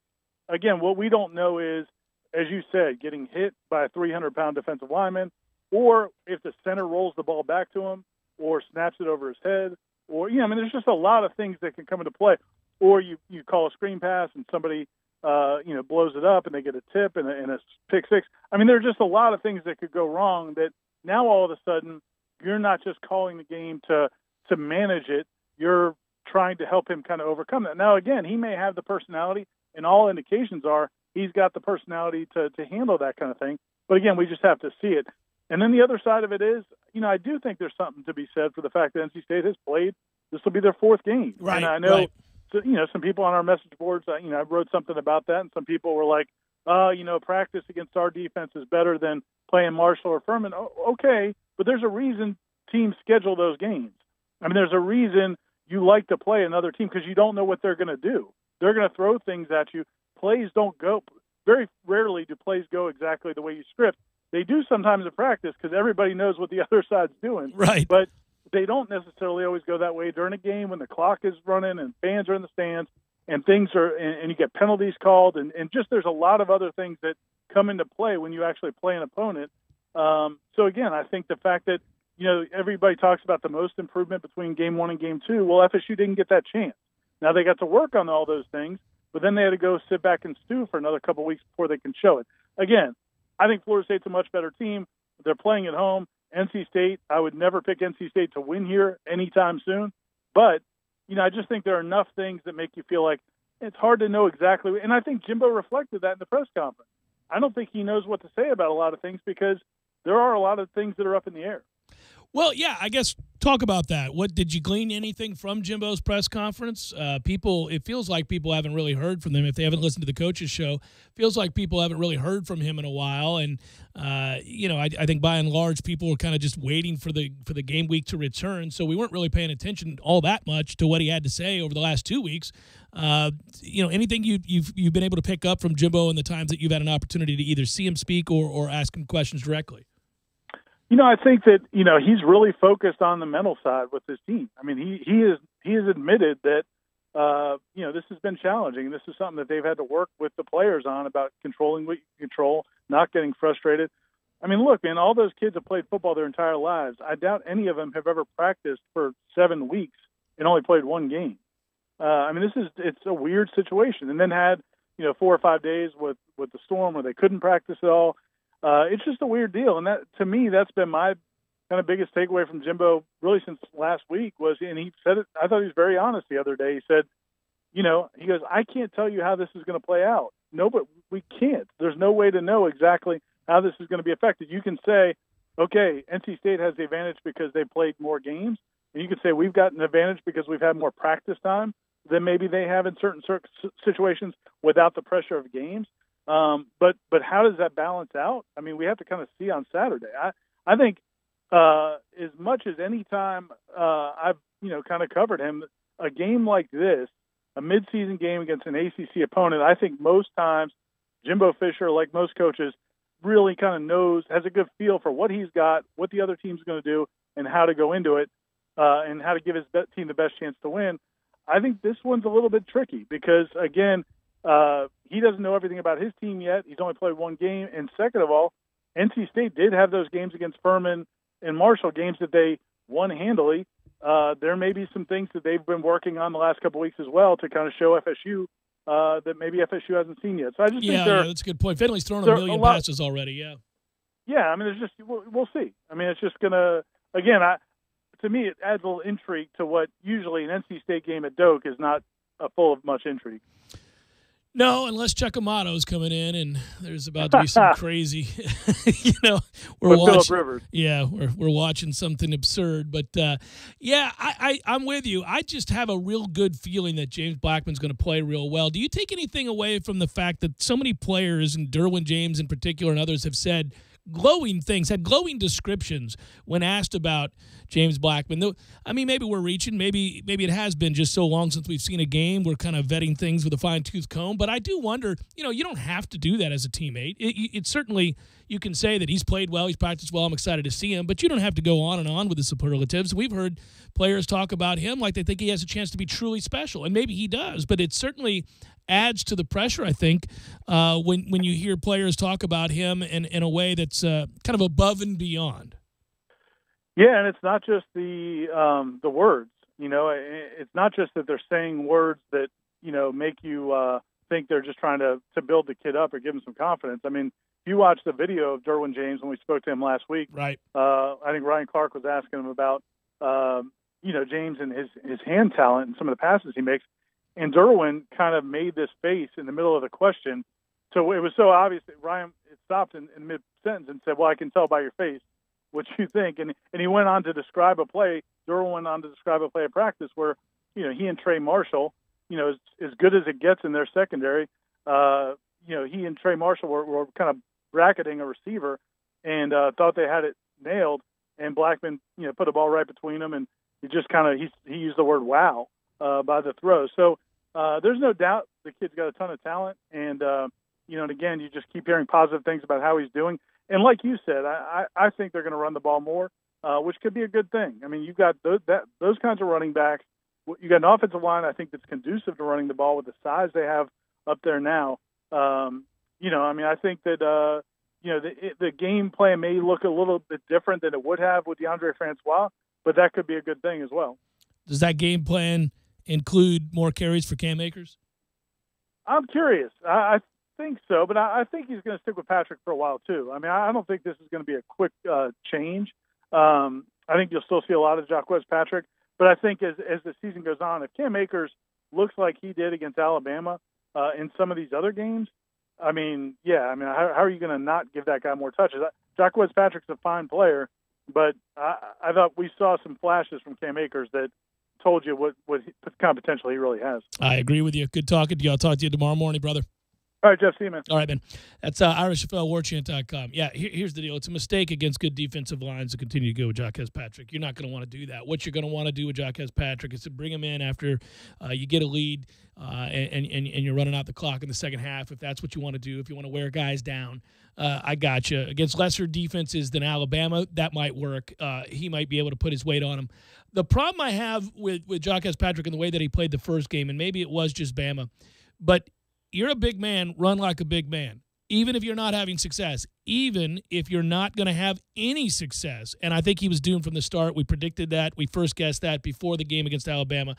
Speaker 12: again, what we don't know is, as you said, getting hit by a 300-pound defensive lineman, or if the center rolls the ball back to him, or snaps it over his head, or there's just a lot of things that can come into play. Or you call a screen pass and somebody blows it up and they get a tip and a pick six. There are just a lot of things that could go wrong that now all of a sudden you're not just calling the game to manage it. You're trying to help him kind of overcome that. Now, again, he may have the personality, and all indications are he's got the personality to handle that kind of thing. But, again, we just have to see it. And then the other side of it is, I do think there's something to be said for the fact that NC State has played. This will be their fourth game.
Speaker 1: Right,
Speaker 12: and I know
Speaker 1: right.
Speaker 12: Some people on our message boards, I wrote something about that, and some people were like, practice against our defense is better than playing Marshall or Furman. Okay, but there's a reason teams schedule those games. There's a reason you like to play another team, because you don't know what they're going to do. They're going to throw things at you. Plays don't go. Very rarely do plays go exactly the way you script. They do sometimes in practice because everybody knows what the other side's doing.
Speaker 1: Right.
Speaker 12: But they don't necessarily always go that way during a game when the clock is running and fans are in the stands and things are, and you get penalties called, and just there's a lot of other things that come into play when you actually play an opponent. So again, I think the fact that, everybody talks about the most improvement between game one and game two. Well, FSU didn't get that chance. Now they got to work on all those things, but then they had to go sit back and stew for another couple of weeks before they can show it. Again, I think Florida State's a much better team. They're playing at home. NC State, I would never pick NC State to win here anytime soon. But, I just think there are enough things that make you feel like it's hard to know exactly. And I think Jimbo reflected that in the press conference. I don't think he knows what to say about a lot of things because there are a lot of things that are up in the air.
Speaker 1: Well, yeah, I guess talk about that. What did you glean anything from Jimbo's press conference? It feels like people haven't really heard from them. If they haven't listened to the coach's show, it feels like people haven't really heard from him in a while. And I think by and large, people were kind of just waiting for the game week to return. So we weren't really paying attention all that much to what he had to say over the last 2 weeks. Anything you've been able to pick up from Jimbo in the times that you've had an opportunity to either see him speak or ask him questions directly?
Speaker 12: I think that, he's really focused on the mental side with his team. He has admitted that, this has been challenging. This is something that they've had to work with the players on, about controlling what you control, not getting frustrated. Look, man, all those kids have played football their entire lives. I doubt any of them have ever practiced for 7 weeks and only played one game. It's a weird situation. And then had, 4 or 5 days with the storm where they couldn't practice at all. It's just a weird deal. And that, to me, that's been my kind of biggest takeaway from Jimbo really since last week and he said it, I thought he was very honest the other day. He said, he goes, I can't tell you how this is going to play out. No, but we can't. There's no way to know exactly how this is going to be affected. You can say, okay, NC State has the advantage because they played more games. And you can say we've got an advantage because we've had more practice time than maybe they have in certain situations without the pressure of games. But how does that balance out? We have to kind of see on Saturday. I think as much as any time I've kind of covered him, a game like this, a midseason game against an ACC opponent, I think most times Jimbo Fisher, like most coaches, really kind of has a good feel for what he's got, what the other team's going to do, and how to go into it, and how to give his team the best chance to win. I think this one's a little bit tricky because, again, he doesn't know everything about his team yet. He's only played one game. And second of all, NC State did have those games against Furman and Marshall, games that they won handily. There may be some things that they've been working on the last couple of weeks as well to kind of show FSU that maybe FSU hasn't seen yet. So I just think
Speaker 1: that's a good point. Finley's thrown a million passes already,
Speaker 12: Yeah, I mean, it's just we'll see. I mean, it's just going to, again, to me, it adds a little intrigue to what usually an NC State game at Doak is not full of much intrigue.
Speaker 1: No, unless Checkamato's coming in and there's about to be some crazy, we're watching. Yeah, we're watching something absurd. But, I'm with you. I just have a real good feeling that James Blackman's going to play real well. Do you take anything away from the fact that so many players, and Derwin James in particular and others, have said glowing things, had glowing descriptions when asked about James Blackman? I mean, maybe we're reaching. Maybe it has been just so long since we've seen a game. We're kind of vetting things with a fine-tooth comb. But I do wonder, you don't have to do that as a teammate. It certainly, you can say that he's played well, he's practiced well, I'm excited to see him. But you don't have to go on and on with the superlatives. We've heard players talk about him like they think he has a chance to be truly special. And maybe he does. But it certainly adds to the pressure, I think, when you hear players talk about him in a way that's kind of above and beyond.
Speaker 12: Yeah, and it's not just the words. It's not just that they're saying words that make you think they're just trying to build the kid up or give him some confidence. I mean, if you watch the video of Derwin James when we spoke to him last week,
Speaker 1: right?
Speaker 12: I think Ryan Clark was asking him about James and his hand talent and some of the passes he makes. And Derwin kind of made this face in the middle of the question. So it was so obvious that Ryan stopped in mid-sentence and said, well, I can tell by your face what you think. And he went on to describe a play. Derwin went on to describe a play of practice where, he and Trey Marshall, as good as it gets in their secondary, he and Trey Marshall were kind of bracketing a receiver and thought they had it nailed. And Blackman, put a ball right between them. And he just he used the word wow by the throw. So there's no doubt the kid's got a ton of talent. And, and again, you just keep hearing positive things about how he's doing. And like you said, I think they're going to run the ball more, which could be a good thing. I mean, you've got those kinds of running backs. You got an offensive line, I think, that's conducive to running the ball with the size they have up there now. I think that, the game plan may look a little bit different than it would have with DeAndre Francois, but that could be a good thing as well.
Speaker 1: Does that game plan include more carries for Cam Akers?
Speaker 12: I'm curious. I think so, but I think he's going to stick with Patrick for a while too. I mean, I don't think this is going to be a quick change. I think you'll still see a lot of Jacquez Patrick, but I think as the season goes on, if Cam Akers looks like he did against Alabama in some of these other games, how are you going to not give that guy more touches? Jacquez Patrick's a fine player, but I thought we saw some flashes from Cam Akers that told you what kind of potential he really has.
Speaker 1: I agree with you. Good talking to you. I'll talk to you tomorrow morning, brother.
Speaker 12: All right, Jeff, see you, man.
Speaker 1: All right, man. That's Ira Schoffel, warchant.com. Yeah, here's the deal. It's a mistake against good defensive lines to continue to go with Jacquez Patrick. You're not going to want to do that. What you're going to want to do with Jacquez Patrick is to bring him in after you get a lead and you're running out the clock in the second half, if that's what you want to do, if you want to wear guys down. I got you. Against lesser defenses than Alabama, that might work. He might be able to put his weight on him. The problem I have with Jacquez Patrick and the way that he played the first game, and maybe it was just Bama, but you're a big man, run like a big man. Even if you're not having success, even if you're not going to have any success, and I think he was doomed from the start. We predicted that. We first guessed that before the game against Alabama.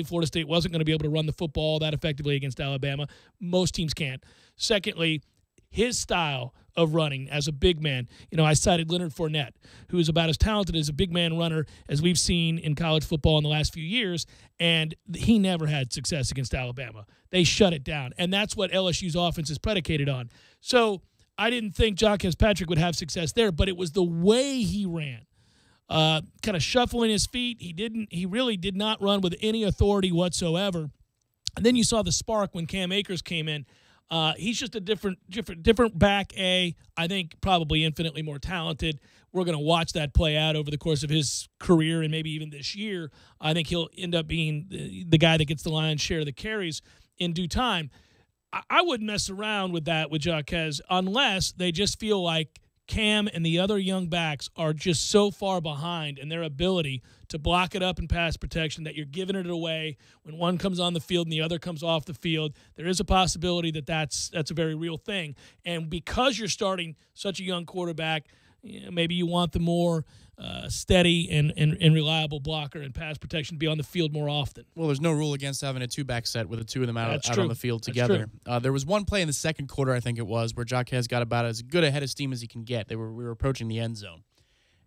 Speaker 1: Florida State wasn't going to be able to run the football that effectively against Alabama. Most teams can't. Secondly, his style of running as a big man. I cited Leonard Fournette, who is about as talented as a big man runner as we've seen in college football in the last few years, and he never had success against Alabama. They shut it down, and that's what LSU's offense is predicated on. So I didn't think Jacquez Patrick would have success there, but it was the way he ran. Kind of shuffling his feet. He really did not run with any authority whatsoever. And then you saw the spark when Cam Akers came in. He's just a different back. I think probably infinitely more talented. we're going to watch that play out over the course of his career and maybe even this year. I think he'll end up being the guy that gets the lion's share of the carries in due time. I wouldn't mess around with that with Jaquez unless they just feel like Cam and the other young backs are just so far behind in their ability to block it up in pass protection that you're giving it away when one comes on the field and the other comes off the field. There is a possibility that that's a very real thing. And because you're starting such a young quarterback, maybe you want the more steady and reliable blocker and pass protection to be on the field more often.
Speaker 2: Well, there's no rule against having a two-back set with the two of them out on the field together. There was one play in the second quarter, I think it was, where Jaquez got about as good a head of steam as he can get. We were approaching the end zone,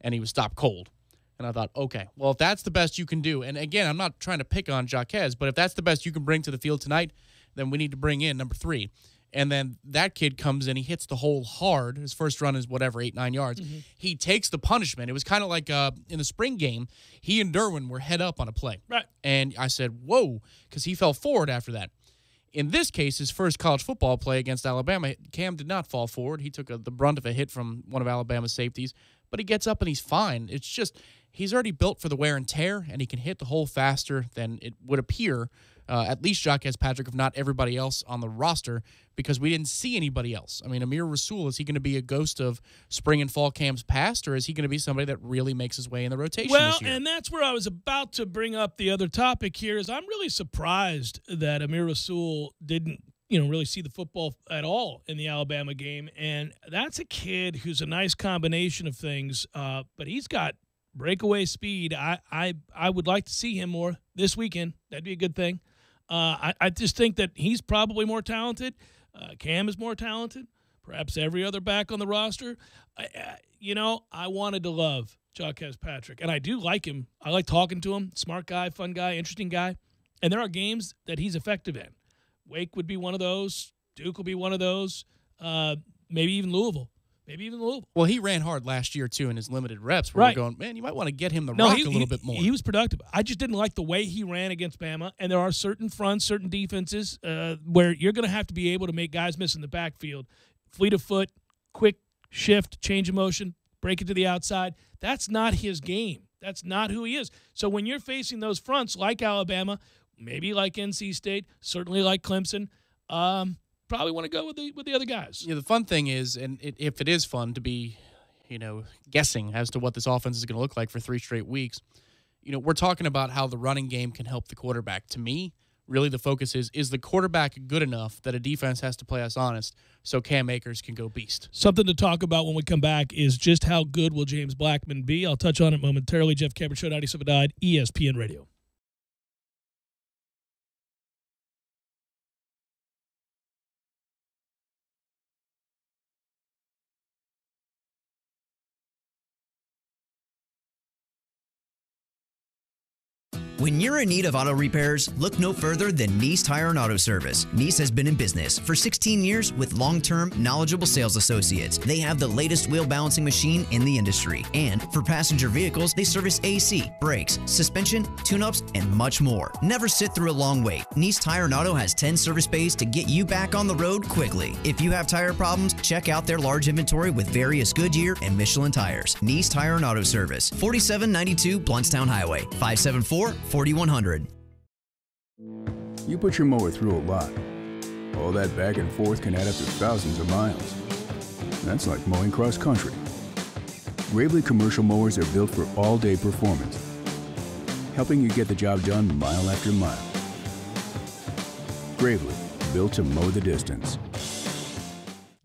Speaker 2: and he was stopped cold. And I thought, okay, well, if that's the best you can do, and again, I'm not trying to pick on Jaquez, but if that's the best you can bring to the field tonight, then we need to bring in number 3. And then that kid comes in, he hits the hole hard. His first run is 8-9 yards. Mm-hmm. He takes the punishment. It was kind of like in the spring game, he and Derwin were head up on a play.
Speaker 1: Right.
Speaker 2: And I said, whoa, because he fell forward after that. In this case, his first college football play against Alabama, Cam did not fall forward. He took the brunt of a hit from one of Alabama's safeties, but he gets up and he's fine. It's just he's already built for the wear and tear, and he can hit the hole faster than it would appear, at least Jaquez Patrick, if not everybody else on the roster, because we didn't see anybody else. I mean, Amir Rasul, is he going to be a ghost of spring and fall camps past, or is he going to be somebody that really makes his way in the rotation this year?
Speaker 1: And that's where I was about to bring up the other topic here, is I'm really surprised that Amir Rasul didn't really see the football at all in the Alabama game. And that's a kid who's a nice combination of things, but he's got breakaway speed. I would like to see him more this weekend. That'd be a good thing. I just think that he's probably more talented. Cam is more talented. Perhaps every other back on the roster. I wanted to love Jaquez Patrick, and I do like him. I like talking to him. Smart guy, fun guy, interesting guy. And there are games that he's effective in. Wake would be one of those. Duke will be one of those. Maybe even Louisville.
Speaker 2: Well, he ran hard last year, too, in his limited reps. Where we're going, man, you might want to get him the rock a little bit more.
Speaker 1: He was productive. I just didn't like the way he ran against Bama, and there are certain fronts, certain defenses where you're going to have to be able to make guys miss in the backfield. Fleet of foot, quick shift, change of motion, break it to the outside. That's not his game. That's not who he is. So when you're facing those fronts like Alabama, maybe like NC State, certainly like Clemson, probably want to go with the other guys.
Speaker 2: Yeah, the fun thing is, and if it is fun to be, guessing as to what this offense is going to look like for 3 straight weeks, we're talking about how the running game can help the quarterback. To me, really the focus is the quarterback good enough that a defense has to play us honest so Cam Akers can go beast?
Speaker 1: Something to talk about when we come back is just how good will James Blackman be. I'll touch on it momentarily. Jeff Cameron Show, 97.9 ESPN Radio.
Speaker 4: When you're in need of auto repairs, look no further than Nice Tire and Auto Service. Nice has been in business for 16 years with long-term, knowledgeable sales associates. They have the latest wheel balancing machine in the industry. And for passenger vehicles, they service AC, brakes, suspension, tune-ups, and much more. Never sit through a long wait. Nice Tire and Auto has 10 service bays to get you back on the road quickly. If you have tire problems, check out their large inventory with various Goodyear and Michelin tires. Nice Tire and Auto Service, 4792 Blountstown Highway, 574-4100.
Speaker 3: You put your mower through a lot. All that back and forth can add up to thousands of miles. That's like mowing cross country. Gravely commercial mowers are built for all-day performance, helping you get the job done mile after mile. Gravely, built to mow the distance.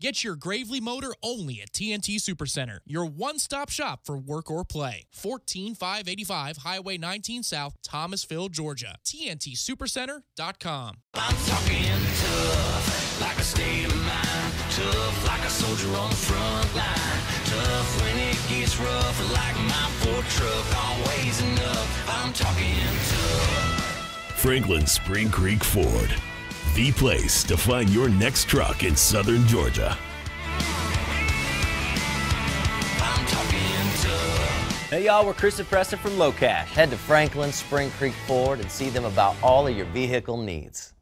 Speaker 2: Get your Gravely motor only at TNT Supercenter, your one-stop shop for work or play. 14585 Highway 19 South, Thomasville, Georgia. TNTSupercenter.com.
Speaker 6: I'm talking tough, like a state of mind. Tough, like a soldier on the front line. Tough when it gets rough, like my Ford truck, always enough. I'm talking tough.
Speaker 7: Franklin Spring Creek Ford, the place to find your next truck in southern Georgia.
Speaker 6: I'm talking tough.
Speaker 8: Hey y'all, we're Chris and Preston from Low Cash. Head to Franklin Spring Creek Ford and see them about all of your vehicle needs.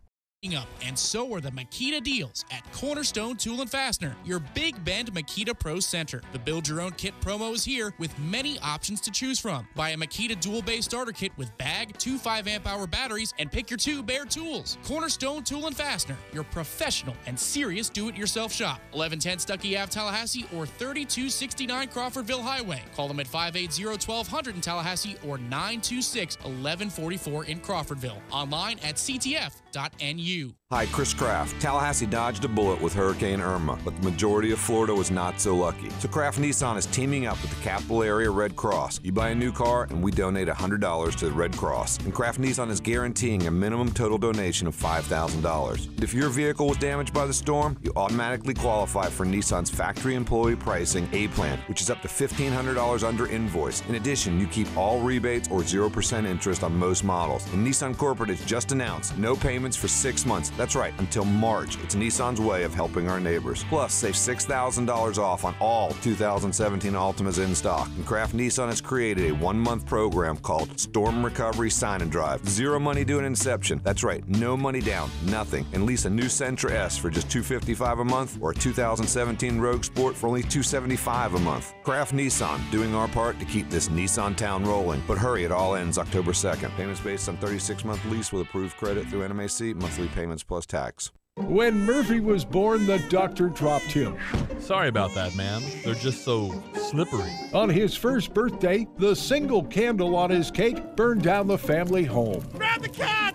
Speaker 2: up, and so are the Makita deals at Cornerstone Tool and Fastener, your Big Bend Makita Pro Center. The Build Your Own Kit promo is here with many options to choose from. Buy a Makita Dual Base Starter Kit with bag, 2 5-amp-hour batteries, and pick your 2 bare tools. Cornerstone Tool and Fastener, your professional and serious do-it-yourself shop. 1110 Stuckey Ave, Tallahassee, or 3269 Crawfordville Highway. Call them at 580-1200 in Tallahassee or 926-1144 in Crawfordville. Online at ctf.nu.
Speaker 13: Hi, Chris Kraft. Tallahassee dodged a bullet with Hurricane Irma, but the majority of Florida was not so lucky. So Kraft Nissan is teaming up with the Capital Area Red Cross. You buy a new car and we donate $100 to the Red Cross. And Kraft Nissan is guaranteeing a minimum total donation of $5,000. If your vehicle was damaged by the storm, you automatically qualify for Nissan's factory employee pricing A-Plan, which is up to $1,500 under invoice. In addition, you keep all rebates or 0% interest on most models. And Nissan Corporate has just announced no payments for 6 months. That's right, until March. It's Nissan's way of helping our neighbors. Plus, save $6,000 off on all 2017 Altimas in stock. And Kraft Nissan has created a 1-month program called Storm Recovery Sign and Drive. 0 money due at inception. That's right, no money down, nothing. And lease a new Sentra S for just $255 a month or a 2017 Rogue Sport for only $275 a month. Kraft Nissan, doing our part to keep this Nissan town rolling. But hurry, it all ends October 2nd. Payments based on 36-month lease with approved credit through NMAC, monthly payments plus tax.
Speaker 14: When Murphy was born, the doctor dropped him.
Speaker 15: Sorry about that, man. They're just so slippery.
Speaker 14: On his first birthday, the single candle on his cake burned down the family home.
Speaker 6: Grab the cat!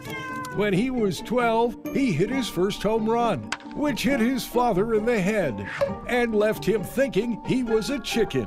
Speaker 14: When he was 12, he hit his first home run, which hit his father in the head and left him thinking he was a chicken.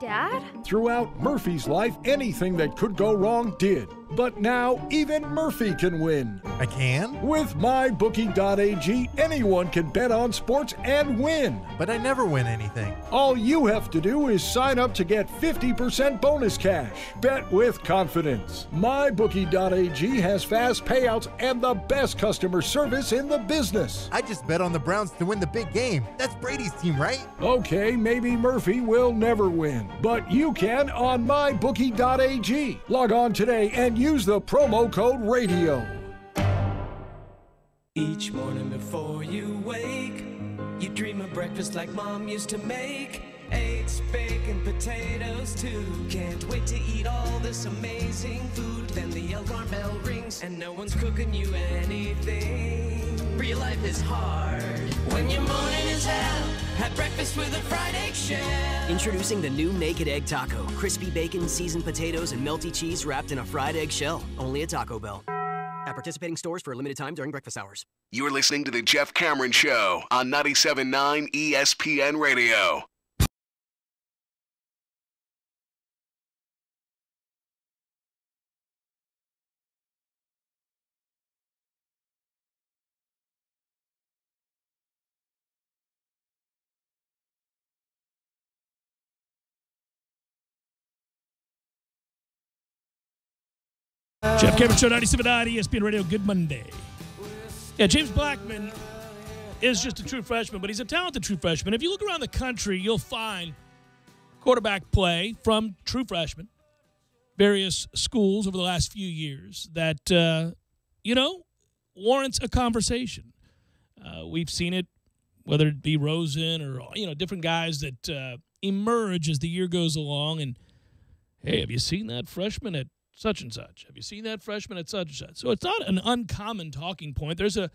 Speaker 17: Dad?
Speaker 14: Throughout Murphy's life, anything that could go wrong did. But now, even Murphy can win.
Speaker 15: I can?
Speaker 14: With MyBookie.ag, anyone can bet on sports and win.
Speaker 15: But I never win anything.
Speaker 14: All you have to do is sign up to get 50% bonus cash. Bet with confidence. MyBookie.ag has fast payouts and the best customer service in the business.
Speaker 15: I just bet on the Browns to win the big game. That's Brady's team, right?
Speaker 14: Okay, maybe Murphy will never win, but you can on MyBookie.ag. Log on today and use the promo code RADIO.
Speaker 6: Each morning before you wake, you dream of breakfast like Mom used to make. Eggs, bacon, potatoes too. Can't wait to eat all this amazing food. Then the alarm bell rings and no one's cooking you anything. Real life is hard when your morning is hell. Have breakfast with a fried egg shell.
Speaker 19: Introducing the new Naked Egg Taco. Crispy bacon, seasoned potatoes, and melty cheese wrapped in a fried egg shell. Only at Taco Bell. At participating stores for a limited time during breakfast hours.
Speaker 18: You're listening to The Jeff Cameron Show on 97.9 ESPN Radio.
Speaker 1: Jeff Cameron Show, 97.9 ESPN Radio. Good Monday. Yeah, James Blackman is just a true freshman, but he's a talented true freshman. If you look around the country, you'll find quarterback play from true freshmen, various schools over the last few years that, warrants a conversation. We've seen it, whether it be Rosen or, different guys that emerge as the year goes along. And, hey, have you seen that freshman at such and such? Have you seen that freshman at such and such? So it's not an uncommon talking point. There's a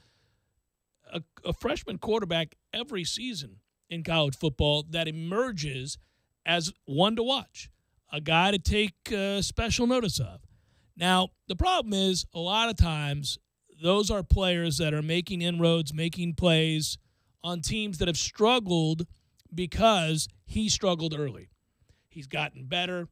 Speaker 1: freshman quarterback every season in college football that emerges as one to watch, a guy to take special notice of. Now, the problem is a lot of times those are players that are making inroads, making plays on teams that have struggled because he struggled early. He's gotten better.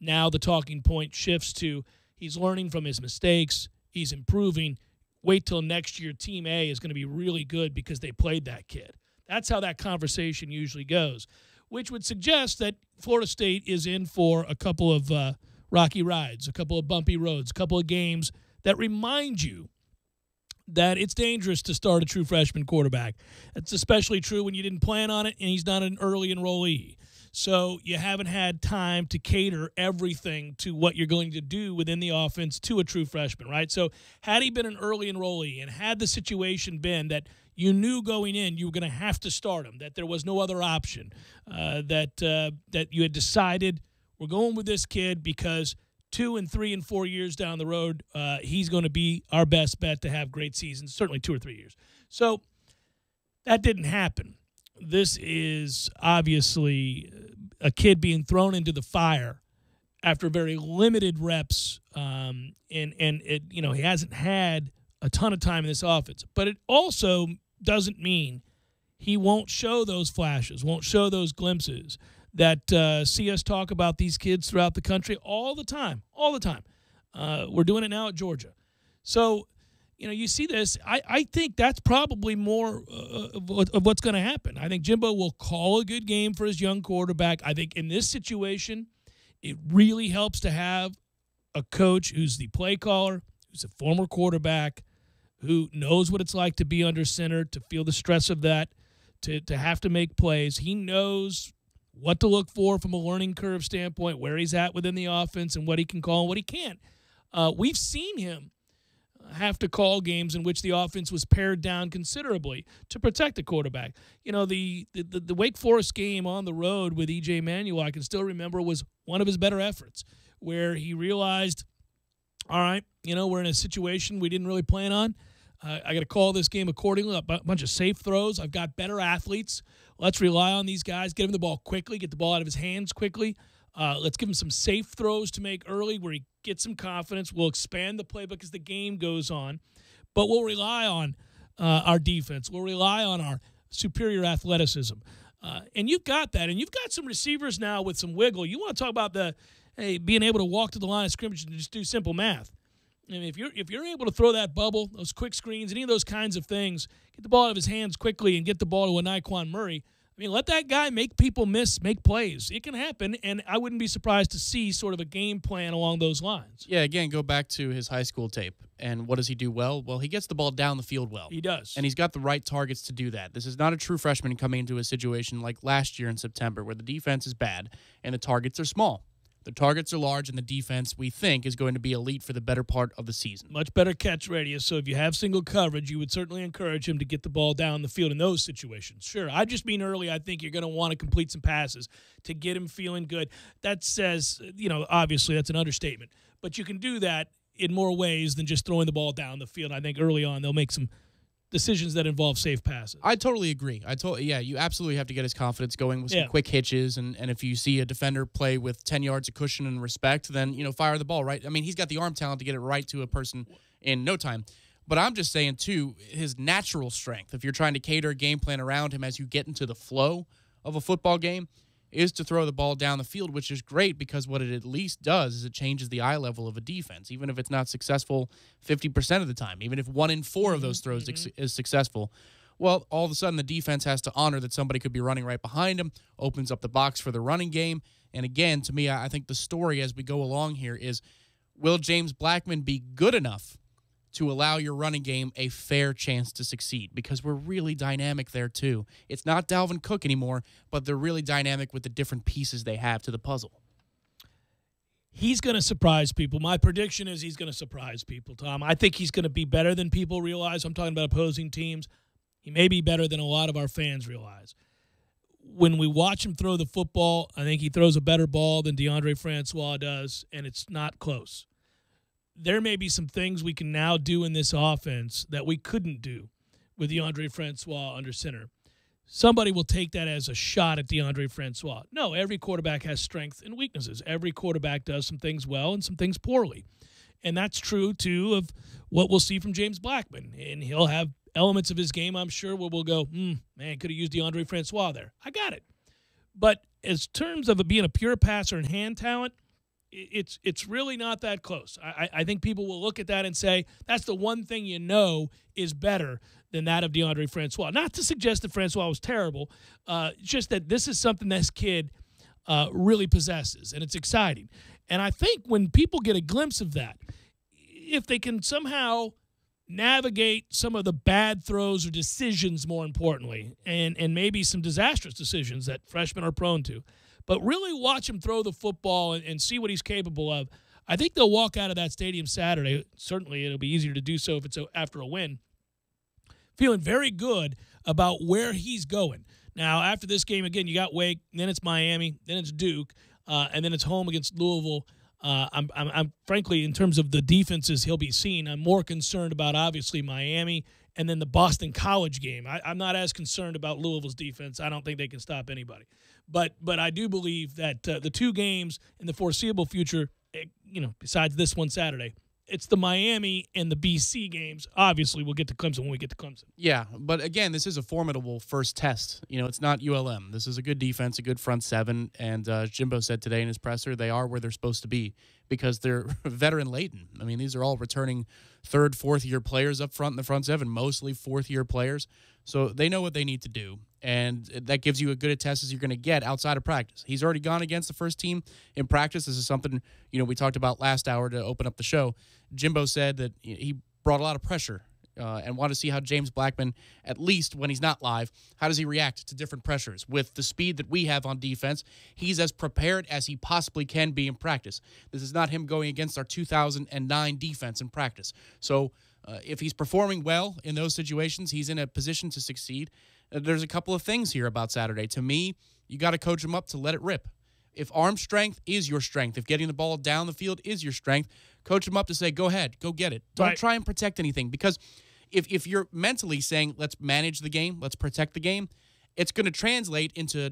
Speaker 1: Now the talking point shifts to he's learning from his mistakes. He's improving. Wait till next year. Team A is going to be really good because they played that kid. That's how that conversation usually goes, which would suggest that Florida State is in for a couple of rocky rides, a couple of bumpy roads, a couple of games that remind you that it's dangerous to start a true freshman quarterback. It's especially true when you didn't plan on it and he's not an early enrollee. So you haven't had time to cater everything to what you're going to do within the offense to a true freshman, right? So had he been an early enrollee and had the situation been that you knew going in you were going to have to start him, that there was no other option, that you had decided we're going with this kid because 2 and 3 and 4 years down the road, he's going to be our best bet to have great seasons, certainly 2 or 3 years. So that didn't happen. This is obviously a kid being thrown into the fire after very limited reps, and it, he hasn't had a ton of time in this offense. But it also doesn't mean he won't show those flashes, won't show those glimpses that see us talk about these kids throughout the country all the time. We're doing it now at Georgia. So, you see this. I think that's probably more of what's going to happen. I think Jimbo will call a good game for his young quarterback. I think in this situation, it really helps to have a coach who's the play caller, who's a former quarterback, who knows what it's like to be under center, to feel the stress of that, to have to make plays. He knows what to look for from a learning curve standpoint, where he's at within the offense and what he can call and what he can't. We've seen him have to call games in which the offense was pared down considerably to protect the quarterback. The Wake Forest game on the road with E.J. Manuel, I can still remember, was one of his better efforts, where he realized, all right, we're in a situation we didn't really plan on. I got to call this game accordingly. A bunch of safe throws. I've got better athletes. Let's rely on these guys. Get him the ball quickly. Get the ball out of his hands quickly. Let's give him some safe throws to make early where he gets some confidence. We'll expand the playbook as the game goes on. But we'll rely on our defense. We'll rely on our superior athleticism. And you've got that. And you've got some receivers now with some wiggle. You want to talk about being able to walk to the line of scrimmage and just do simple math. I mean, if you're able to throw that bubble, those quick screens, any of those kinds of things, get the ball out of his hands quickly and get the ball to a Naquan Murray, I mean, let that guy make people make plays. It can happen, and I wouldn't be surprised to see sort of a game plan along those lines.
Speaker 2: Yeah, again, go back to his high school tape. And what does he do well? Well, he gets the ball down the field well.
Speaker 1: He does.
Speaker 2: And he's got the right targets to do that. This is not a true freshman coming into a situation like last year in September where the defense is bad and the targets are small. The targets are large, and the defense, we think, is going to be elite for the better part of the season.
Speaker 1: Much better catch radius, so if you have single coverage, you would certainly encourage him to get the ball down the field in those situations. Sure, I just mean early, I think you're going to want to complete some passes to get him feeling good. That says, obviously that's an understatement. But you can do that in more ways than just throwing the ball down the field. I think early on they'll make some decisions that involve safe passes.
Speaker 2: I totally agree. You absolutely have to get his confidence going with some quick hitches, and if you see a defender play with 10 yards of cushion and respect, then fire the ball, right? I mean, he's got the arm talent to get it right to a person in no time. But I'm just saying too, his natural strength, if you're trying to cater a game plan around him as you get into the flow of a football game, is to throw the ball down the field, which is great because what it at least does is it changes the eye level of a defense, even if it's not successful 50% of the time, even if 1 in 4 of those throws is successful. Well, all of a sudden the defense has to honor that somebody could be running right behind him, opens up the box for the running game. And again, to me, I think the story as we go along here is, will James Blackman be good enough to allow your running game a fair chance to succeed? Because we're really dynamic there too. It's not Dalvin Cook anymore, but they're really dynamic with the different pieces they have to the puzzle.
Speaker 1: He's going to surprise people. My prediction is he's going to surprise people, Tom. I think he's going to be better than people realize. I'm talking about opposing teams. He may be better than a lot of our fans realize. When we watch him throw the football, I think he throws a better ball than DeAndre Francois does, and it's not close. There may be some things we can now do in this offense that we couldn't do with DeAndre Francois under center. Somebody will take that as a shot at DeAndre Francois. No, every quarterback has strengths and weaknesses. Every quarterback does some things well and some things poorly. And that's true, too, of what we'll see from James Blackman. And he'll have elements of his game, I'm sure, where we'll go, man, could have used DeAndre Francois there. I got it. But as terms of it being a pure passer and hand talent, it's really not that close. I think people will look at that and say, that's the one thing is better than that of DeAndre Francois. Not to suggest that Francois was terrible, just that this is something this kid really possesses, and it's exciting. And I think when people get a glimpse of that, if they can somehow navigate some of the bad throws or decisions, more importantly, and maybe some disastrous decisions that freshmen are prone to, but really watch him throw the football and see what he's capable of. I think they'll walk out of that stadium Saturday. Certainly it'll be easier to do so if it's after a win. Feeling very good about where he's going. Now, after this game, again, you got Wake, then it's Miami, then it's Duke, and then it's home against Louisville. I'm frankly, in terms of the defenses he'll be seeing, I'm more concerned about, obviously, Miami and then the Boston College game. I'm not as concerned about Louisville's defense. I don't think they can stop anybody. But I do believe that the two games in the foreseeable future, besides this one Saturday, it's the Miami and the BC games. Obviously, we'll get to Clemson when we get to Clemson.
Speaker 2: Yeah, but again, this is a formidable first test. It's not ULM. This is a good defense, a good front seven, and as Jimbo said today in his presser, they are where they're supposed to be because they're veteran-laden. I mean, these are all returning third, fourth-year players up front in the front seven, mostly fourth-year players. So they know what they need to do, and that gives you as good a test as you're going to get outside of practice. He's already gone against the first team in practice. This is something, we talked about last hour to open up the show. Jimbo said that he brought a lot of pressure and wanted to see how James Blackman, at least when he's not live, how does he react to different pressures? With the speed that we have on defense, he's as prepared as he possibly can be in practice. This is not him going against our 2009 defense in practice. So if he's performing well in those situations, he's in a position to succeed. There's a couple of things here about Saturday. To me, you got to coach him up to let it rip. If arm strength is your strength, if getting the ball down the field is your strength, coach him up to say, go ahead, go get it. Don't try and protect anything, because if you're mentally saying, let's manage the game, let's protect the game, it's going to translate into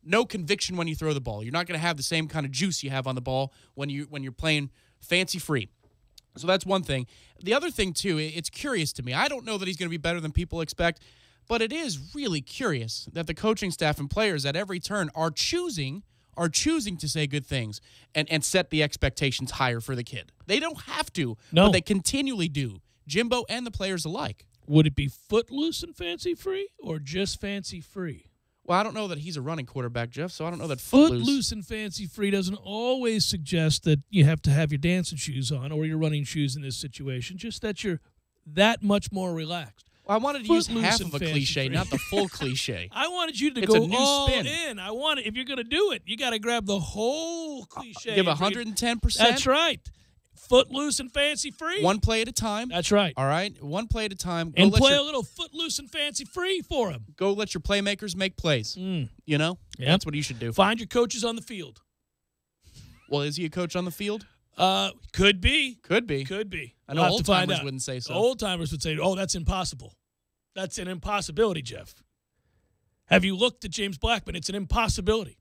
Speaker 2: no conviction when you throw the ball. You're not going to have the same kind of juice you have on the ball when you're playing fancy free. So that's one thing. The other thing, too, it's curious to me. I don't know that he's going to be better than people expect, but it is really curious that the coaching staff and players at every turn are choosing to say good things and set the expectations higher for the kid. They don't have to, but they continually do. Jimbo and the players alike.
Speaker 1: Would it be footloose and fancy free or just fancy free?
Speaker 2: Well, I don't know that he's a running quarterback, Jeff, so I don't know that
Speaker 1: footloose and fancy free doesn't always suggest that you have to have your dancing shoes on or your running shoes in this situation, just that you're that much more relaxed.
Speaker 2: Well, I wanted to use half of a cliche, not the full cliche.
Speaker 1: I wanted you to go all in. If you're going to do it, you got to grab the whole cliche.
Speaker 2: Give 110%.
Speaker 1: That's right. Footloose and fancy free.
Speaker 2: One play at a time.
Speaker 1: That's right.
Speaker 2: All right? One play at a time.
Speaker 1: And play a little footloose and fancy free for him.
Speaker 2: Go let your playmakers make plays.
Speaker 1: Yep.
Speaker 2: That's what you should do.
Speaker 1: Find your coaches on the field.
Speaker 2: Well, is he a coach on the field?
Speaker 1: Could be.
Speaker 2: Could be. I know old-timers wouldn't say so.
Speaker 1: Old-timers would say, oh, that's impossible. That's an impossibility, Jeff. Have you looked at James Blackman? It's an impossibility.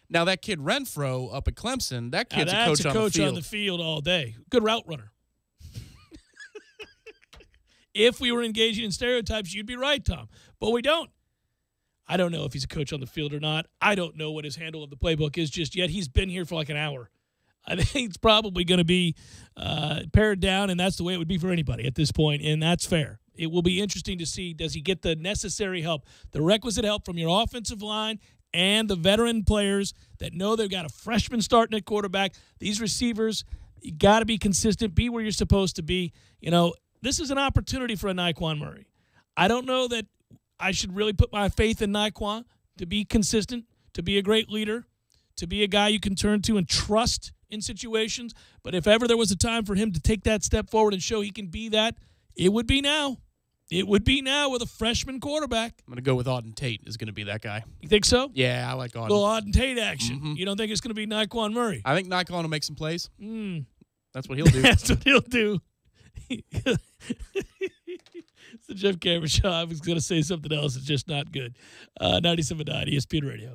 Speaker 2: Now, that kid Renfro up at Clemson, that kid's
Speaker 1: a coach on the field all day. Good route runner. If we were engaging in stereotypes, you'd be right, Tom. But we don't. I don't know if he's a coach on the field or not. I don't know what his handle of the playbook is just yet. He's been here for like an hour. I think it's probably going to be pared down, and that's the way it would be for anybody at this point, and that's fair. It will be interesting to see, does he get the necessary help, the requisite help from your offensive line and the veteran players that know they've got a freshman starting at quarterback. These receivers, you got to be consistent, be where you're supposed to be. This is an opportunity for a Naquan Murray. I don't know that I should really put my faith in Naquan to be consistent, to be a great leader, to be a guy you can turn to and trust in situations. But if ever there was a time for him to take that step forward and show he can be that, it would be now. It would be now with a freshman quarterback.
Speaker 2: I'm going to go with Auden Tate is going to be that guy.
Speaker 1: You think so?
Speaker 2: Yeah, I like Auden.
Speaker 1: A little Auden Tate action. Mm-hmm. You don't think it's going to be Naquan Murray?
Speaker 2: I think Naquan will make some plays. That's what he'll do.
Speaker 1: That's what he'll do. It's the Jeff Cameron Show. I was going to say something else. It's just not good. 97.9 ESPN Radio.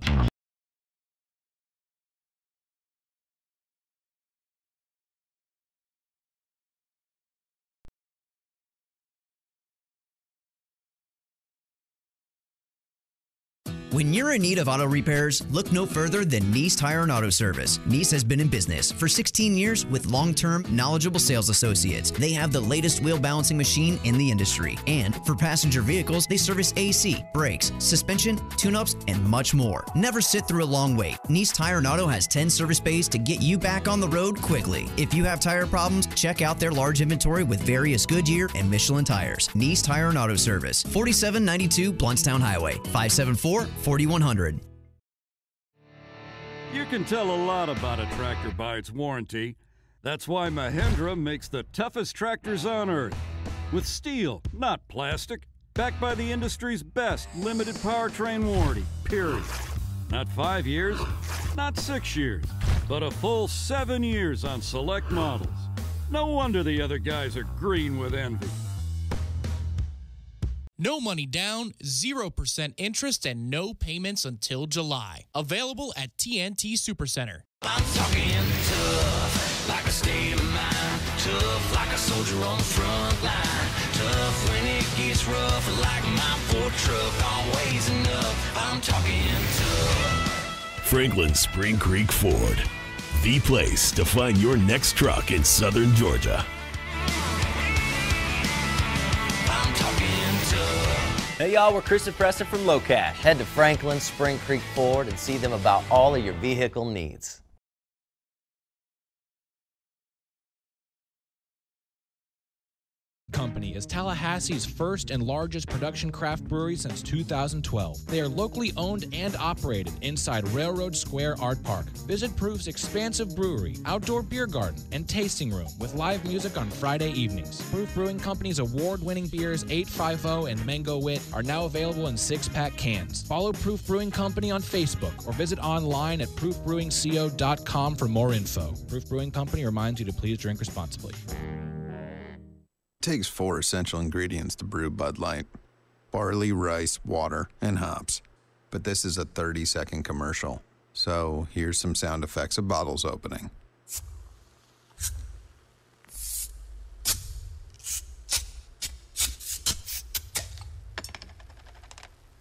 Speaker 4: When you're in need of auto repairs, look no further than Nice Tire and Auto Service. Nice has been in business for 16 years with long-term, knowledgeable sales associates. They have the latest wheel balancing machine in the industry. And for passenger vehicles, they service AC, brakes, suspension, tune-ups, and much more. Never sit through a long wait. Nice Tire and Auto has 10 service bays to get you back on the road quickly. If you have tire problems, check out their large inventory with various Goodyear and Michelin tires. Nice Tire and Auto Service, 4792 Bluntstown Highway, 574-4100.
Speaker 5: You can tell a lot about a tractor by its warranty. That's why Mahindra makes the toughest tractors on earth. With steel, not plastic. Backed by the industry's best limited powertrain warranty, period. Not 5 years, not 6 years, but a full 7 years on select models. No wonder the other guys are green with envy.
Speaker 2: No money down, 0% interest, and no payments until July. Available at TNT Supercenter.
Speaker 6: I'm talking tough, like a state of mind. Tough, like a soldier on the front line. Tough when it gets rough, like my Ford truck, always enough. I'm talking tough.
Speaker 7: Franklin Spring Creek Ford, the place to find your next truck in southern Georgia.
Speaker 6: I'm talking tough.
Speaker 8: Hey y'all, we're Chris and Preston from Low Cash. Head to Franklin Spring Creek Ford and see them about all of your vehicle needs.
Speaker 9: Company is Tallahassee's first and largest production craft brewery since 2012. They are locally owned and operated inside Railroad Square Art Park. Visit Proof's expansive brewery, outdoor beer garden, and tasting room with live music on Friday evenings. Proof Brewing Company's award-winning beers 850 and Mango Wit are now available in 6-pack cans. Follow Proof Brewing Company on Facebook or visit online at proofbrewingco.com for more info. Proof Brewing Company reminds you to please drink responsibly.
Speaker 10: It takes 4 essential ingredients to brew Bud Light: barley, rice, water, and hops. But this is a 30-second commercial. So here's some sound effects of bottles opening.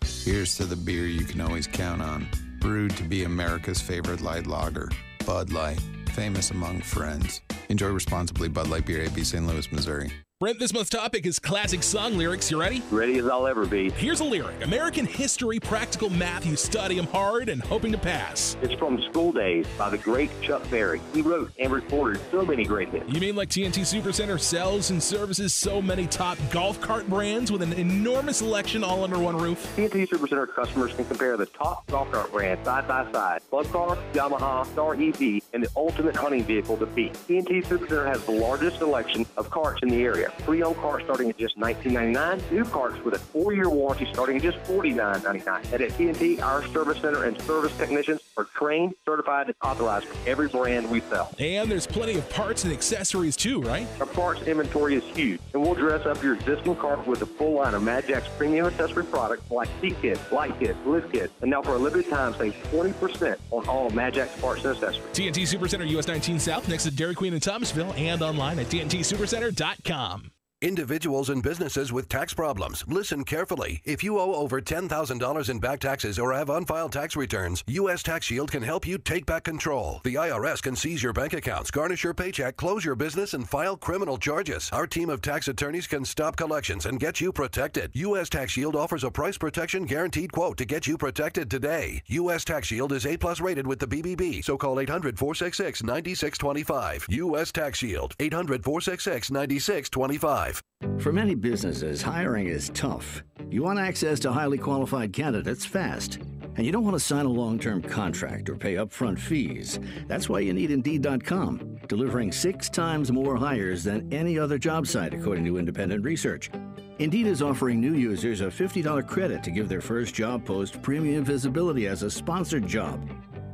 Speaker 10: Here's to the beer you can always count on. Brewed to be America's favorite light lager, Bud Light, famous among friends. Enjoy responsibly. Bud Light Beer, AB, St. Louis, Missouri.
Speaker 24: Brent, this month's topic is classic song lyrics. You ready?
Speaker 25: Ready as I'll ever be.
Speaker 24: Here's a lyric. American history, practical math. You study them hard and hoping to pass.
Speaker 25: It's from School Days by the great Chuck Berry. He wrote and recorded so many great hits.
Speaker 24: You mean like TNT Supercenter sells and services so many top golf cart brands with an enormous selection all under one roof?
Speaker 25: TNT Supercenter customers can compare the top golf cart brands side by side. Club Car, Yamaha, Star EV, and the ultimate hunting vehicle to beat. TNT Supercenter has the largest selection of carts in the area. Pre-owned carts starting at just $19.99. New carts with a 4-year warranty starting at just $49.99. And at TNT, our service center and service technicians are trained, certified, and authorized for every brand we sell.
Speaker 24: And there's plenty of parts and accessories too, right?
Speaker 25: Our parts inventory is huge, and we'll dress up your existing cart with a full line of Mad Jack's premium accessory products like seat kits, light kits, lift kits, and now for a limited time, save 20% on all of Mad Jack's parts and accessories.
Speaker 24: TNT Supercenter, US 19 South, next to Dairy Queen in Thomasville, and online at TNTSupercenter.com.
Speaker 11: Individuals and businesses with tax problems, listen carefully. If you owe over $10,000 in back taxes or have unfiled tax returns, U.S. Tax Shield can help you take back control. The IRS can seize your bank accounts, garnish your paycheck, close your business, and file criminal charges. Our team of tax attorneys can stop collections and get you protected. U.S. Tax Shield offers a price protection guaranteed quote to get you protected today. U.S. Tax Shield is A+ rated with the BBB, so call 800-466-9625. U.S. Tax Shield, 800-466-9625.
Speaker 20: For many businesses, hiring is tough. You want access to highly qualified candidates fast. And you don't want to sign a long-term contract or pay upfront fees. That's why you need Indeed.com, delivering 6 times more hires than any other job site, according to independent research. Indeed is offering new users a $50 credit to give their first job post premium visibility as a sponsored job.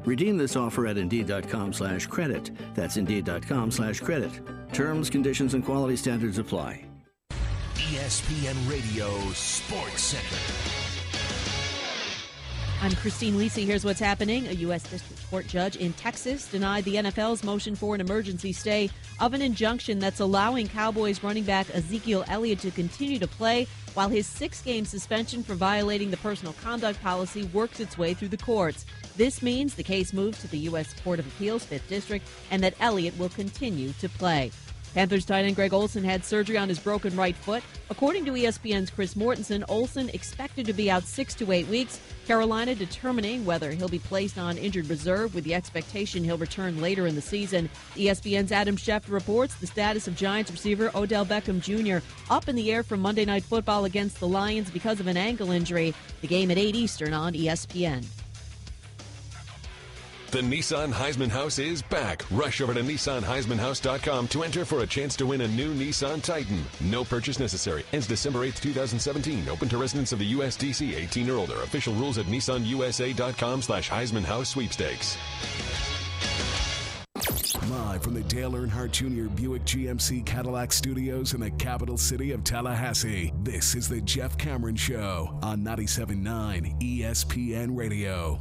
Speaker 20: Redeem this offer at Indeed.com/credit. That's Indeed.com/credit. Terms, conditions, and quality standards apply.
Speaker 29: ESPN Radio Sports Center.
Speaker 28: I'm Christine Lisi. Here's what's happening. A U.S. District Court judge in Texas denied the NFL's motion for an emergency stay of an injunction that's allowing Cowboys running back Ezekiel Elliott to continue to play while his 6-game suspension for violating the personal conduct policy works its way through the courts. This means the case moves to the U.S. Court of Appeals, 5th District, and that Elliott will continue to play. Panthers tight end Greg Olsen had surgery on his broken right foot. According to ESPN's Chris Mortensen, Olsen expected to be out 6 to 8 weeks. Carolina determining whether he'll be placed on injured reserve with the expectation he'll return later in the season. ESPN's Adam Schefter reports the status of Giants receiver Odell Beckham Jr. up in the air for Monday Night Football against the Lions because of an ankle injury. The game at 8 Eastern on ESPN.
Speaker 29: The Nissan Heisman House is back. Rush over to NissanHeismanHouse.com to enter for a chance to win a new Nissan Titan. No purchase necessary. Ends December 8th, 2017. Open to residents of the USDC 18 or older. Official rules at NissanUSA.com/Heisman House Sweepstakes.
Speaker 18: Live from the Dale Earnhardt Jr. Buick GMC Cadillac Studios in the capital city of Tallahassee, this is the Jeff Cameron Show on 97.9 ESPN Radio.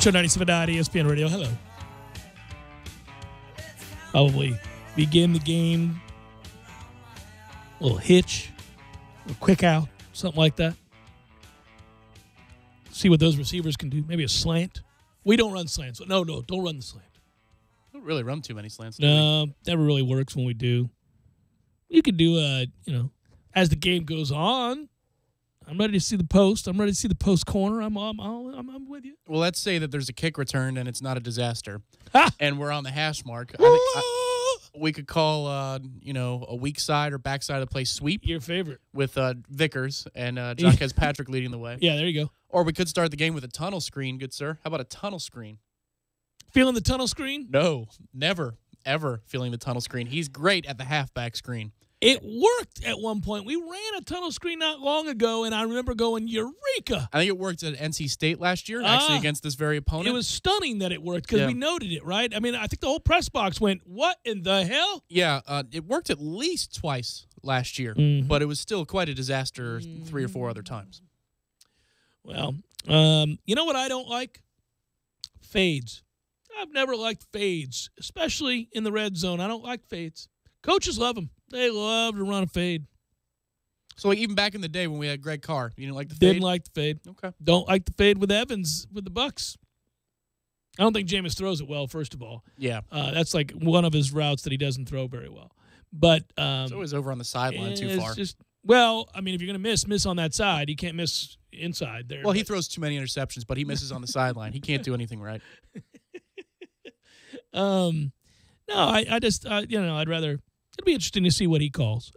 Speaker 1: Show 97.9 ESPN Radio. Hello. Probably begin the game. A little hitch. A quick out. Something like that. See what those receivers can do. Maybe a slant. We don't run slants. No, don't run the slant.
Speaker 2: We don't really run too many slants.
Speaker 1: No, never really works when we do. You could do, as the game goes on, I'm ready to see the post. I'm ready to see the post corner. I'm with you.
Speaker 2: Well, let's say that there's a kick return and it's not a disaster, and we're on the hash mark. I think we could call, a weak side or backside of the play sweep.
Speaker 1: Your favorite.
Speaker 2: With Vickers and Jaquez Patrick leading the way.
Speaker 1: Yeah, there you go.
Speaker 2: Or we could start the game with a tunnel screen, good sir. How about a tunnel screen?
Speaker 1: Feeling the tunnel screen?
Speaker 2: No, never, ever feeling the tunnel screen. He's great at the halfback screen.
Speaker 1: It worked at one point. We ran a tunnel screen not long ago, and I remember going, Eureka!
Speaker 2: I think it worked at NC State last year, actually, against this very opponent.
Speaker 1: It was stunning that it worked because we noted it, right? I mean, I think the whole press box went, what in the hell?
Speaker 2: Yeah, it worked at least twice last year, but it was still quite a disaster 3 or 4 other times.
Speaker 1: Well, you know what I don't like? Fades. I've never liked fades, especially in the red zone. I don't like fades. Coaches love them. They love to run a fade.
Speaker 2: So even back in the day when we had Greg Carr, you didn't like the fade?
Speaker 1: Didn't like the fade.
Speaker 2: Okay.
Speaker 1: Don't like the fade with Evans with the Bucks. I don't think Jameis throws it well, first of all.
Speaker 2: Yeah.
Speaker 1: That's like one of his routes that he doesn't throw very well. But
Speaker 2: it's always over on the sideline too far.
Speaker 1: If you're going to miss on that side. You can't miss inside there.
Speaker 2: Well, he throws too many interceptions, but he misses on the sideline. He can't do anything right.
Speaker 1: No, I just, I'd rather. It'll be interesting to see what he calls.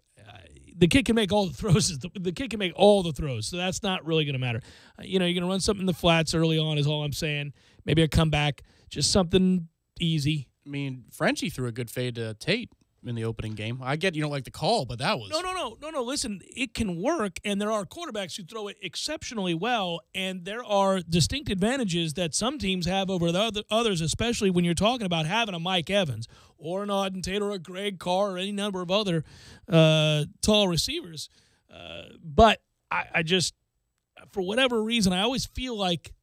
Speaker 1: The kid can make all the throws. The kid can make all the throws, so that's not really going to matter. You're going to run something in the flats early on is all I'm saying. Maybe a comeback, just something easy.
Speaker 2: I mean, Frenchie threw a good fade to Tate in the opening game. I get you don't like the call, but that was...
Speaker 1: No. Listen, it can work, and there are quarterbacks who throw it exceptionally well, and there are distinct advantages that some teams have over the others, especially when you're talking about having a Mike Evans or an Auden Tate or a Greg Carr or any number of other tall receivers. But I just, for whatever reason, I always feel like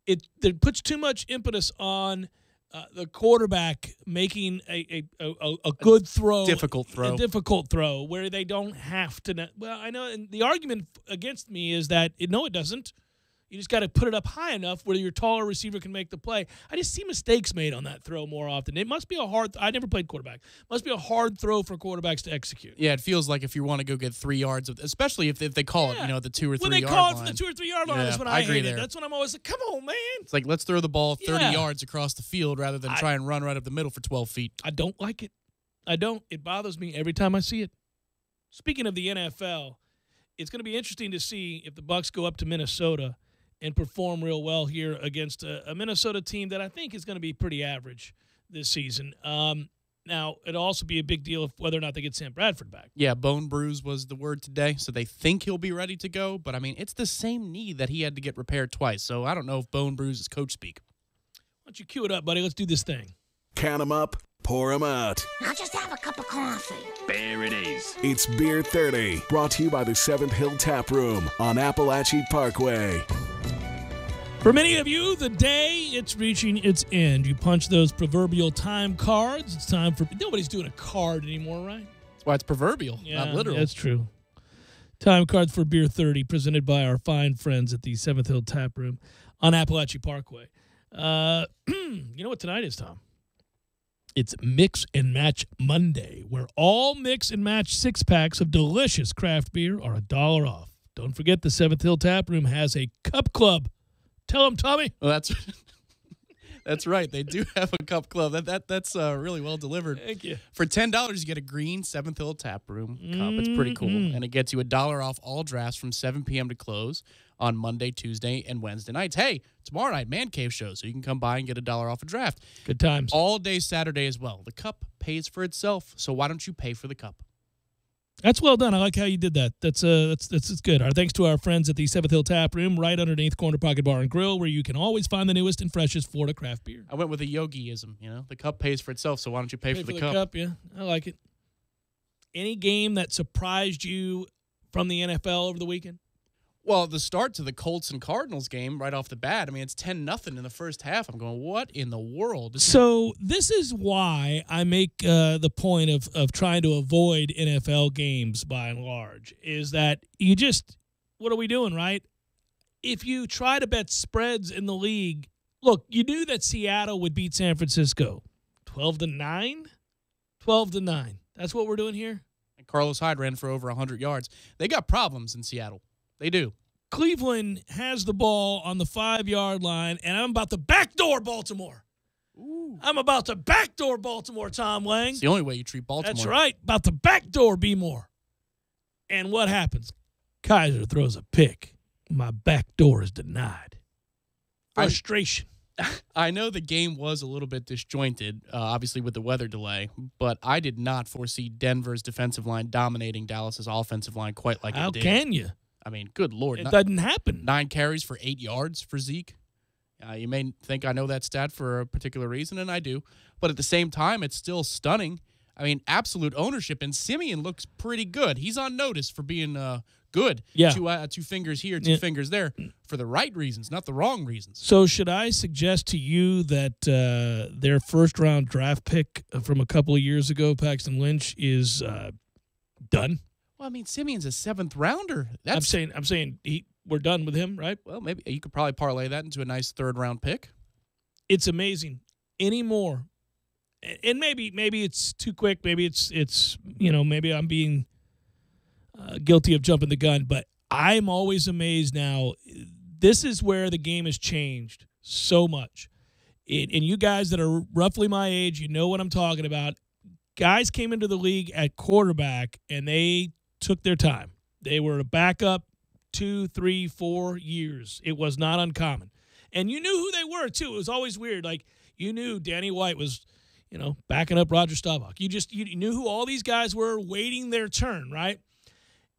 Speaker 1: it puts too much impetus on the quarterback making a good throw.
Speaker 2: A difficult
Speaker 1: throw where they don't have to. Well, I know, and the argument against me is that, it doesn't. You just got to put it up high enough where your taller receiver can make the play. I just see mistakes made on that throw more often. It must be I never played quarterback. It must be a hard throw for quarterbacks to execute.
Speaker 2: Yeah, it feels like if you want to go get 3 yards, especially if they call it, the 2 or 3 yard line.
Speaker 1: When they call it from the 2 or 3 yard line is when I hate it.
Speaker 2: There.
Speaker 1: That's when I'm always like, come on, man.
Speaker 2: It's like, let's throw the ball 30 yards across the field rather than try and run right up the middle for 12 feet.
Speaker 1: I don't like it. I don't. It bothers me every time I see it. Speaking of the NFL, it's going to be interesting to see if the Bucs go up to Minnesota and perform real well here against a Minnesota team that I think is going to be pretty average this season. Now, it'll also be a big deal of whether or not they get Sam Bradford back.
Speaker 2: Yeah, bone bruise was the word today, so they think he'll be ready to go. But, I mean, it's the same knee that he had to get repaired twice, so I don't know if bone bruise is coach speak.
Speaker 1: Why don't you cue it up, buddy? Let's do this thing.
Speaker 18: Count 'em up, pour 'em out.
Speaker 6: I'll just have a cup of coffee.
Speaker 18: There it is. It's Beer 30, brought to you by the 7th Hill Tap Room on Appalachia Parkway.
Speaker 1: For many of you, the day it's reaching its end. You punch those proverbial time cards. It's time for... Nobody's doing a card anymore, right?
Speaker 2: That's why it's proverbial, not literal.
Speaker 1: That's true. Time cards for Beer 30, presented by our fine friends at the 7th Hill Tap Room on Appalachia Parkway. You know what tonight is, Tom? It's Mix and Match Monday, where all Mix and Match six-packs of delicious craft beer are $1 off. Don't forget the 7th Hill Tap Room has a cup club. Tell them, Tommy.
Speaker 2: Well, that's right. They do have a cup club. That's really well delivered.
Speaker 1: Thank you.
Speaker 2: For $10, you get a green 7th Hill Tap Room cup. It's pretty cool. And it gets you $1 off all drafts from 7 p.m. to close on Monday, Tuesday, and Wednesday nights. Hey, tomorrow night, Man Cave show, so you can come by and get $1 off a draft.
Speaker 1: Good times.
Speaker 2: All day Saturday as well. The cup pays for itself, so why don't you pay for the cup?
Speaker 1: That's well done. I like how you did that. That's good. Our thanks to our friends at the 7th Hill Tap Room, right underneath Corner Pocket Bar and Grill, where you can always find the newest and freshest Florida craft beer.
Speaker 2: I went with a yogiism, The cup pays for itself, so why don't you pay for the cup?
Speaker 1: Yeah, I like it. Any game that surprised you from the NFL over the weekend?
Speaker 2: Well, the start to the Colts and Cardinals game right off the bat, it's 10-0 in the first half. I'm going, what in the world?
Speaker 1: This is why I make the point of trying to avoid NFL games by and large, is that what are we doing, right? If you try to bet spreads in the league, look, you knew that Seattle would beat San Francisco 12-9? 12-9. That's what we're doing here?
Speaker 2: And Carlos Hyde ran for over 100 yards. They got problems in Seattle. They do.
Speaker 1: Cleveland has the ball on the 5-yard line, and I'm about to backdoor Baltimore.
Speaker 2: Ooh.
Speaker 1: I'm about to backdoor Baltimore, Tom Lang.
Speaker 2: It's the only way you treat Baltimore.
Speaker 1: That's right. About to backdoor B-more. And what happens? Kaiser throws a pick. My backdoor is denied. Frustration.
Speaker 2: I know the game was a little bit disjointed, obviously with the weather delay, but I did not foresee Denver's defensive line dominating Dallas's offensive line quite like it did.
Speaker 1: How can you?
Speaker 2: Good Lord.
Speaker 1: It doesn't happen.
Speaker 2: 9 carries for 8 yards for Zeke. You may think I know that stat for a particular reason, and I do. But at the same time, it's still stunning. Absolute ownership, and Simeon looks pretty good. He's on notice for being good.
Speaker 1: Yeah.
Speaker 2: 2 fingers here, 2 fingers there, for the right reasons, not the wrong reasons.
Speaker 1: So should I suggest to you that their first-round draft pick from a couple of years ago, Paxton Lynch, is done?
Speaker 2: Well, Simeon's a 7th rounder.
Speaker 1: I'm saying we're done with him, right?
Speaker 2: Well, maybe you could probably parlay that into a nice 3rd-round pick.
Speaker 1: It's amazing anymore, and maybe it's too quick. Maybe it's maybe I'm being guilty of jumping the gun, but I'm always amazed now. This is where the game has changed so much, and you guys that are roughly my age, you know what I'm talking about. Guys came into the league at quarterback, and they took their time. They were a backup 2, 3, 4 years. It was not uncommon. And you knew who they were, too. It was always weird. Like, you knew Danny White was, backing up Roger Staubach. You knew who all these guys were waiting their turn, right?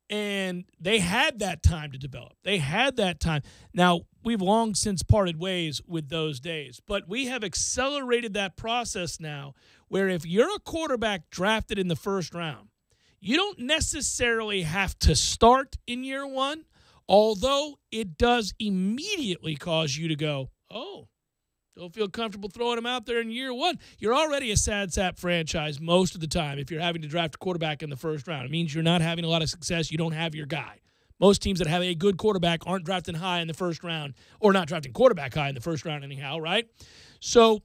Speaker 1: And they had that time to develop. They had that time. Now, we've long since parted ways with those days, but we have accelerated that process now where if you're a quarterback drafted in the 1st round, you don't necessarily have to start in year 1, although it does immediately cause you to go, oh, don't feel comfortable throwing him out there in year 1. You're already a sad sap franchise most of the time if you're having to draft a quarterback in the 1st round. It means you're not having a lot of success. You don't have your guy. Most teams that have a good quarterback aren't drafting high in the 1st round, or not drafting quarterback high in the 1st round anyhow, right? So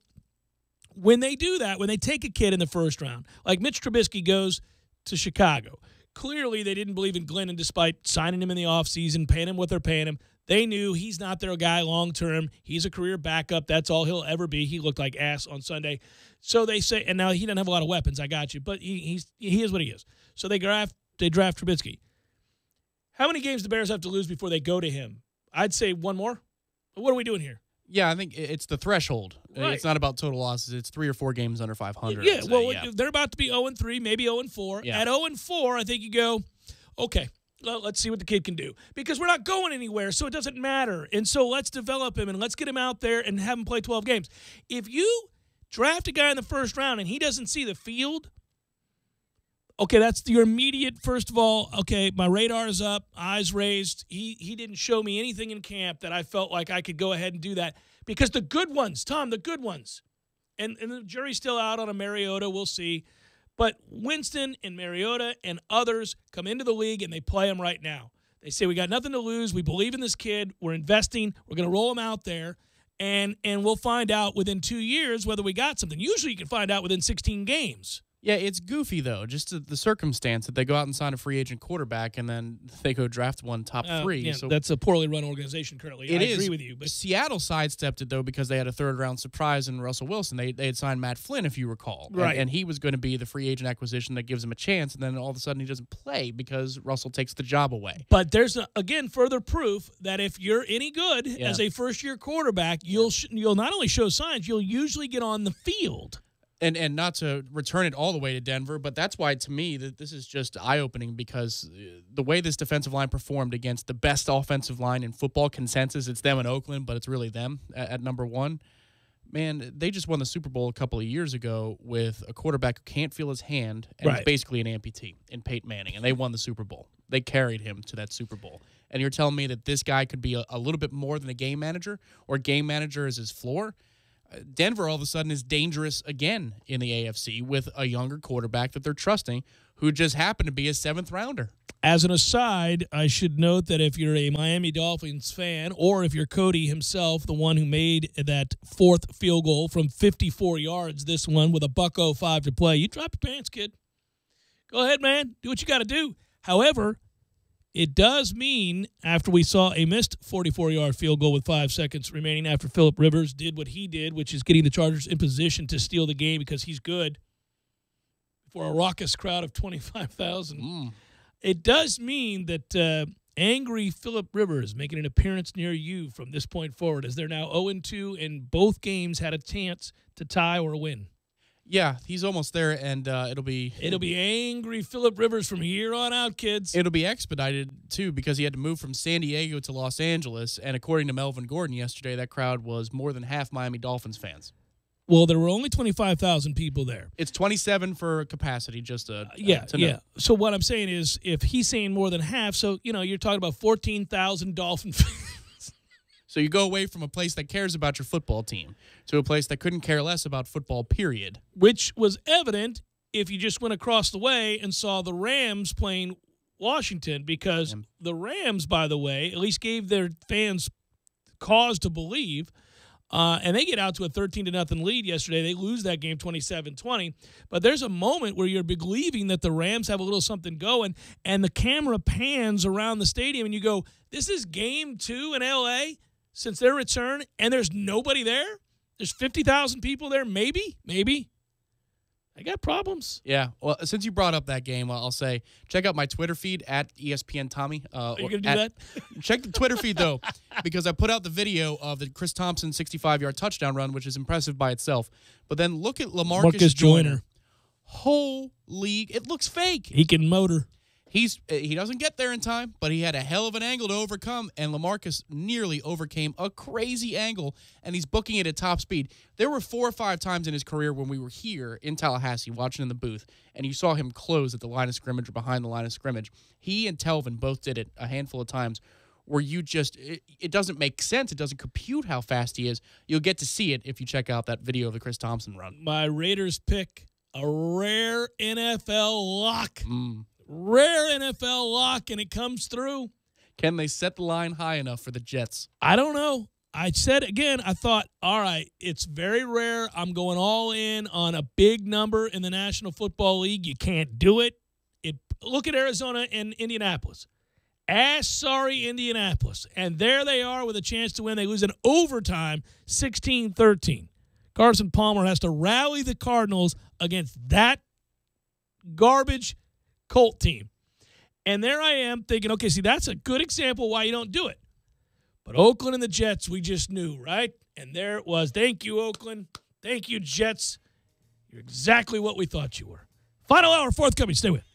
Speaker 1: when they do that, when they take a kid in the 1st round, like Mitch Trubisky goes to Chicago, clearly they didn't believe in Glennon despite signing him in the offseason, paying him what they're paying him. They knew he's not their guy long-term. He's a career backup. That's all he'll ever be. He looked like ass on Sunday. So they say, and now he doesn't have a lot of weapons, I got you, but he is what he is. So they draft Trubisky. How many games do the Bears have to lose before they go to him? I'd say 1 more. What are we doing here?
Speaker 2: Yeah, I think it's the threshold.
Speaker 1: Right.
Speaker 2: It's not about total losses. It's 3 or 4 games under 500.
Speaker 1: Yeah, they're about to be 0-3, maybe 0-4.
Speaker 2: Yeah.
Speaker 1: At 0-4, I think you go, okay, let's see what the kid can do. Because we're not going anywhere, so it doesn't matter. And so let's develop him and let's get him out there and have him play 12 games. If you draft a guy in the 1st round and he doesn't see the field, okay, that's your immediate, first of all, okay, my radar is up, eyes raised. He didn't show me anything in camp that I felt like I could go ahead and do that. Because the good ones, Tom, the good ones, and the jury's still out on a Mariota, we'll see. But Winston and Mariota and others come into the league and they play him right now. They say, we got nothing to lose. We believe in this kid. We're investing. We're going to roll him out there. and we'll find out within 2 years whether we got something. Usually you can find out within 16 games.
Speaker 2: Yeah, it's goofy, though, just the circumstance that they go out and sign a free agent quarterback, and then they go draft one top three.
Speaker 1: Yeah,
Speaker 2: so
Speaker 1: that's a poorly run organization currently. I agree with you. But
Speaker 2: Seattle sidestepped it, though, because they had a third-round surprise in Russell Wilson. They had signed Matt Flynn, if you recall.
Speaker 1: Right.
Speaker 2: And he was going to be the free agent acquisition that gives him a chance, and then all of a sudden he doesn't play because Russell takes the job away.
Speaker 1: But there's, again, further proof that if you're any good as a first-year quarterback, you'll not only show signs, you'll usually get on the field.
Speaker 2: And not to return it all the way to Denver, but that's why, to me, that this is just eye-opening because the way this defensive line performed against the best offensive line in football consensus, it's them in Oakland, but it's really them at number one. Man, they just won the Super Bowl a couple of years ago with a quarterback who can't feel his hand and is basically an amputee in Peyton Manning, and they won the Super Bowl. They carried him to that Super Bowl. And you're telling me that this guy could be a little bit more than a game manager, or game manager is his floor? Denver all of a sudden is dangerous again in the AFC with a younger quarterback that they're trusting who just happened to be a seventh-rounder.
Speaker 1: As an aside, I should note that if you're a Miami Dolphins fan or if you're Cody himself, the one who made that fourth field goal from 54 yards, this one with a $1:05 to play, you drop your pants, kid. Go ahead, man. Do what you got to do. However, it does mean, after we saw a missed 44-yard field goal with 5 seconds remaining after Phillip Rivers did what he did, which is getting the Chargers in position to steal the game because he's good, for a raucous crowd of 25,000. It does mean that angry Phillip Rivers making an appearance near you from this point forward, as they're now 0-2, and both games had a chance to tie or win.
Speaker 2: Yeah, he's almost there, and it'll be
Speaker 1: angry Phillip Rivers from here on out, kids.
Speaker 2: It'll be expedited, too, because he had to move from San Diego to Los Angeles, and according to Melvin Gordon yesterday, that crowd was more than half Miami Dolphins fans.
Speaker 1: Well, there were only 25,000 people there.
Speaker 2: It's 27 for capacity, just to
Speaker 1: yeah.
Speaker 2: know.
Speaker 1: So what I'm saying is, if he's saying more than half, so, you're talking about 14,000 Dolphin fans.
Speaker 2: So you go away from a place that cares about your football team to a place that couldn't care less about football, period.
Speaker 1: Which was evident if you just went across the way and saw the Rams playing Washington, because the Rams, by the way, at least gave their fans cause to believe, and they get out to a 13-0 lead yesterday. They lose that game 27-20. But there's a moment where you're believing that the Rams have a little something going, and the camera pans around the stadium, and you go, this is game 2 in L.A., since their return, and there's nobody there? There's 50,000 people there? Maybe. I got problems.
Speaker 2: Yeah. Well, since you brought up that game, I'll say check out my Twitter feed at ESPN Tommy.
Speaker 1: Are you going to do that?
Speaker 2: Check the Twitter feed, though, because I put out the video of the Chris Thompson 65-yard touchdown run, which is impressive by itself. But then look at Marcus Joyner. Holy, it looks fake.
Speaker 1: He can motor.
Speaker 2: He doesn't get there in time, but he had a hell of an angle to overcome, and LaMarcus nearly overcame a crazy angle, and he's booking it at top speed. There were 4 or 5 times in his career when we were here in Tallahassee watching in the booth, and you saw him close at the line of scrimmage or behind the line of scrimmage. He and Telvin both did it a handful of times where you just it doesn't make sense. It doesn't compute how fast he is. You'll get to see it if you check out that video of the Chris Thompson run.
Speaker 1: My Raiders pick, a rare NFL lock. Rare NFL lock, and it comes through.
Speaker 2: Can they set the line high enough for the Jets?
Speaker 1: I don't know. I said again, I thought, all right, it's very rare. I'm going all in on a big number in the National Football League. You can't do it. Look at Arizona and Indianapolis. Sorry, Indianapolis. And there they are with a chance to win. They lose in overtime, 16-13. Carson Palmer has to rally the Cardinals against that garbage Colt team. And there I am thinking, okay, see, that's a good example why you don't do it. But Oakland and the Jets, we just knew, right? And there it was. Thank you, Oakland. Thank you, Jets. You're exactly what we thought you were. Final hour, forthcoming. Stay with.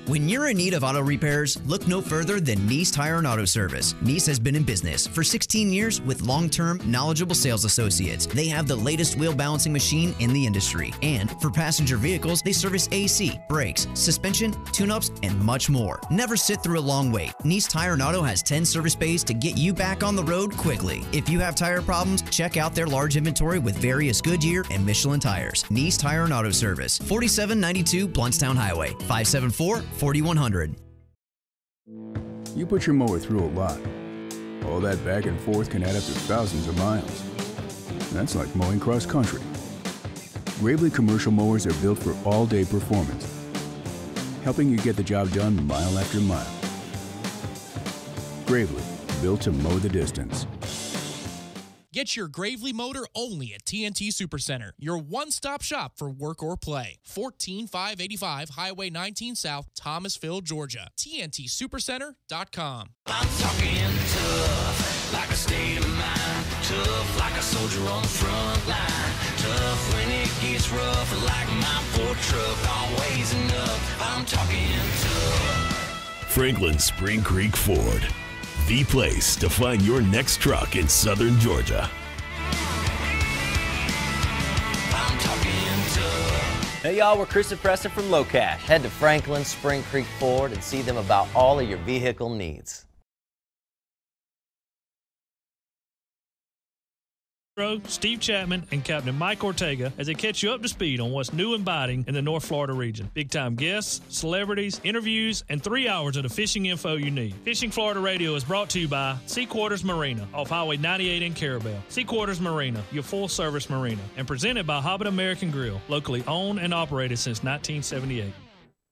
Speaker 4: When you're in need of auto repairs, look no further than Nice Tire and Auto Service. Nice has been in business for 16 years with long-term, knowledgeable sales associates. They have the latest wheel balancing machine in the industry. And for passenger vehicles, they service AC, brakes, suspension, tune-ups, and much more. Never sit through a long wait. Nice Tire and Auto has 10 service bays to get you back on the road quickly. If you have tire problems, check out their large inventory with various Goodyear and Michelin tires. Nice Tire and Auto Service, 4792 Bluntstown Highway, 574-4100.
Speaker 3: You put your mower through a lot. All that back and forth can add up to thousands of miles. That's like mowing cross country. Gravely commercial mowers are built for all-day performance, helping you get the job done mile after mile. Gravely, built to mow the distance.
Speaker 2: Get your Gravely motor only at TNT Supercenter, your one-stop shop for work or play. 14585 Highway 19 South, Thomasville, Georgia. TNTSupercenter.com.
Speaker 6: I'm talking tough, like a state of mind. Tough, like a soldier on the front line. Tough when it gets rough, like my Ford truck, always enough. I'm talking tough.
Speaker 7: Franklin Spring Creek Ford, the place to find your next truck in southern Georgia.
Speaker 6: I'm talking tough.
Speaker 8: Hey y'all, we're Chris and Preston from Low Cash. Head to Franklin Spring Creek Ford and see them about all of your vehicle needs.
Speaker 1: Steve Chapman and Captain Mike Ortega as they catch you up to speed on what's new and biting in the North Florida region. Big-time guests, celebrities, interviews, and 3 hours of the fishing info you need. Fishing Florida Radio is brought to you by Sea Quarters Marina off Highway 98 in Carabel. Sea Quarters Marina, your full-service marina, and presented by Hobbit American Grill, locally owned and operated since 1978.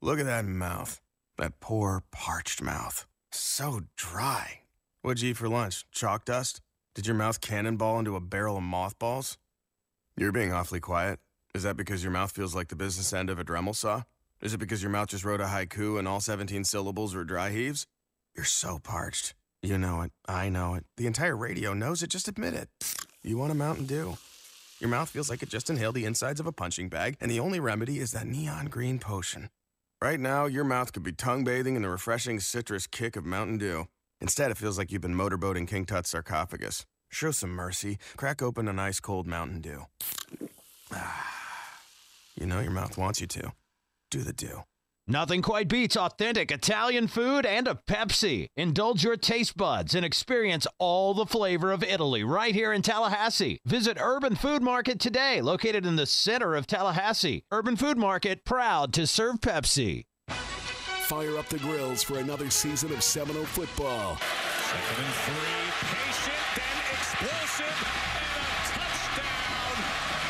Speaker 12: Look at that mouth. That poor, parched mouth. So dry. What'd you eat for lunch? Chalk dust? Did your mouth cannonball into a barrel of mothballs? You're being awfully quiet. Is that because your mouth feels like the business end of a Dremel saw? Is it because your mouth just wrote a haiku and all 17 syllables were dry heaves? You're so parched. You know it. I know it. The entire radio knows it. Just admit it. You want a Mountain Dew. Your mouth feels like it just inhaled the insides of a punching bag, and the only remedy is that neon green potion. Right now, your mouth could be tongue bathing in the refreshing citrus kick of Mountain Dew. Instead, it feels like you've been motorboating King Tut's sarcophagus. Show some mercy. Crack open an ice-cold Mountain Dew. You know your mouth wants you to. Do the Dew.
Speaker 13: Nothing quite beats authentic Italian food and a Pepsi. Indulge your taste buds and experience all the flavor of Italy right here in Tallahassee. Visit Urban Food Market today, located in the center of Tallahassee. Urban Food Market, proud to serve Pepsi.
Speaker 18: Fire up the grills for another season of Seminole football.
Speaker 24: 2nd and 3, patient, then explosive, and a touchdown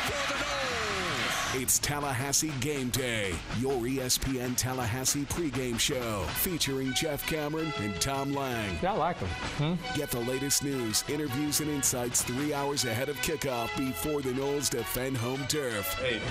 Speaker 24: for the Noles.
Speaker 18: It's Tallahassee Game Day, your ESPN Tallahassee pregame show, featuring Jeff Cameron and Tom Lang.
Speaker 16: Yeah, I like them.
Speaker 18: Get the latest news, interviews, and insights 3 hours ahead of kickoff before the Noles defend home turf.
Speaker 21: Hey,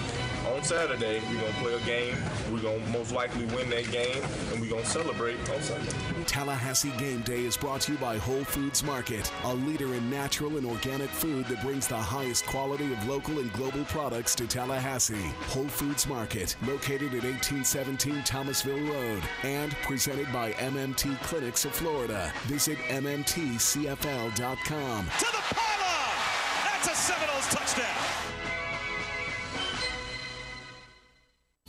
Speaker 21: on Saturday, we're going to play a game. We're going to most likely win that game, and we're going to celebrate on Sunday.
Speaker 18: Tallahassee Game Day is brought to you by Whole Foods Market, a leader in natural and organic food that brings the highest quality of local and global products to Tallahassee. Whole Foods Market, located at 1817 Thomasville Road, and presented by MMT Clinics of Florida. Visit mmtcfl.com.
Speaker 21: To the pylon! That's a Seminoles touchdown!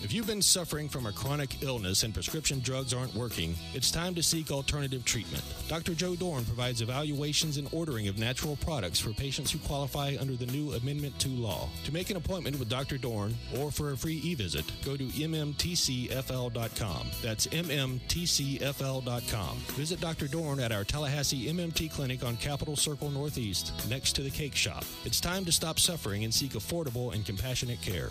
Speaker 22: If you've been suffering from a chronic illness and prescription drugs aren't working, it's time to seek alternative treatment. Dr. Joe Dorn provides evaluations and ordering of natural products for patients who qualify under the new Amendment 2 law. To make an appointment with Dr. Dorn or for a free e-visit, go to mmtcfl.com. That's mmtcfl.com. Visit Dr. Dorn at our Tallahassee MMT Clinic on Capitol Circle Northeast, next to the Cake Shop. It's time to stop suffering and seek affordable and compassionate care.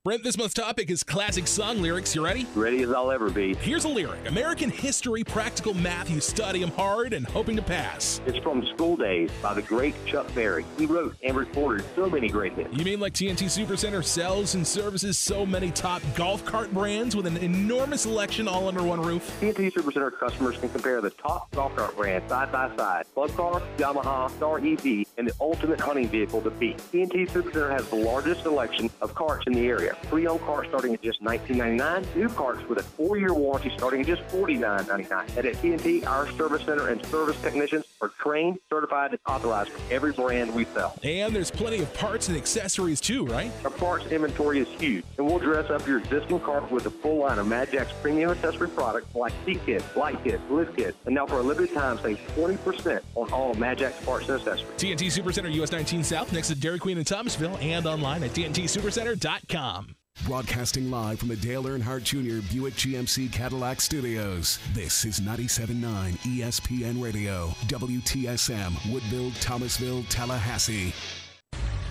Speaker 24: Brent, this month's topic is classic song lyrics. You ready?
Speaker 25: Ready as I'll ever be.
Speaker 24: Here's a lyric. American history, practical math. You study them hard and hoping to pass.
Speaker 25: It's from School Days by the great Chuck Berry. He wrote and recorded so many great hits.
Speaker 24: You mean like TNT Supercenter sells and services so many top golf cart brands with an enormous selection all under one roof?
Speaker 25: TNT Supercenter customers can compare the top golf cart brands side by side. Club Car, Yamaha, Star EV, and the ultimate hunting vehicle to beat. TNT Supercenter has the largest selection of carts in the area. Pre-owned carts starting at just $19.99. New carts with a 4-year warranty starting at just $49.99. And at TNT, our service center and service technicians are trained, certified, and authorized for every brand we sell.
Speaker 5: And there's plenty of parts and accessories too, right?
Speaker 25: Our parts inventory is huge, and we'll dress up your existing cart with a full line of Mad Jack's premium accessory products like seat kits, light kits, lift kits, and now for a limited time, save 20% on all Mad Jack's parts and accessories.
Speaker 5: TNT Supercenter, US 19 South, next to Dairy Queen in Thomasville, and online at TNTSupercenter.com.
Speaker 18: Broadcasting live from the Dale Earnhardt Jr. Buick GMC Cadillac Studios. This is 97.9 ESPN Radio, WTSM, Woodville, Thomasville, Tallahassee.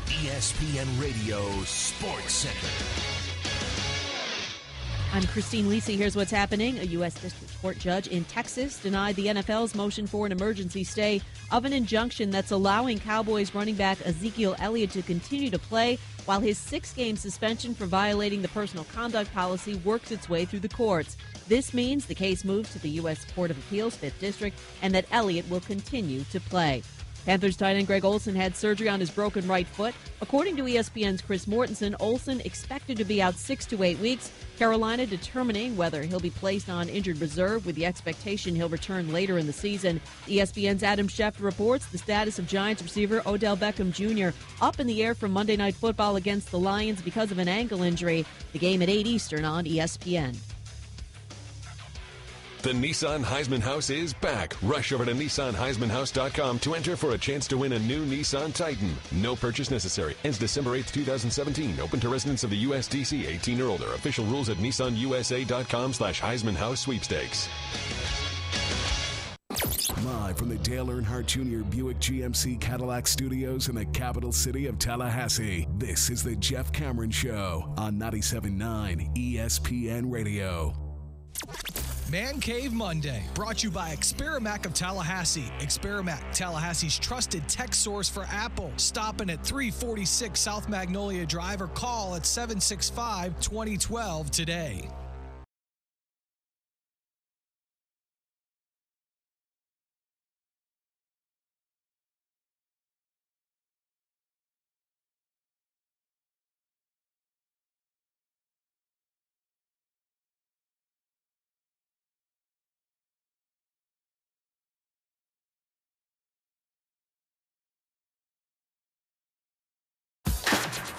Speaker 7: ESPN Radio Sports Center.
Speaker 28: I'm Christine Lisi. Here's what's happening. A U.S. District Court judge in Texas denied the NFL's motion for an emergency stay of an injunction that's allowing Cowboys running back Ezekiel Elliott to continue to play while his 6-game suspension for violating the personal conduct policy works its way through the courts. This means the case moves to the U.S. Court of Appeals, 5th District, and that Elliott will continue to play. Panthers tight end Greg Olsen had surgery on his broken right foot. According to ESPN's Chris Mortensen, Olsen expected to be out 6 to 8 weeks. Carolina determining whether he'll be placed on injured reserve with the expectation he'll return later in the season. ESPN's Adam Schefter reports the status of Giants receiver Odell Beckham Jr. up in the air from Monday Night Football against the Lions because of an ankle injury. The game at 8 Eastern on ESPN.
Speaker 29: The Nissan Heisman House is back. Rush over to NissanHeismanHouse.com to enter for a chance to win a new Nissan Titan. No purchase necessary. Ends December 8th, 2017. Open to residents of the USDC 18 or older. Official rules at NissanUSA.com/Heisman House Sweepstakes.
Speaker 18: Live from the Dale Earnhardt Jr. Buick GMC Cadillac Studios in the capital city of Tallahassee, this is the Jeff Cameron Show on 97.9 ESPN Radio.
Speaker 14: Man Cave Monday, brought to you by Experamac of Tallahassee. Experamac, Tallahassee's trusted tech source for Apple. Stopping at 346 South Magnolia Drive or call at 765-2012 today.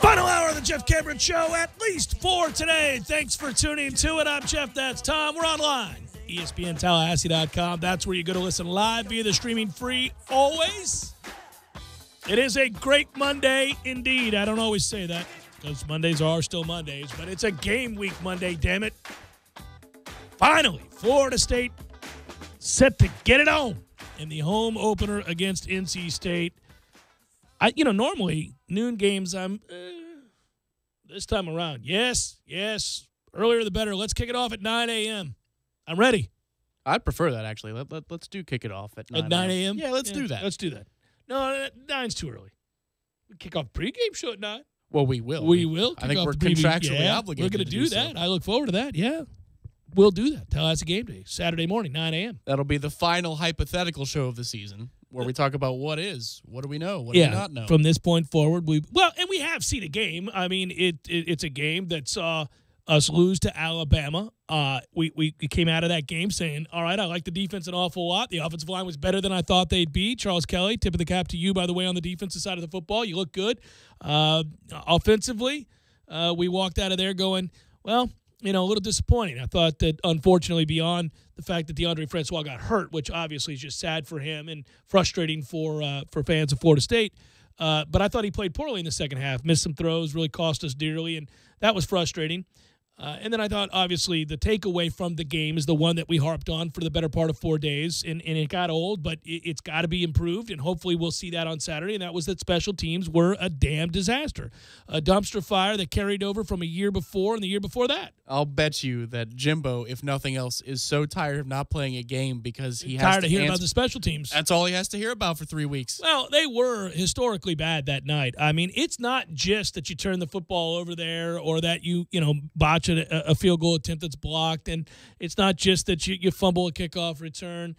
Speaker 1: Final hour of the Jeff Cameron Show, at least 4 today. Thanks for tuning to it. I'm Jeff, that's Tom. We're online, ESPNTallahassee.com. That's where you go to listen live via the streaming free always. It is a great Monday indeed. I don't always say that because Mondays are still Mondays, but it's a game week Monday, damn it. Finally, Florida State set to get it on in the home opener against NC State. Normally noon games, this time around, yes, earlier the better. Let's kick it off at 9 a.m. I'm ready.
Speaker 2: I'd prefer that, actually. Let's do kick it off at 9
Speaker 1: a.m.?
Speaker 2: Yeah, let's do that.
Speaker 1: Let's do that. No, 9's too early. We kick off pregame show at 9.
Speaker 2: Well, we will.
Speaker 1: We will.
Speaker 2: I think we're contractually obligated.
Speaker 1: We're going to do that.
Speaker 2: So.
Speaker 1: I look forward to that, yeah. We'll do that. Tallahassee Game Day, Saturday morning, 9 a.m.
Speaker 2: That'll be the final hypothetical show of the season, where we talk about what do we know, what do we not know.
Speaker 1: From this point forward, we have seen a game. I mean, it's a game that saw us lose to Alabama. We came out of that game saying, all right, I like the defense an awful lot. The offensive line was better than I thought they'd be. Charles Kelly, tip of the cap to you, by the way, on the defensive side of the football. You look good. Offensively, we walked out of there going, well, a little disappointing. I thought that, unfortunately, beyond the fact that DeAndre Francois got hurt, which obviously is just sad for him and frustrating for fans of Florida State, but I thought he played poorly in the second half, missed some throws, really cost us dearly, and that was frustrating. And then I thought, obviously, the takeaway from the game is the one that we harped on for the better part of 4 days, and it got old, but it's got to be improved, and hopefully we'll see that on Saturday, and that was that special teams were a damn disaster. A dumpster fire that carried over from a year before and the year before that.
Speaker 2: I'll bet you that Jimbo, if nothing else, is so tired of not playing a game because he has
Speaker 1: tired of hearing about the special teams.
Speaker 2: That's all he has to hear about for 3 weeks.
Speaker 1: Well, they were historically bad that night. I mean, it's not just that you turn the football over there or that you botch a field goal attempt that's blocked, and it's not just that you fumble a kickoff return.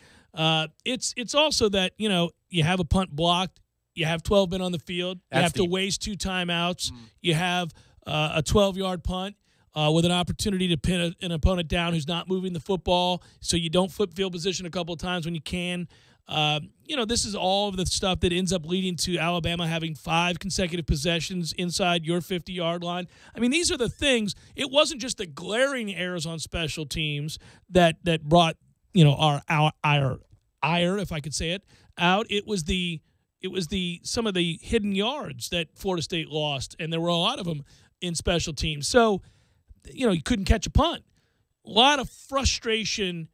Speaker 1: It's also that you have a punt blocked You have 12 men on the field. You have to waste 2 timeouts. You have a 12-yard punt with an opportunity to pin an opponent down who's not moving the football, so you don't flip field position a couple of times when you can. This is all of the stuff that ends up leading to Alabama having 5 consecutive possessions inside your 50-yard line. I mean, these are the things. It wasn't just the glaring errors on special teams that brought our ire, if I could say it, out. It was some of the hidden yards that Florida State lost, and there were a lot of them in special teams. So, you couldn't catch a punt. A lot of frustration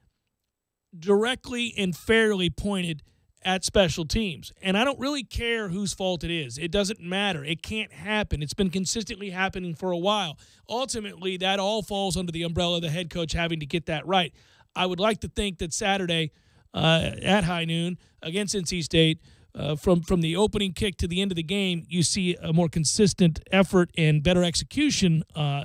Speaker 1: directly and fairly pointed at special teams. And I don't really care whose fault it is. It doesn't matter. It can't happen. It's been consistently happening for a while. Ultimately, that all falls under the umbrella of the head coach having to get that right. I would like to think that Saturday at high noon against NC State, from the opening kick to the end of the game, you see a more consistent effort and better execution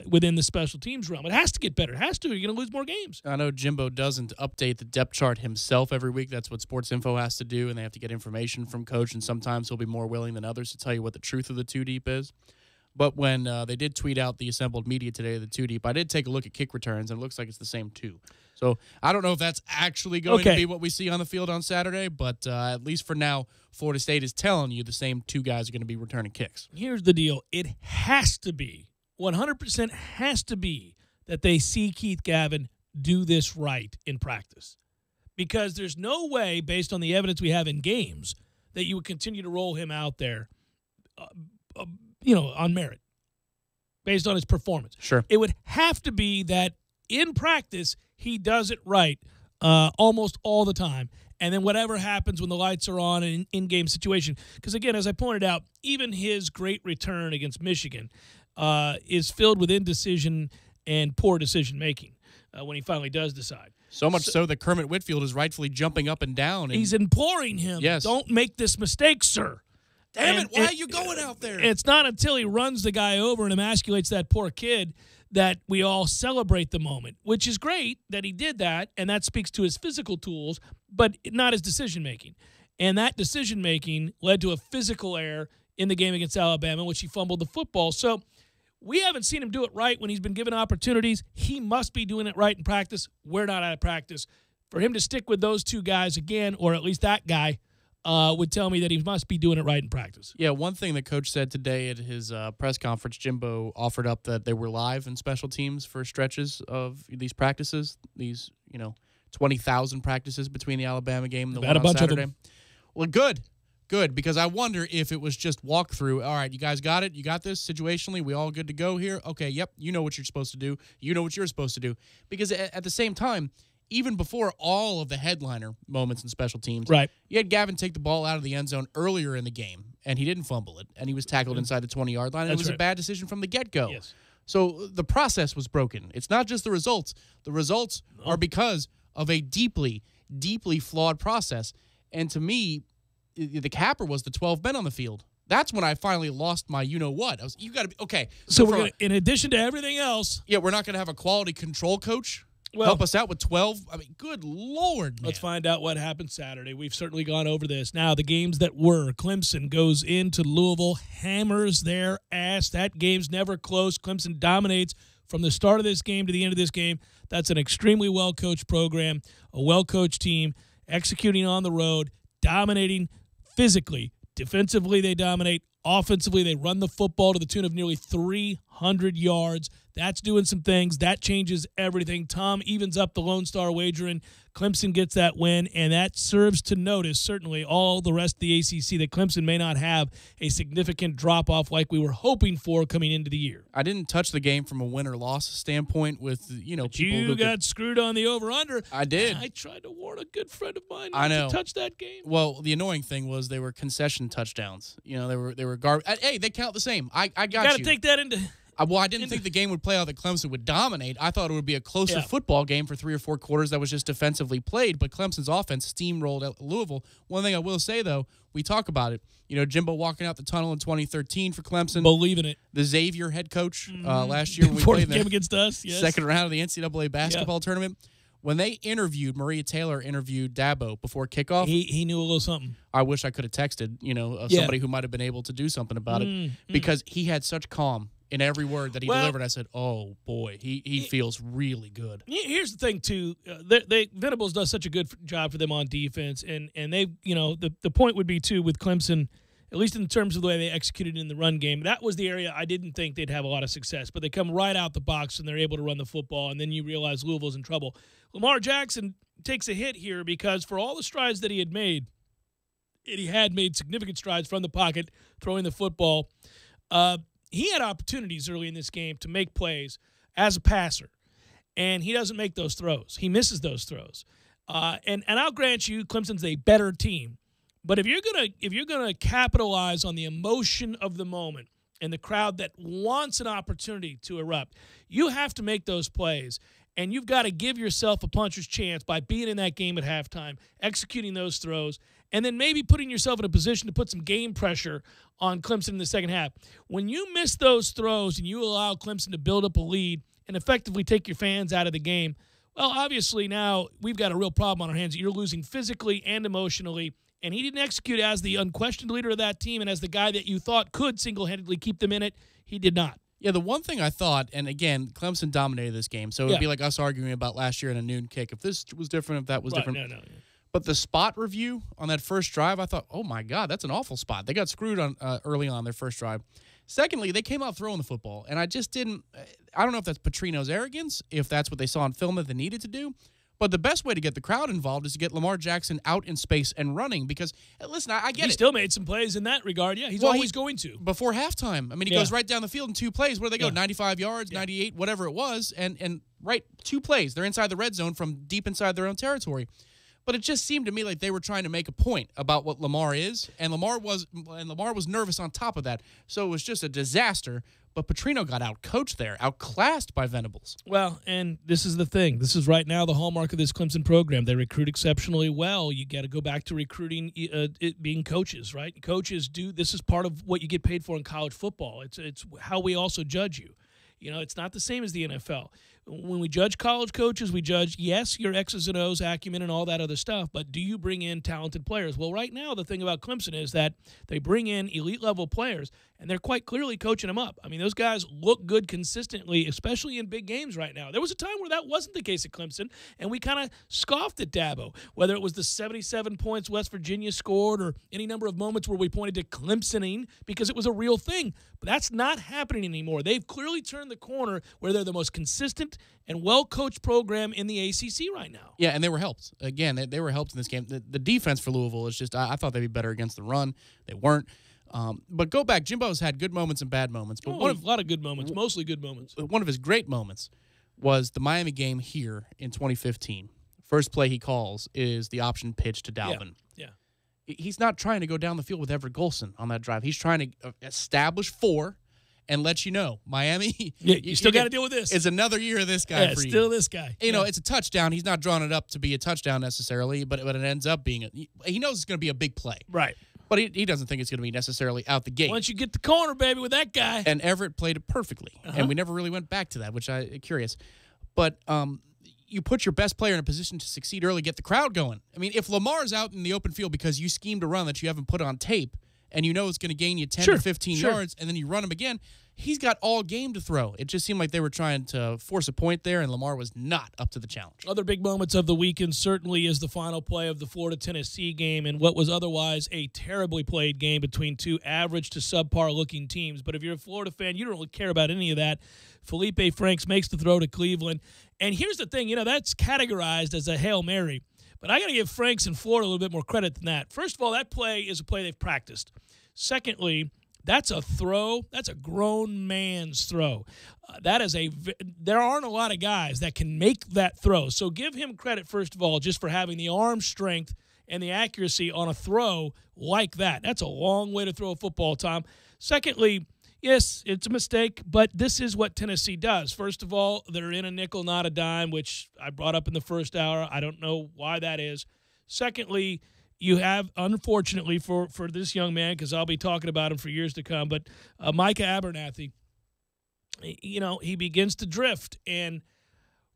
Speaker 1: within the special teams realm. It has to get better. It has to. You're going to lose more games.
Speaker 2: I know Jimbo doesn't update the depth chart himself every week. That's what Sports Info has to do, and they have to get information from Coach, and sometimes he'll be more willing than others to tell you what the truth of the 2-deep is. But when they did tweet out the assembled media today, the 2-deep, I did take a look at kick returns, and it looks like it's the same 2. So I don't know if that's actually going to be what we see on the field on Saturday, but at least for now, Florida State is telling you the same 2 guys are going to be returning kicks.
Speaker 1: Here's the deal. It has to be, 100% has to be, that they see Keith Gavin do this right in practice. Because there's no way, based on the evidence we have in games, that you would continue to roll him out there on merit, based on his performance.
Speaker 2: Sure.
Speaker 1: It would have to be that in practice, he does it right almost all the time. And then whatever happens when the lights are on in an in-game situation. Because, again, as I pointed out, even his great return against Michigan is filled with indecision and poor decision-making when he finally does decide.
Speaker 2: So much so that Kermit Whitfield is rightfully jumping up and down. And
Speaker 1: he's imploring him,
Speaker 2: yes,
Speaker 1: don't make this mistake, sir.
Speaker 2: Damn it, why are you going out there?
Speaker 1: It's not until he runs the guy over and emasculates that poor kid that we all celebrate the moment, which is great that he did that, and that speaks to his physical tools, but not his decision-making. And that decision-making led to a physical error in the game against Alabama, in which he fumbled the football. So we haven't seen him do it right when he's been given opportunities. He must be doing it right in practice. We're not out of practice. For him to stick with those 2 guys again, or at least that guy, would tell me that he must be doing it right in practice.
Speaker 2: Yeah, one thing that Coach said today at his press conference, Jimbo offered up that they were live in special teams for stretches of these practices, these 20,000 practices between the Alabama game and the one on Saturday. Well, good, because I wonder if it was just walkthrough. All right, you guys got it? You got this situationally? We all good to go here? Okay, yep, you know what you're supposed to do. You know what you're supposed to do. Because at the same time, even before all of the headliner moments in special teams,
Speaker 1: right,
Speaker 2: you had Gavin take the ball out of the end zone earlier in the game, and he didn't fumble it, and he was tackled inside the 20-yard line, and it was a bad decision from the get-go.
Speaker 1: Yes.
Speaker 2: So the process was broken. It's not just the results. The results are because of a deeply, deeply flawed process. And to me, the capper was the 12 men on the field. That's when I finally lost my you-know-what. You got to be – okay.
Speaker 1: So we're gonna, in addition to everything else –
Speaker 2: yeah, we're not going to have a quality control coach help us out with 12? I mean, good Lord, man.
Speaker 1: Let's find out what happened Saturday. We've certainly gone over this. Now, the games that were, Clemson goes into Louisville, hammers their ass. That game's never close. Clemson dominates from the start of this game to the end of this game. That's an extremely well-coached program, a well-coached team, executing on the road, dominating physically. Defensively, they dominate. Offensively, they run the football to the tune of nearly 300 yards. That's doing some things. That changes everything. Tom evens up the Lone Star wagering. Clemson gets that win, and that serves to notice, certainly, all the rest of the ACC that Clemson may not have a significant drop-off like we were hoping for coming into the year.
Speaker 2: I didn't touch the game from a win or loss standpoint with, people
Speaker 1: you got screwed on the over-under.
Speaker 2: I did.
Speaker 1: I tried to warn a good friend of mine
Speaker 2: not
Speaker 1: to touch that game.
Speaker 2: Well, the annoying thing was they were concession touchdowns. They were garbage. Hey, they count the same. I got you.
Speaker 1: Got to take that into...
Speaker 2: Well, I didn't think the game would play out that Clemson would dominate. I thought it would be a closer football game for 3 or 4 quarters that was just defensively played, but Clemson's offense steamrolled at Louisville. One thing I will say, though, we talk about it. Jimbo walking out the tunnel in 2013 for Clemson.
Speaker 1: Believing it.
Speaker 2: The Xavier head coach last year when we
Speaker 1: Before
Speaker 2: played
Speaker 1: the game against us, yes.
Speaker 2: Second round of the NCAA basketball tournament. When Maria Taylor interviewed Dabo before kickoff.
Speaker 1: He knew a little something.
Speaker 2: I wish I could have texted, somebody who might have been able to do something about it because he had such calm in every word that he delivered. I said, oh, boy, he feels really good.
Speaker 1: Here's the thing, too. Venables does such a good job for them on defense, and they, the point would be, too, with Clemson, at least in terms of the way they executed in the run game, that was the area I didn't think they'd have a lot of success. But they come right out the box and they're able to run the football, and then you realize Louisville's in trouble. Lamar Jackson takes a hit here because for all the strides that he had made, and he had made significant strides from the pocket, throwing the football, he had opportunities early in this game to make plays as a passer, and he doesn't make those throws. He misses those throws. And I'll grant you Clemson's a better team. But if you're gonna capitalize on the emotion of the moment and the crowd that wants an opportunity to erupt, you have to make those plays, and you've got to give yourself a puncher's chance by being in that game at halftime, executing those throws, and then maybe putting yourself in a position to put some game pressure on Clemson in the second half. When you miss those throws and you allow Clemson to build up a lead and effectively take your fans out of the game, well, obviously now we've got a real problem on our hands. You're losing physically and emotionally. And he didn't execute as the unquestioned leader of that team and as the guy that you thought could single-handedly keep them in it. He did not.
Speaker 2: Yeah, the one thing I thought, and again, Clemson dominated this game, so it would be like us arguing about last year in a noon kick. If this was different, if that was different.
Speaker 1: No.
Speaker 2: But the spot review on that first drive, I thought, oh, my God, that's an awful spot. They got screwed on early on their first drive. Secondly, they came out throwing the football, and I just didn't – I don't know if that's Petrino's arrogance, if that's what they saw on film that they needed to do. But the best way to get the crowd involved is to get Lamar Jackson out in space and running because, listen, I get it.
Speaker 1: He still made some plays in that regard. Yeah, he's always going to.
Speaker 2: Before halftime. I mean, he goes right down the field in 2 plays. Where do they go? 95 yards, 98, whatever it was. And right, 2 plays. They're inside the red zone from deep inside their own territory. But it just seemed to me like they were trying to make a point about what Lamar is, and Lamar was nervous on top of that. So it was just a disaster. But Petrino got out-coached there, outclassed by Venables.
Speaker 1: Well, and this is the thing. This is right now the hallmark of this Clemson program. They recruit exceptionally well. You got to go back to recruiting, it being coaches, right? Coaches do. This is part of what you get paid for in college football. It's how we also judge you. It's not the same as the NFL. When we judge college coaches, we judge, yes, your X's and O's, acumen, and all that other stuff, but do you bring in talented players? Well, right now, the thing about Clemson is that they bring in elite-level players, and they're quite clearly coaching them up. I mean, those guys look good consistently, especially in big games right now. There was a time where that wasn't the case at Clemson, and we kind of scoffed at Dabo, whether it was the 77 points West Virginia scored or any number of moments where we pointed to Clemsoning because it was a real thing. But that's not happening anymore. They've clearly turned the corner where they're the most consistent and well-coached program in the ACC right now.
Speaker 2: Yeah, and they were helped. Again, they were helped in this game. The defense for Louisville is just, I thought they'd be better against the run. They weren't. But go back, Jimbo's had good moments and bad moments. But
Speaker 1: a lot of good moments, mostly good moments.
Speaker 2: One of his great moments was the Miami game here in 2015. First play he calls is the option pitch to Dalvin.
Speaker 1: Yeah.
Speaker 2: He's not trying to go down the field with Everett Golson on that drive. He's trying to establish 4 and let you know, Miami,
Speaker 1: you still got to deal with this.
Speaker 2: It's another year of this guy for you.
Speaker 1: Still this guy.
Speaker 2: You know, it's a touchdown. He's not drawing it up to be a touchdown necessarily, but it ends up being he knows it's going to be a big play.
Speaker 1: Right.
Speaker 2: But he doesn't think it's going to be necessarily out the gate.
Speaker 1: Once you get the corner, baby, with that guy.
Speaker 2: And Everett played it perfectly. And we never really went back to that, which I'm curious. But you put your best player in a position to succeed early, get the crowd going. I mean, if Lamar's out in the open field because you schemed a run that you haven't put on tape and you know it's going to gain you 10 to 15 yards and then you run him again, he's got all game to throw. It just seemed like they were trying to force a point there, and Lamar was not up to the challenge.
Speaker 1: Other big moments of the weekend certainly is the final play of the Florida-Tennessee game and what was otherwise a terribly played game between 2 average to subpar-looking teams. But if you're a Florida fan, you don't really care about any of that. Felipe Franks makes the throw to Cleveland. And here's the thing, that's categorized as a Hail Mary. But I got to give Franks and Florida a little bit more credit than that. First of all, that play is a play they've practiced. Secondly, that's a throw. That's a grown man's throw. There aren't a lot of guys that can make that throw. So give him credit, first of all, just for having the arm strength and the accuracy on a throw like that. That's a long way to throw a football, Tom. Secondly, yes, it's a mistake, but this is what Tennessee does. First of all, they're in a nickel, not a dime, which I brought up in the first hour. I don't know why that is. Secondly, you have, unfortunately for this young man, because I'll be talking about him for years to come, but Micah Abernathy, he begins to drift. And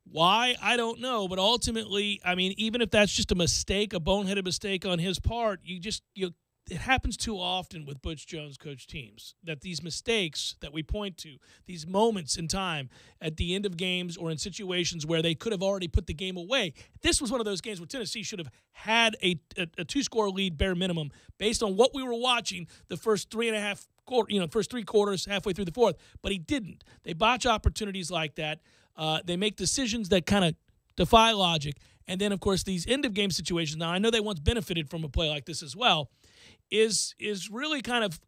Speaker 1: Why? I don't know. But ultimately, I mean, even if that's just a mistake, a boneheaded mistake on his part, it happens too often with Butch Jones coach teams that these mistakes that we point to, these moments in time at the end of games or in situations where they could have already put the game away. This was one of those games where Tennessee should have had a two-score lead bare minimum based on what we were watching the first 3.5 quarters, first 3 quarters, halfway through the fourth. But he didn't. They botch opportunities like that. They make decisions that kind of defy logic. And then, of course, these end-of-game situations. Now, I know they once benefited from a play like this as well. Is really kind of,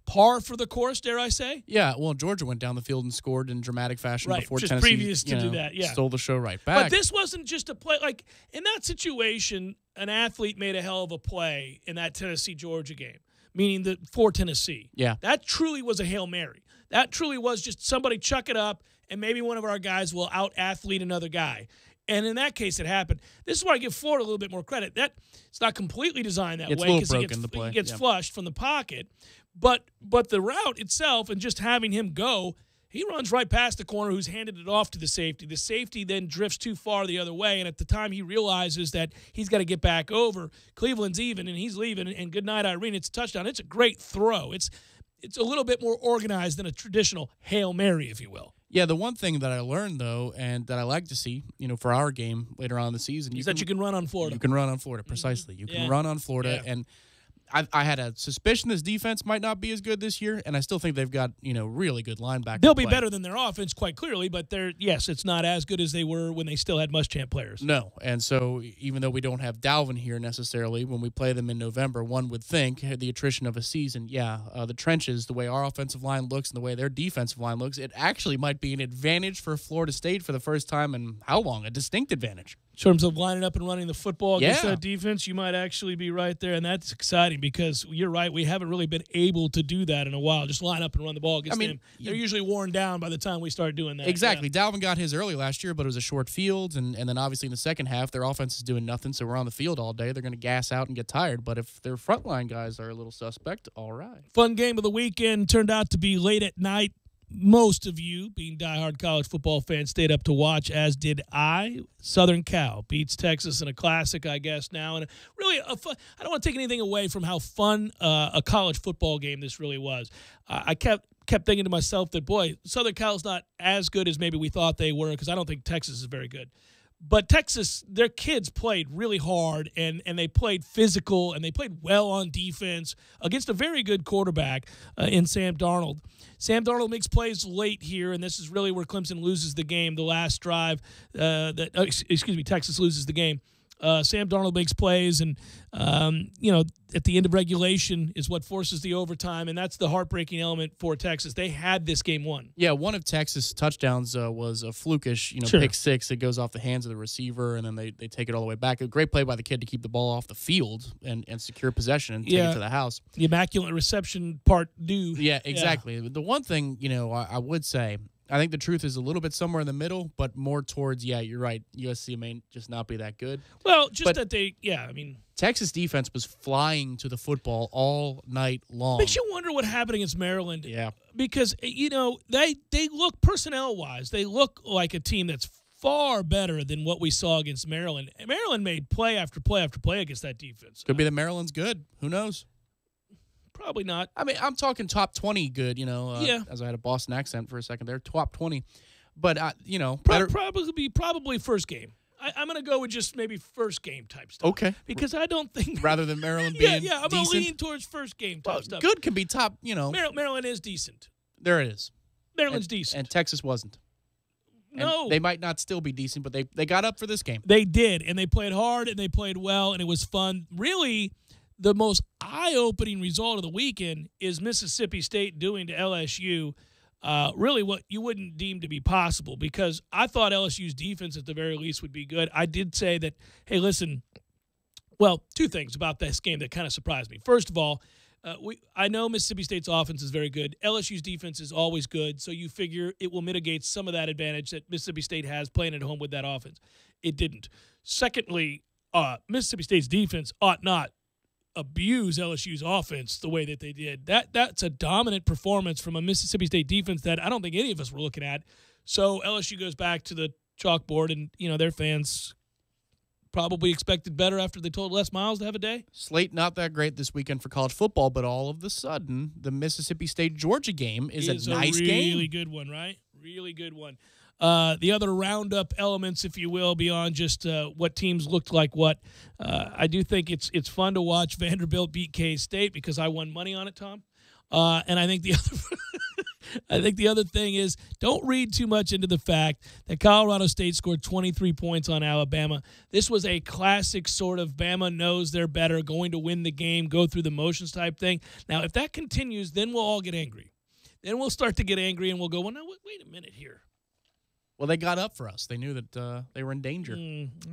Speaker 1: par for the course, dare I say?
Speaker 2: Yeah, well, Georgia went down the field and scored in dramatic fashion before
Speaker 1: just
Speaker 2: Tennessee
Speaker 1: previous to do that,
Speaker 2: stole the show right back.
Speaker 1: But this wasn't just a play. Like, in that situation, an athlete made a hell of a play in that Tennessee-Georgia game, meaning for Tennessee.
Speaker 2: Yeah.
Speaker 1: That truly was a Hail Mary. That truly was just somebody chuck it up, and maybe one of our guys will out-athlete another guy. And in that case, it happened. This is where I give Florida a little bit more credit. It's not completely designed that way because he gets flushed from the pocket. But the route itself and just having him go, he runs right past the corner who's handed it off to the safety. The safety then drifts too far the other way, and at the time he realizes that he's got to get back over. Cleveland's even, and he's leaving, and good night, Irene. It's a touchdown. It's a great throw. It's a little bit more organized than a traditional Hail Mary, if you will.
Speaker 2: Yeah, the one thing that I learned, though, and that I like to see, for our game later on in the season,
Speaker 1: you can run on Florida.
Speaker 2: You can run on Florida, precisely. You can run on Florida, and I had a suspicion this defense might not be as good this year, and I still think they've got, really good linebackers.
Speaker 1: They'll be better than their offense, quite clearly, but it's not as good as they were when they still had Muschamp players.
Speaker 2: No, and so even though we don't have Dalvin here necessarily, when we play them in November, one would think the attrition of a season, the trenches, the way our offensive line looks and the way their defensive line looks, it actually might be an advantage for Florida State for the first time in how long? A distinct advantage.
Speaker 1: In terms of lining up and running the football against that defense, you might actually be right there, and that's exciting because you're right. We haven't really been able to do that in a while. Just line up and run the ball against them. They're usually worn down by the time we start doing that.
Speaker 2: Exactly. Yeah. Dalvin got his early last year, but it was a short field, and then obviously in the second half, their offense is doing nothing, so we're on the field all day. They're going to gas out and get tired, but if their frontline guys are a little suspect, all right.
Speaker 1: Fun game of the weekend turned out to be late at night. Most of you, being diehard college football fans, stayed up to watch, as did I. Southern Cal beats Texas in a classic, I guess, now. And really, I don't want to take anything away from how fun a college football game this really was. I kept thinking to myself that, boy, Southern Cal's not as good as maybe we thought they were, because I don't think Texas is very good. But Texas, their kids played really hard, and they played physical, and they played well on defense against a very good quarterback in Sam Darnold. Sam Darnold makes plays late here, and this is really where Clemson loses the game. The last drive, Texas loses the game. Sam Darnold makes plays, and, at the end of regulation is what forces the overtime, and that's the heartbreaking element for Texas. They had this game won.
Speaker 2: Yeah, one of Texas' touchdowns was a flukish, pick six. It goes off the hands of the receiver, and then they take it all the way back. A great play by the kid to keep the ball off the field and secure possession and take it to the house.
Speaker 1: The immaculate reception part due.
Speaker 2: Yeah, exactly. Yeah. The one thing, I would say, I think the truth is a little bit somewhere in the middle, but more towards, you're right, USC may just not be that good.
Speaker 1: Well, just
Speaker 2: but
Speaker 1: that
Speaker 2: Texas defense was flying to the football all night long.
Speaker 1: Makes you wonder what happened against Maryland.
Speaker 2: Yeah.
Speaker 1: Because, they look, personnel-wise, they look like a team that's far better than what we saw against Maryland. Maryland made play after play after play against that defense.
Speaker 2: Could be that Maryland's good. Who knows?
Speaker 1: Probably not.
Speaker 2: I mean, I'm talking top 20 good, as I had a Boston accent for a second there, top 20. But,
Speaker 1: Probably first game. I'm going to go with just maybe first game type stuff.
Speaker 2: Okay.
Speaker 1: Because I don't think.
Speaker 2: Rather than Maryland being
Speaker 1: Yeah, I'm going to lean towards first game type stuff.
Speaker 2: Good can be top,
Speaker 1: Maryland is decent.
Speaker 2: There it is.
Speaker 1: Maryland's decent.
Speaker 2: And Texas wasn't.
Speaker 1: No.
Speaker 2: And they might not still be decent, but they got up for this game.
Speaker 1: They did, and they played hard, and they played well, and it was fun. Really, the most eye-opening result of the weekend is Mississippi State doing to LSU really what you wouldn't deem to be possible, because I thought LSU's defense at the very least would be good. I did say that, hey, listen, two things about this game that kind of surprised me. First of all, I know Mississippi State's offense is very good. LSU's defense is always good, so you figure it will mitigate some of that advantage that Mississippi State has playing at home with that offense. It didn't. Secondly, Mississippi State's defense ought not abuse LSU's offense the way that they did. That's a dominant performance from a Mississippi State defense that I don't think any of us were looking at. So LSU goes back to the chalkboard, and, their fans probably expected better after they told Les Miles to have a day.
Speaker 2: Slate not that great this weekend for college football, but all of a sudden, the Mississippi State-Georgia game is a nice game.
Speaker 1: Really good one, right? Really good one. The other roundup elements, if you will, beyond just what teams looked like what, I do think it's fun to watch Vanderbilt beat K-State because I won money on it, Tom. And I think the other thing is, don't read too much into the fact that Colorado State scored 23 points on Alabama. This was a classic sort of Bama knows they're better, going to win the game, go through the motions type thing. Now, if that continues, then we'll all get angry. Then we'll start to get angry and we'll go, well, now, wait a minute here.
Speaker 2: Well, they got up for us. They knew that they were in danger.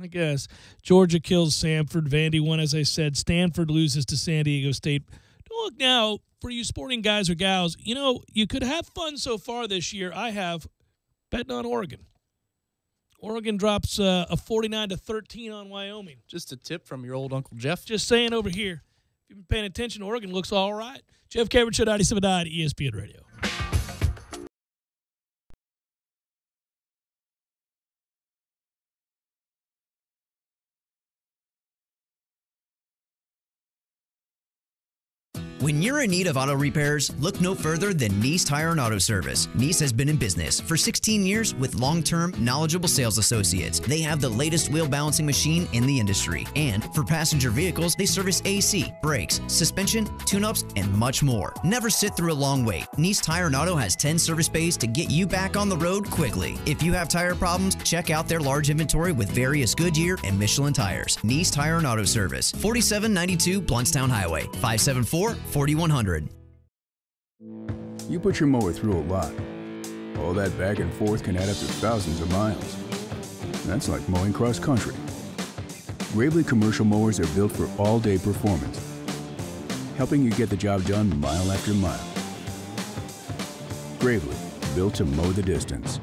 Speaker 1: I guess. Georgia kills Samford. Vandy won, as I said. Stanford loses to San Diego State. Look now, for you sporting guys or gals, you could have fun so far this year. I have betting on Oregon. Oregon drops a 49-13 on Wyoming.
Speaker 2: Just a tip from your old Uncle Jeff.
Speaker 1: Just saying over here. If you've been paying attention, Oregon looks all right. Jeff Cameron Show, 97.9 ESPN Radio.
Speaker 4: When you're in need of auto repairs, look no further than Nice Tire and Auto Service. Nice has been in business for 16 years with long-term, knowledgeable sales associates. They have the latest wheel balancing machine in the industry. And for passenger vehicles, they service AC, brakes, suspension, tune-ups, and much more. Never sit through a long wait. Nice Tire and Auto has 10 service bays to get you back on the road quickly. If you have tire problems, check out their large inventory with various Goodyear and Michelin tires. Nice Tire and Auto Service, 4792 Bluntstown Highway, 574-4100.
Speaker 3: You put your mower through a lot. All that back and forth can add up to thousands of miles. That's like mowing cross country. Gravely commercial mowers are built for all-day performance, helping you get the job done mile after mile. Gravely, built to mow the distance.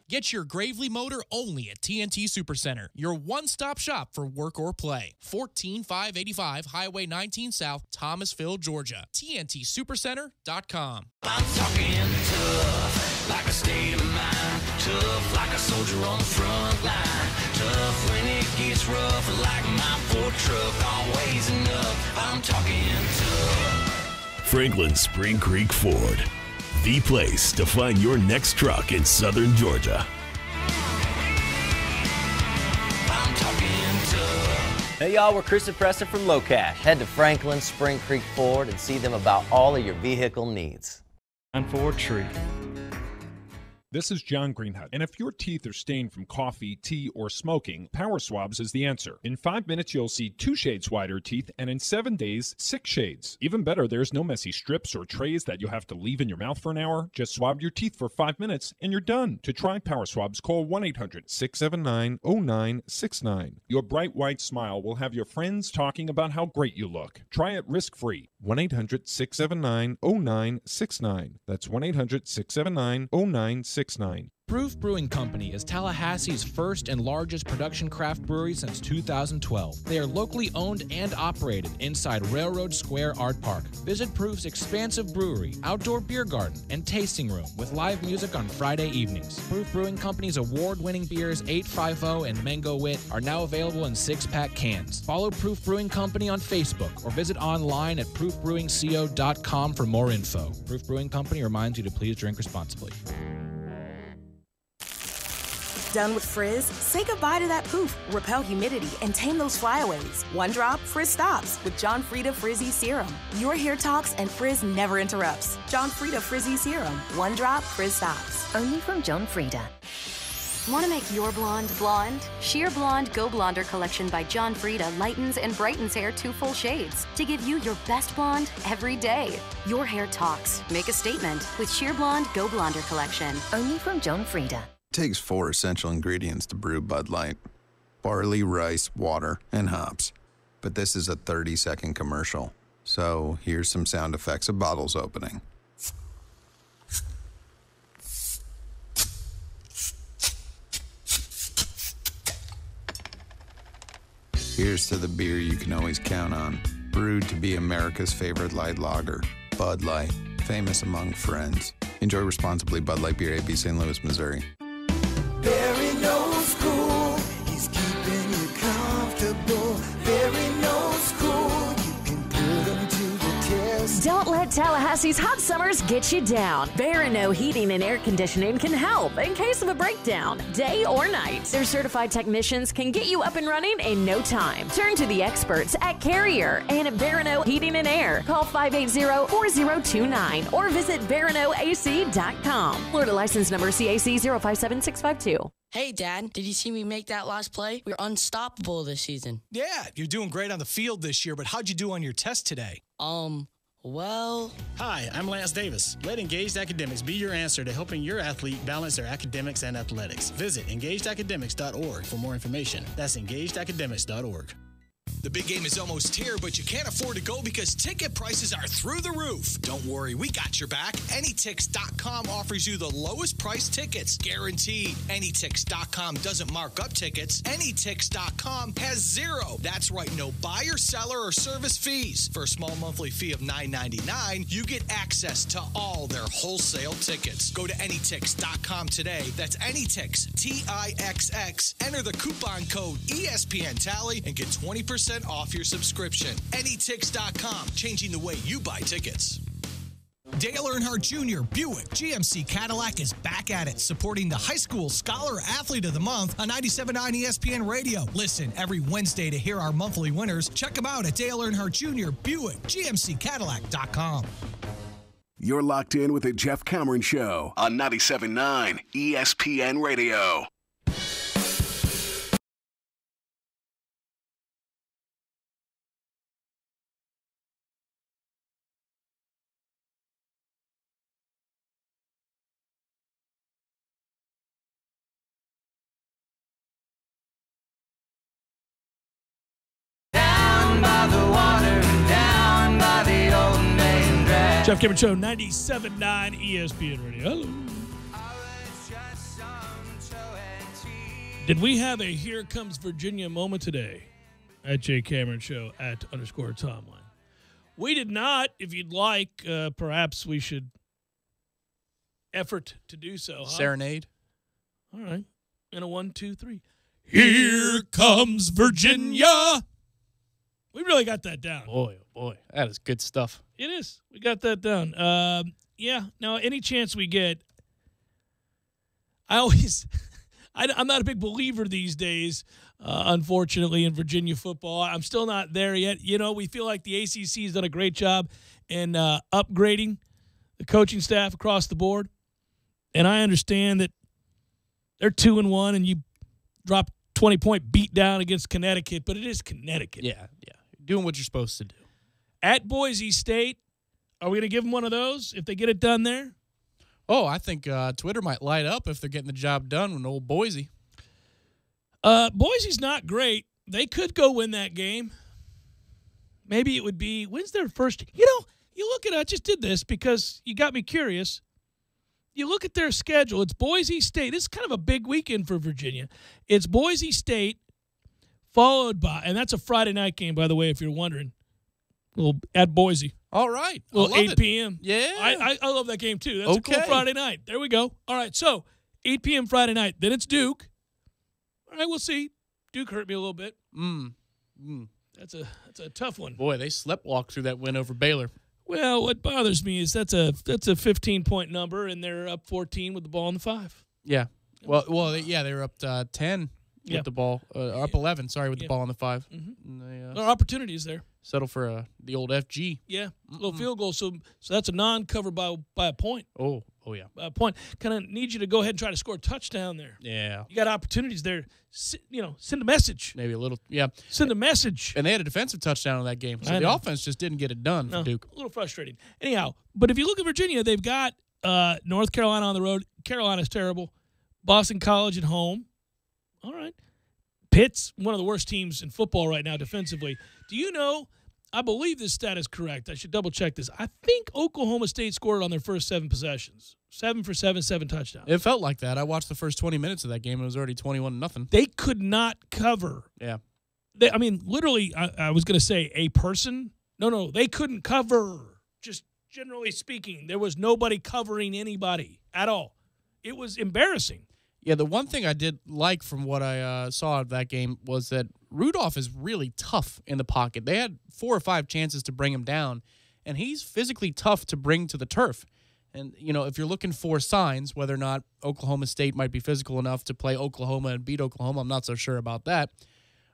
Speaker 2: Get your Gravely motor only at TNT Supercenter, your one-stop shop for work or play. 14585 Highway 19 South, Thomasville, Georgia. TNTSupercenter.com.
Speaker 6: I'm talking tough, like a state of mind. Tough, like a soldier on the front line. Tough when it gets rough, like my Ford truck, always enough. I'm talking tough.
Speaker 7: Franklin Spring Creek Ford, the place to find your next truck in southern Georgia.
Speaker 6: I'm talking tough.
Speaker 8: Hey y'all, we're Chris and Preston from Low Cash. Head to Franklin Spring Creek Ford and see them about all of your vehicle needs.
Speaker 9: And Ford Tree.
Speaker 10: This is John Greenhut, and if your teeth are stained from coffee, tea, or smoking, Power Swabs is the answer. In 5 minutes, you'll see 2 shades whiter teeth, and in 7 days, 6 shades. Even better, there's no messy strips or trays that you'll have to leave in your mouth for an hour. Just swab your teeth for 5 minutes, and you're done. To try Power Swabs, call 1-800-679-0969. Your bright white smile will have your friends talking about how great you look. Try it risk-free. 1-800-679-0969. That's 1-800-679-0969.
Speaker 15: Proof Brewing Company is Tallahassee's first and largest production craft brewery since 2012. They are locally owned and operated inside Railroad Square Art Park. Visit Proof's expansive brewery, outdoor beer garden, and tasting room with live music on Friday evenings. Proof Brewing Company's award-winning beers 850 and Mango Wit are now available in 6-pack cans. Follow Proof Brewing Company on Facebook or visit online at proofbrewingco.com for more info. Proof Brewing Company reminds you to please drink responsibly.
Speaker 16: Done with frizz? Say goodbye to that poof, repel humidity, and tame those flyaways. One drop, frizz stops with John Frieda Frizzy Serum. Your hair talks and frizz never interrupts. John Frieda Frizzy Serum. One drop, frizz stops.
Speaker 17: Only from John Frieda. Want to make your blonde blonde? Sheer Blonde Go Blonder collection by John Frieda lightens and brightens hair 2 full shades to give you your best blonde every day. Your hair talks. Make a statement with Sheer Blonde Go Blonder collection. Only from John Frieda.
Speaker 12: Takes 4 essential ingredients to brew Bud Light: barley, rice, water, and hops. But this is a 30-second commercial. So here's some sound effects of bottles opening. Here's to the beer you can always count on. Brewed to be America's favorite light lager, Bud Light, famous among friends. Enjoy responsibly. Bud Light Beer, AB, St. Louis, Missouri.
Speaker 6: Yeah.
Speaker 9: Tallahassee's hot summers get you down. Barano Heating and Air Conditioning can help in case of a breakdown, day or night. Their certified technicians can get you up and running in no time. Turn to the experts at Carrier and at Barano Heating and Air. Call 580-4029 or visit baranoac.com. Florida license number CAC 057652.
Speaker 11: Hey, Dad, did you see me make that last play? We're unstoppable this season.
Speaker 14: Yeah, you're doing great on the field this year, but how'd you do on your test today?
Speaker 11: Well...
Speaker 13: Hi, I'm Lance Davis. Let Engaged Academics be your answer to helping your athlete balance their academics and athletics. Visit engagedacademics.org for more information. That's engagedacademics.org.
Speaker 14: The big game is almost here, but you can't afford to go because ticket prices are through the roof. Don't worry, we got your back. Anytix.com offers you the lowest price tickets, guaranteed. Anytix.com doesn't mark up tickets. Anytix.com has zero. That's right, no buyer, seller, or service fees. For a small monthly fee of $9.99, you get access to all their wholesale tickets. Go to Anytix.com today. That's Anytix, Tixx. Enter the coupon code ESPN Tally and get 20% off your subscription. Anytix.com, changing the way you buy tickets. Dale Earnhardt Jr. Buick GMC Cadillac is back at it, supporting the High School Scholar Athlete of the Month on 97.9 ESPN Radio. Listen every Wednesday to hear our monthly winners. Check them out at Dale Earnhardt Jr. Buick GMCCadillac.com.
Speaker 18: You're locked in with the Jeff Cameron Show on 97.9 ESPN Radio.
Speaker 1: Jeff Cameron Show, 97.9 ESPN Radio. Hello. Did we have a Here Comes Virginia moment today at J. Cameron Show at _Tomline? We did not. If you'd like, perhaps we should effort to do so. Huh?
Speaker 2: Serenade.
Speaker 1: All right. And a 1, 2, 3. Here comes Virginia. We really got that down.
Speaker 2: Boy, oh boy. That is good stuff.
Speaker 1: It is. We got that down. Yeah. Now, any chance we get, I'm not a big believer these days, unfortunately, in Virginia football. I'm still not there yet. You know, we feel like the ACC has done a great job in upgrading the coaching staff across the board. And I understand that they're 2-1 and you drop 20-point beat down against Connecticut, but it is Connecticut.
Speaker 2: Yeah. Doing what you're supposed to do.
Speaker 1: At Boise State, are we going to give them one of those if they get it done there?
Speaker 2: Oh, I think Twitter might light up if they're getting the job done with old Boise.
Speaker 1: Boise's not great. They could go win that game. Maybe it would be, when's their first? You know, you look at I just did this because you got me curious. You look at their schedule. It's Boise State. This is kind of a big weekend for Virginia. It's Boise State followed by, and that's a Friday night game, by the way, if you're wondering. At Boise.
Speaker 2: All right.
Speaker 1: Well, 8 p.m.
Speaker 2: Yeah.
Speaker 1: I love that game, too. That's a cool Friday night. There we go. All right, so 8 p.m. Friday night. Then it's Duke. All right, we'll see. Duke hurt me a little bit. That's a tough one.
Speaker 2: Boy, they sleptwalked through that win over Baylor.
Speaker 1: Well, what bothers me is that's a 15-point number, and they're up 14 with the ball in the 5.
Speaker 2: Yeah. Well, they were up 10 with the ball. Up 11, with the ball on the 5.
Speaker 1: Mm-hmm. There are opportunities there.
Speaker 2: Settle for the old FG.
Speaker 1: Yeah, little field goal. So that's a non-cover by a point.
Speaker 2: Oh yeah.
Speaker 1: By a point. Kind of need you to go ahead and try to score a touchdown there.
Speaker 2: Yeah.
Speaker 1: You got opportunities there. Send a message.
Speaker 2: Maybe a little, yeah.
Speaker 1: Send a message.
Speaker 2: And they had a defensive touchdown in that game. So the offense just didn't get it done for Duke.
Speaker 1: A little frustrating. Anyhow, but if you look at Virginia, they've got North Carolina on the road. Carolina's terrible. Boston College at home. All right. Pitt's one of the worst teams in football right now defensively. Do you know, I believe this stat is correct. I should double-check this. I think Oklahoma State scored on their first 7 possessions. 7 for 7, 7 touchdowns.
Speaker 2: It felt like that. I watched the first 20 minutes of that game, and it was already 21-0.
Speaker 1: They could not cover.
Speaker 2: Yeah.
Speaker 1: Literally, I was going to say a person. No, they couldn't cover. Just generally speaking, there was nobody covering anybody at all. It was embarrassing.
Speaker 2: Yeah, the one thing I did like from what I saw of that game was that Rudolph is really tough in the pocket. They had 4 or 5 chances to bring him down, and he's physically tough to bring to the turf. And, if you're looking for signs, whether or not Oklahoma State might be physical enough to play Oklahoma and beat Oklahoma, I'm not so sure about that.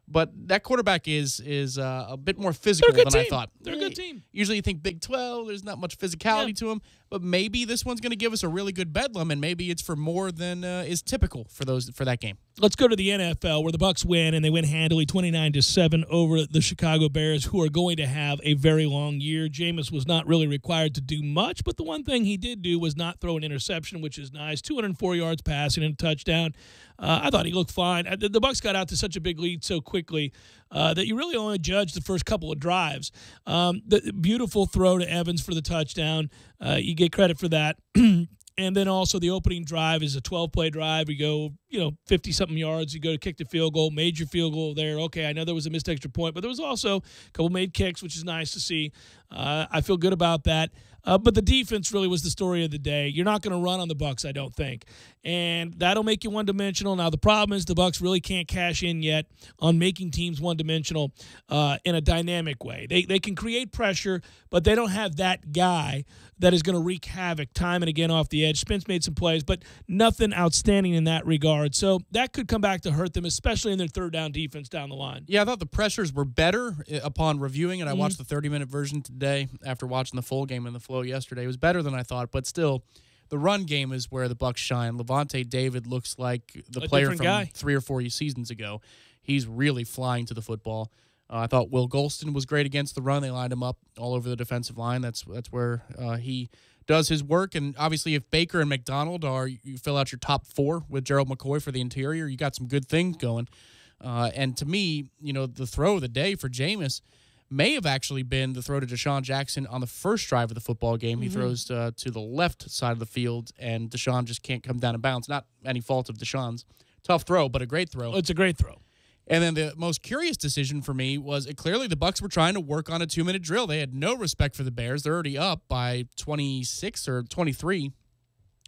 Speaker 2: But that quarterback is a bit more physical than I thought.
Speaker 1: They're a good team.
Speaker 2: Usually you think Big 12, there's not much physicality to them. But maybe this one's going to give us a really good bedlam, and maybe it's for more than is typical for that game.
Speaker 1: Let's go to the NFL, where the Bucs win, and they win handily 29-7 over the Chicago Bears, who are going to have a very long year. Jameis was not really required to do much, but the one thing he did do was not throw an interception, which is nice. 204 yards passing and a touchdown. I thought he looked fine. The Bucs got out to such a big lead so quickly that you really only judge the first couple of drives. The beautiful throw to Evans for the touchdown. You get credit for that. And then also the opening drive is a 12-play drive. We go, 50-something yards. You go to kick the field goal, major field goal there. Okay, I know there was a missed extra point, but there was also a couple made kicks, which is nice to see. I feel good about that. But the defense really was the story of the day. You're not going to run on the Bucs, I don't think. And that'll make you one-dimensional. Now, the problem is the Bucs really can't cash in yet on making teams one-dimensional in a dynamic way. They can create pressure, but they don't have that guy that is going to wreak havoc time and again off the edge. Spence made some plays, but nothing outstanding in that regard. So that could come back to hurt them, especially in their third down defense down the line.
Speaker 2: Yeah, I thought the pressures were better upon reviewing it. I watched the 30-minute version today after watching the full game in the flow yesterday. It was better than I thought, but still, the run game is where the Bucs shine. Levante David looks like the player from
Speaker 1: guy.
Speaker 2: 3 or 4 seasons ago. He's really flying to the football. I thought Will Golston was great against the run. They lined him up all over the defensive line. That's where he does his work. And obviously, if Baker and McDonald you fill out your top 4 with Gerald McCoy for the interior, you got some good things going. And to me, the throw of the day for Jameis may have actually been the throw to Deshaun Jackson on the first drive of the football game. He throws to the left side of the field, and Deshaun just can't come down and bounce. Not any fault of Deshaun's. Tough throw, but a great throw.
Speaker 1: It's a great throw.
Speaker 2: And then the most curious decision for me was clearly the Bucs were trying to work on a 2-minute drill. They had no respect for the Bears. They're already up by 26 or 23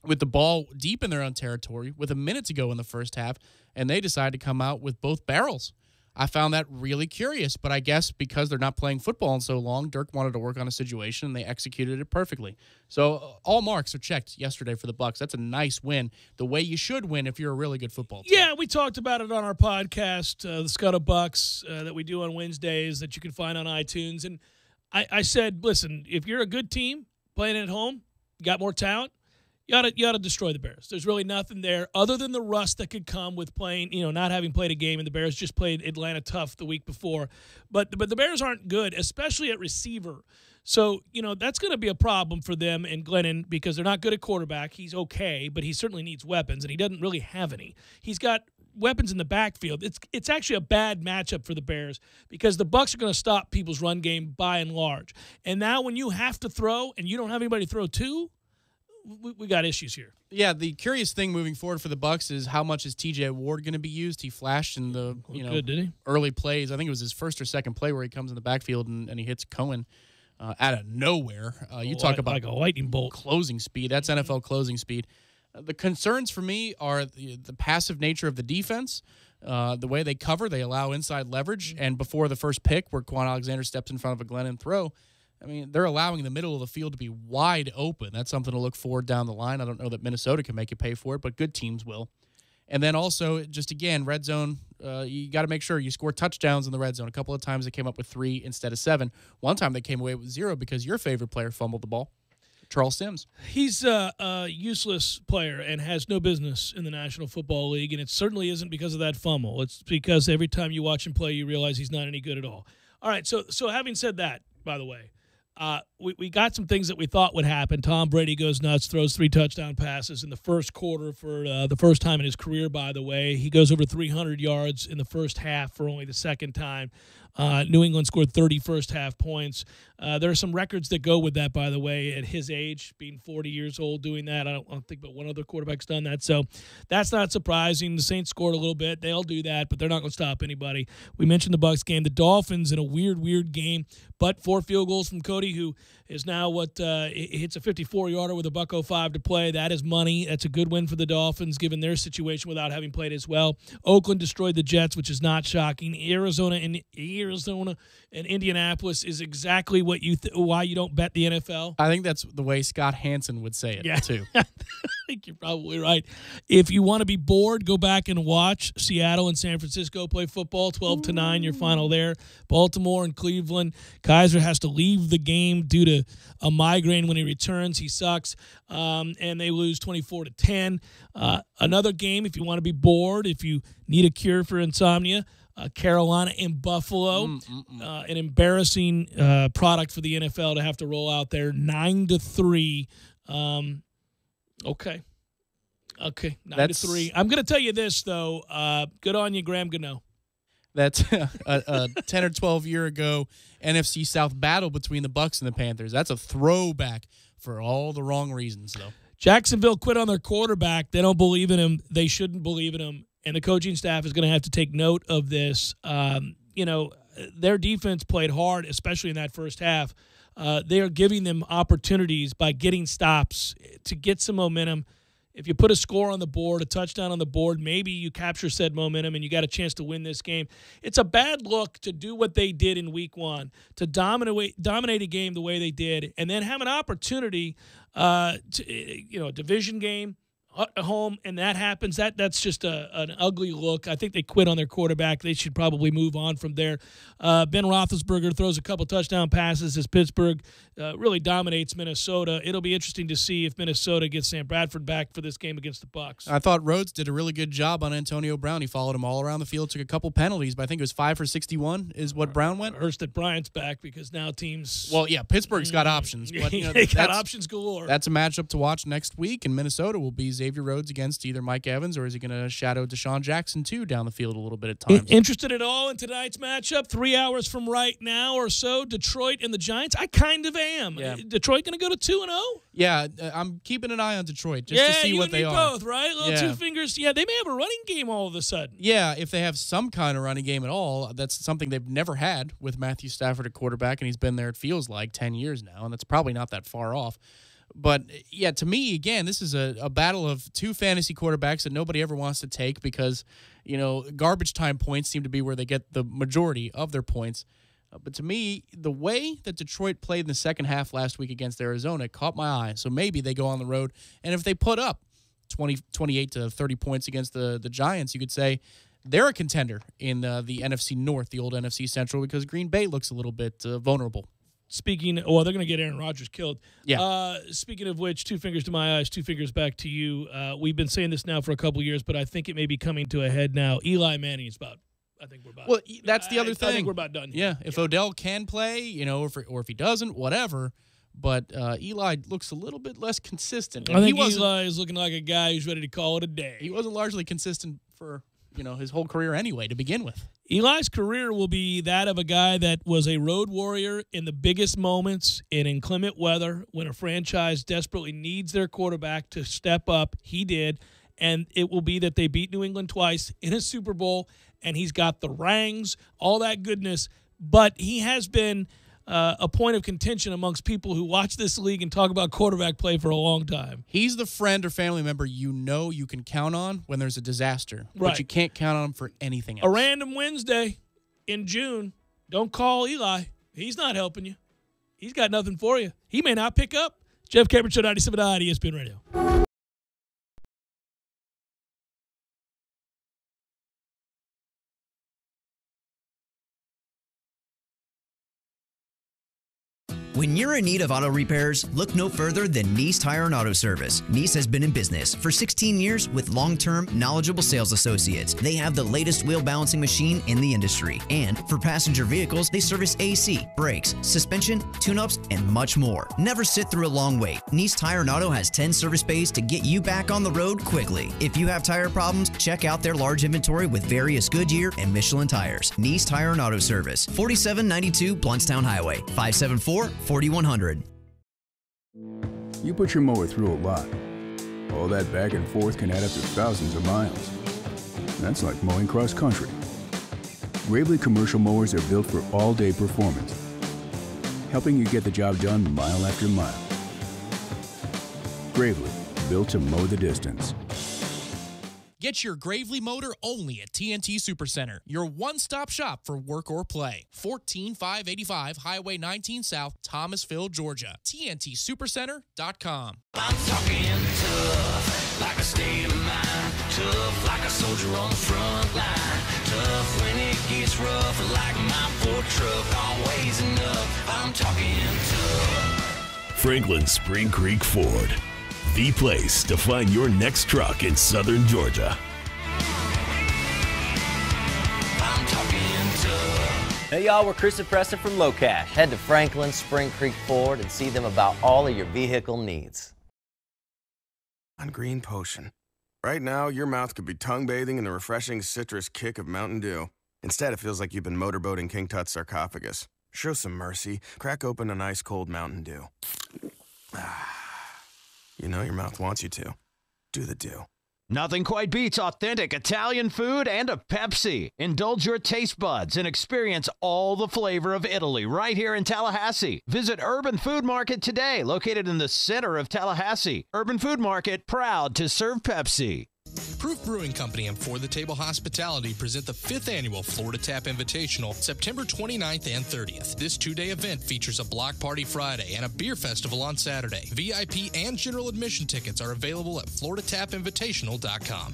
Speaker 2: with the ball deep in their own territory with a minute to go in the first half, and they decided to come out with both barrels. I found that really curious, but I guess because they're not playing football in so long, Dirk wanted to work on a situation, and they executed it perfectly. So all marks are checked yesterday for the Bucs. That's a nice win, the way you should win if you're a really good football team.
Speaker 1: Yeah, we talked about it on our podcast, the Scuttle Bucks, that we do on Wednesdays that you can find on iTunes. And I said, listen, if you're a good team playing at home, you got more talent, you ought to destroy the Bears. There's really nothing there other than the rust that could come with playing, not having played a game, and the Bears just played Atlanta tough the week before. But the Bears aren't good, especially at receiver. So, that's going to be a problem for them and Glennon because they're not good at quarterback. He's okay, but he certainly needs weapons, and he doesn't really have any. He's got weapons in the backfield. It's actually a bad matchup for the Bears because the Bucs are going to stop people's run game by and large. And now when you have to throw and you don't have anybody to throw to, we got issues here.
Speaker 2: Yeah, the curious thing moving forward for the Bucs is how much is T.J. Ward going to be used? He flashed in the
Speaker 1: did he?
Speaker 2: early plays. I think it was his first or second play where he comes in the backfield and he hits Cohen out of nowhere. You talk about
Speaker 1: like a lightning bolt
Speaker 2: closing speed. That's NFL closing speed. The concerns for me are the passive nature of the defense, the way they cover. They allow inside leverage, and before the first pick where Quan Alexander steps in front of a Glennon throw, I mean, they're allowing the middle of the field to be wide open. That's something to look for down the line. I don't know that Minnesota can make you pay for it, but good teams will. And then also, just again, red zone, you got to make sure you score touchdowns in the red zone. A couple of times they came up with 3 instead of 7. One time they came away with 0 because your favorite player fumbled the ball, Charles Sims.
Speaker 1: He's a useless player and has no business in the National Football League, and it certainly isn't because of that fumble. It's because every time you watch him play, you realize he's not any good at all. All right, so having said that, by the way, we got some things that we thought would happen. Tom Brady goes nuts, throws 3 touchdown passes in the first quarter for the first time in his career, by the way. He goes over 300 yards in the first half for only the second time. New England scored 30 first-half points. There are some records that go with that, by the way, at his age, being 40 years old, doing that. I don't think but one other quarterback's done that. So that's not surprising. The Saints scored a little bit. They'll do that, but they're not going to stop anybody. We mentioned the Bucs game. The Dolphins in a weird game, but 4 field goals from Cody, who is now hits a 54-yarder with a $1.05 to play. That is money. That's a good win for the Dolphins, given their situation without having played as well. Oakland destroyed the Jets, which is not shocking. Arizona Arizona and Indianapolis is exactly what why you don't bet the NFL?
Speaker 2: I think that's the way Scott Hansen would say it, too.
Speaker 1: I think you're probably right. If you want to be bored, go back and watch Seattle and San Francisco play football, 12-9, your final there. Baltimore and Cleveland. Kaiser has to leave the game due to a migraine when he returns. He sucks. And they lose 24-10. Another game, if you want to be bored, if you need a cure for insomnia, Carolina and Buffalo. An embarrassing product for the NFL to have to roll out there. 9-3. Okay, 9-3. I'm going to tell you this, though. Good on you, Graham Gano.
Speaker 2: That's a 10 or 12 year ago NFC South battle between the Bucs and the Panthers. That's a throwback for all the wrong reasons, though.
Speaker 1: Jacksonville quit on their quarterback. They don't believe in him. They shouldn't believe in him. And the coaching staff is going to have to take note of this. Their defense played hard, especially in that first half. They are giving them opportunities by getting stops to get some momentum. If you put a score on the board, a touchdown on the board, maybe you capture said momentum and you got a chance to win this game. It's a bad look to do what they did in week one, to dominate a game the way they did, and then have an opportunity a division game at home, and that happens. That's just an ugly look. I think they quit on their quarterback. They should probably move on from there. Ben Roethlisberger throws a couple touchdown passes as Pittsburgh really dominates Minnesota. It'll be interesting to see if Minnesota gets Sam Bradford back for this game against the Bucs.
Speaker 2: I thought Rhodes did a really good job on Antonio Brown. He followed him all around the field, took a couple penalties, but I think it was 5 for 61 is what Brown went.
Speaker 1: Hurst at Bryant's back because now teams.
Speaker 2: Well, yeah, Pittsburgh's got options, but
Speaker 1: they got options galore.
Speaker 2: That's a matchup to watch next week, and Minnesota will be Xavier Rhodes against either Mike Evans, or is he going to shadow Deshaun Jackson too down the field a little bit at times?
Speaker 1: Interested at all in tonight's matchup? 3 hours from right now or so, Detroit and the Giants. I kind of am.
Speaker 2: Yeah.
Speaker 1: Detroit going to go to 2-0?
Speaker 2: Yeah, I'm keeping an eye on Detroit just to see what they are.
Speaker 1: Yeah, both, right? Little two fingers. Yeah, they may have a running game all of a sudden.
Speaker 2: Yeah, if they have some kind of running game at all, that's something they've never had with Matthew Stafford at quarterback, and he's been there, it feels like, 10 years now, and that's probably not that far off. But, yeah, to me, again, this is a battle of two fantasy quarterbacks that nobody ever wants to take because, garbage time points seem to be where they get the majority of their points. But to me, the way that Detroit played in the second half last week against Arizona caught my eye. So maybe they go on the road, and if they put up 28 to 30 points against the Giants, you could say they're a contender in the NFC North, the old NFC Central, because Green Bay looks a little bit vulnerable.
Speaker 1: They're going to get Aaron Rodgers killed.
Speaker 2: Yeah.
Speaker 1: Speaking of which, 2 fingers to my eyes, 2 fingers back to you. We've been saying this now for a couple of years, but I think it may be coming to a head now. Eli Manning is about. I think we're about.
Speaker 2: Well, that's the other thing.
Speaker 1: I think we're about done here.
Speaker 2: Yeah, if Odell can play, or if he doesn't, whatever. But Eli looks a little bit less consistent.
Speaker 1: I think Eli is looking like a guy who's ready to call it a day.
Speaker 2: He wasn't largely consistent for his whole career anyway to begin with.
Speaker 1: Eli's career will be that of a guy that was a road warrior in the biggest moments in inclement weather when a franchise desperately needs their quarterback to step up. He did, and it will be that they beat New England twice in a Super Bowl, and he's got the rangs, all that goodness, but he has been a point of contention amongst people who watch this league and talk about quarterback play for a long time.
Speaker 2: He's the friend or family member you can count on when there's a disaster, but you can't count on him for anything else.
Speaker 1: A random Wednesday in June, don't call Eli. He's not helping you. He's got nothing for you. He may not pick up. Jeff Cameron Show, 97.9 ESPN Radio.
Speaker 4: When you're in need of auto repairs, look no further than Nice Tire and Auto Service. Nice has been in business for 16 years with long-term, knowledgeable sales associates. They have the latest wheel balancing machine in the industry. And for passenger vehicles, they service AC, brakes, suspension, tune-ups, and much more. Never sit through a long wait. Nice Tire and Auto has 10 service bays to get you back on the road quickly. If you have tire problems, check out their large inventory with various Goodyear and Michelin tires. Nice Tire and Auto Service, 4792 Bluntstown Highway, 574-4100.
Speaker 3: You put your mower through a lot. All that back and forth can add up to thousands of miles. That's like mowing cross country. Gravely commercial mowers are built for all-day performance, helping you get the job done mile after mile. Gravely, built to mow the distance.
Speaker 2: Get your Gravely motor only at TNT Supercenter, your one-stop shop for work or play. 14585 Highway 19 South, Thomasville, Georgia. TNTSupercenter.com.
Speaker 6: I'm talking tough, like a state of mind. Tough, like a soldier on the front line. Tough when it gets rough, like my Ford truck. Always enough. I'm talking tough.
Speaker 7: Franklin Spring Creek Ford, the place to find your next truck in southern Georgia.
Speaker 6: I'm talking tough.
Speaker 8: Hey y'all, we're Chris and Preston from Low Cash. Head to Franklin Spring Creek Ford and see them about all of your vehicle needs.
Speaker 12: On Green Potion. Right now, your mouth could be tongue bathing in the refreshing citrus kick of Mountain Dew. Instead, it feels like you've been motorboating King Tut's sarcophagus. Show some mercy. Crack open an ice cold Mountain Dew. You know your mouth wants you to. Do the Dew.
Speaker 19: Nothing quite beats authentic Italian food and a Pepsi. Indulge your taste buds and experience all the flavor of Italy right here in Tallahassee. Visit Urban Food Market today, located in the center of Tallahassee. Urban Food Market, proud to serve Pepsi.
Speaker 20: Proof Brewing Company and For the Table Hospitality present the 5th Annual Florida Tap Invitational, September 29th and 30th. This 2-day event features a block party Friday and a beer festival on Saturday. VIP and general admission tickets are available at FloridaTapInvitational.com.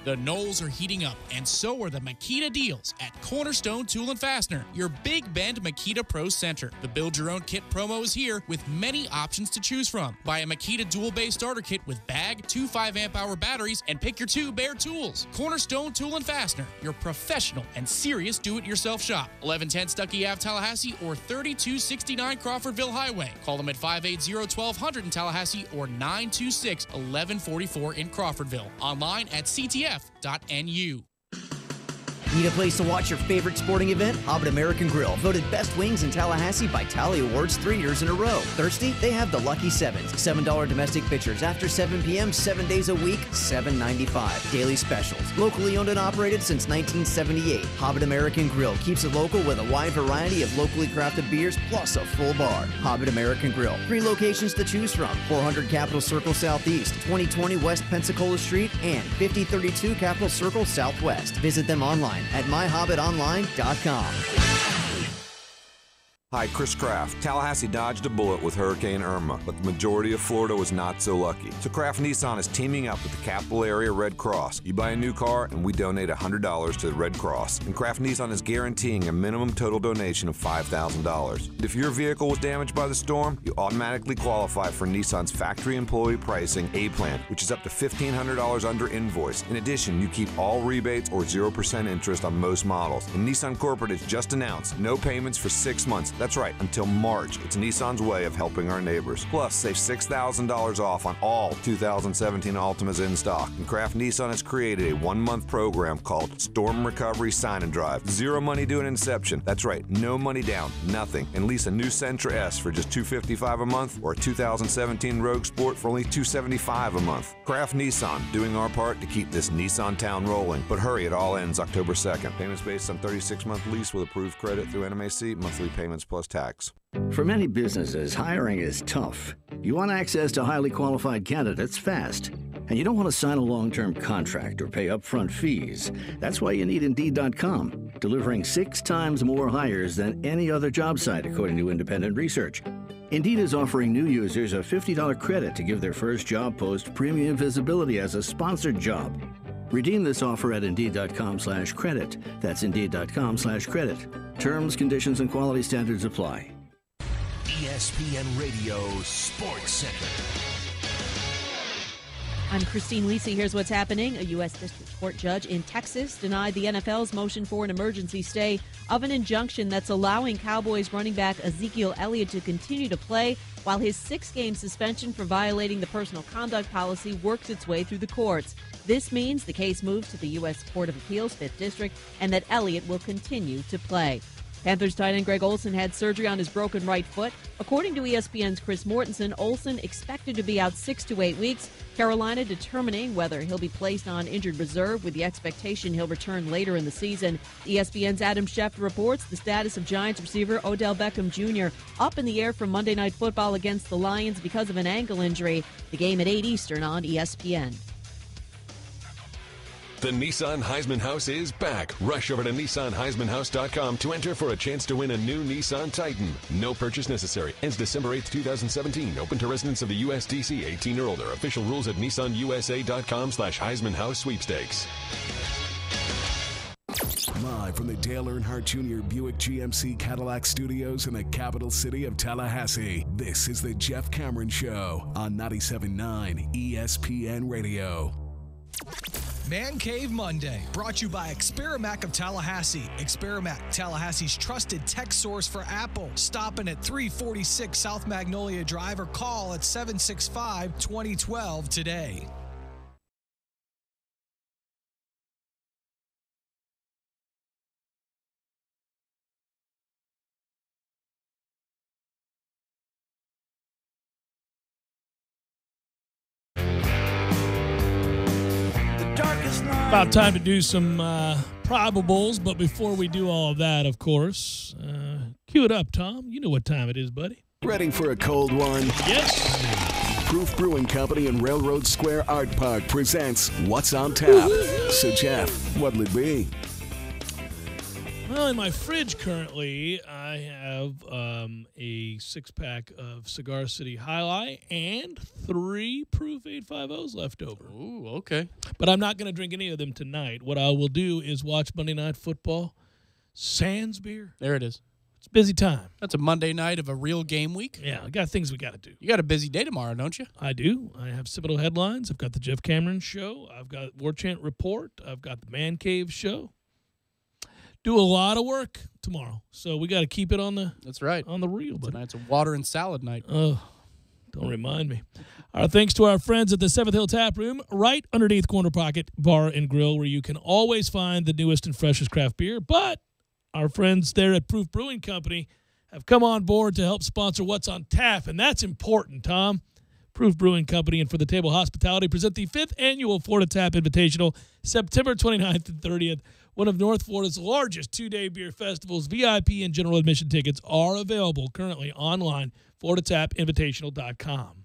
Speaker 2: The Knolls are heating up, and so are the Makita deals at Cornerstone Tool & Fastener, your Big Bend Makita Pro Center. The Build Your Own Kit promo is here with many options to choose from. Buy a Makita Dual Base Starter Kit with bag, 2 5-amp-hour batteries, and pick your 2 bare tools. Cornerstone Tool & Fastener, your professional and serious do-it-yourself shop. 1110 Stuckey Ave, Tallahassee, or 3269 Crawfordville Highway. Call them at 580-1200 in Tallahassee or 926-1144 in Crawfordville. Online at CTF.NU.
Speaker 4: Need a place to watch your favorite sporting event? Hobbit American Grill, voted best wings in Tallahassee by Tally Awards 3 years in a row. Thirsty? They have the Lucky Sevens. $7 domestic pitchers after 7 p.m., 7 days a week, $7.95. Daily specials. Locally owned and operated since 1978. Hobbit American Grill keeps it local with a wide variety of locally crafted beers plus a full bar. Hobbit American Grill. 3 locations to choose from. 400 Capitol Circle Southeast, 2020 West Pensacola Street, and 5032 Capitol Circle Southwest. Visit them online at myhobbitonline.com.
Speaker 21: Hi, Chris Kraft. Tallahassee dodged a bullet with Hurricane Irma, but the majority of Florida was not so lucky. So Kraft Nissan is teaming up with the Capital Area Red Cross. You buy a new car, and we donate $100 to the Red Cross. And Kraft Nissan is guaranteeing a minimum total donation of $5,000. And if your vehicle was damaged by the storm, you automatically qualify for Nissan's factory employee pricing A-Plan, which is up to $1,500 under invoice. In addition, you keep all rebates or 0% interest on most models. And Nissan Corporate has just announced no payments for 6 months. That's right, until March. It's Nissan's way of helping our neighbors. Plus, save $6,000 off on all 2017 Altimas in stock. And Kraft Nissan has created a 1-month program called Storm Recovery Sign and Drive. 0 money due at inception. That's right, no money down, nothing. And lease a new Sentra S for just $255 a month or a 2017 Rogue Sport for only $275 a month. Kraft Nissan, doing our part to keep this Nissan town rolling. But hurry, it all ends October 2nd. Payments based on 36-month lease with approved credit through NMAC, monthly payments plus tax.
Speaker 22: For many businesses, hiring is tough. You want access to highly qualified candidates fast. And you don't want to sign a long-term contract or pay upfront fees. That's why you need Indeed.com, delivering 6 times more hires than any other job site, according to independent research. Indeed is offering new users a $50 credit to give their first job post premium visibility as a sponsored job. Redeem this offer at Indeed.com/credit. That's Indeed.com/credit. Terms, conditions, and quality standards apply.
Speaker 7: ESPN Radio Sports Center.
Speaker 28: I'm Christine Lisi. Here's what's happening. A U.S. District Court judge in Texas denied the NFL's motion for an emergency stay of an injunction that's allowing Cowboys running back Ezekiel Elliott to continue to play while his 6-game suspension for violating the personal conduct policy works its way through the courts. This means the case moves to the U.S. Court of Appeals, 5th District, and that Elliott will continue to play. Panthers tight end Greg Olsen had surgery on his broken right foot. According to ESPN's Chris Mortensen, Olsen expected to be out 6 to 8 weeks. Carolina determining whether he'll be placed on injured reserve with the expectation he'll return later in the season. ESPN's Adam Schefter reports the status of Giants receiver Odell Beckham Jr. up in the air for Monday Night Football against the Lions because of an ankle injury. The game at 8 Eastern on ESPN.
Speaker 7: The Nissan Heisman House is back. Rush over to NissanHeismanHouse.com to enter for a chance to win a new Nissan Titan. No purchase necessary. Ends December 8th, 2017. Open to residents of the USDC 18 or older. Official rules at NissanUSA.com/Heisman House Sweepstakes.
Speaker 18: Live from the Dale Earnhardt Jr. Buick GMC Cadillac Studios in the capital city of Tallahassee, this is the Jeff Cameron Show on 97.9 ESPN Radio.
Speaker 14: Man Cave Monday, brought to you by Experamac of Tallahassee. Experamac, Tallahassee's trusted tech source for Apple. Stopping at 346 South Magnolia Drive or call at 765-2012 today.
Speaker 1: About time to do some probables, but before we do all of that, of course, cue it up, Tom. You know what time it is, buddy.
Speaker 18: Ready for a cold one?
Speaker 1: Yes.
Speaker 18: Proof Brewing Company in Railroad Square Art Park presents What's on Tap. So, Jeff, what'll it be?
Speaker 1: Well, in my fridge currently, I have a six-pack of Cigar City High Life and 3 Proof 850s left over.
Speaker 2: Ooh, okay.
Speaker 1: But I'm not going to drink any of them tonight. What I will do is watch Monday Night Football. Sans beer.
Speaker 2: There it is.
Speaker 1: It's a busy time.
Speaker 2: That's a Monday night of a real game week.
Speaker 1: Yeah, I got things we got to do.
Speaker 2: You got a busy day tomorrow, don't you?
Speaker 1: I do. I have Seminole Headlines. I've got the Jeff Cameron Show. I've got War Chant Report. I've got the Man Cave Show. Do a lot of work tomorrow, so we got to keep it on the.
Speaker 2: That's right.
Speaker 1: On the reel. But
Speaker 2: tonight's a water and salad night.
Speaker 1: Oh, don't remind me. Our thanks to our friends at the 7th Hill Tap Room, right underneath Corner Pocket Bar and Grill, where you can always find the newest and freshest craft beer. But our friends there at Proof Brewing Company have come on board to help sponsor What's on Tap, and that's important, Tom. Proof Brewing Company and For the Table Hospitality present the 5th Annual Florida Tap Invitational, September 29th and 30th. One of North Florida's largest 2-day beer festivals. VIP and general admission tickets are available currently online, FloridaTapInvitational.com.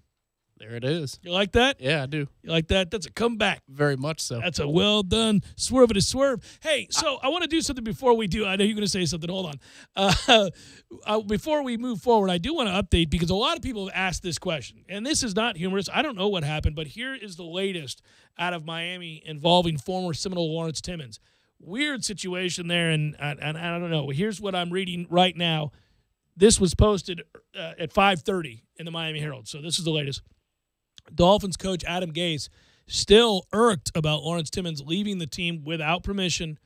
Speaker 2: There it is.
Speaker 1: You like that?
Speaker 2: Yeah, I do.
Speaker 1: You like that? That's a comeback.
Speaker 2: Very much so.
Speaker 1: That's a well done swerve to swerve. Hey, so I want to do something before we do. I know you're going to say something. Hold on. Before we move forward, I do want to update because a lot of people have asked this question, and this is not humorous. I don't know what happened, but here is the latest out of Miami involving former Seminole Lawrence Timmons. Weird situation there, and I don't know. Here's what I'm reading right now. This was posted at 5:30 in the Miami Herald, so this is the latest. Dolphins coach Adam Gase still irked about Lawrence Timmons leaving the team without permission,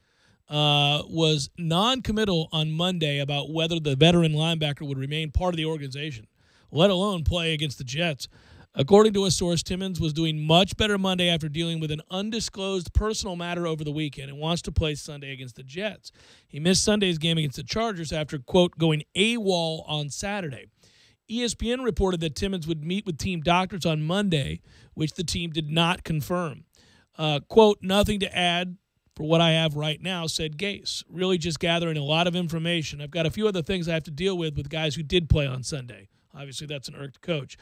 Speaker 1: was non-committal on Monday about whether the veteran linebacker would remain part of the organization, let alone play against the Jets. According to a source, Timmons was doing much better Monday after dealing with an undisclosed personal matter over the weekend and wants to play Sunday against the Jets. He missed Sunday's game against the Chargers after, quote, going AWOL on Saturday. ESPN reported that Timmons would meet with team doctors on Monday, which the team did not confirm. Quote, nothing to add for what I have right now, said Gase. Really just gathering a lot of information. I've got a few other things I have to deal with guys who did play on Sunday. Obviously, that's an irked coach.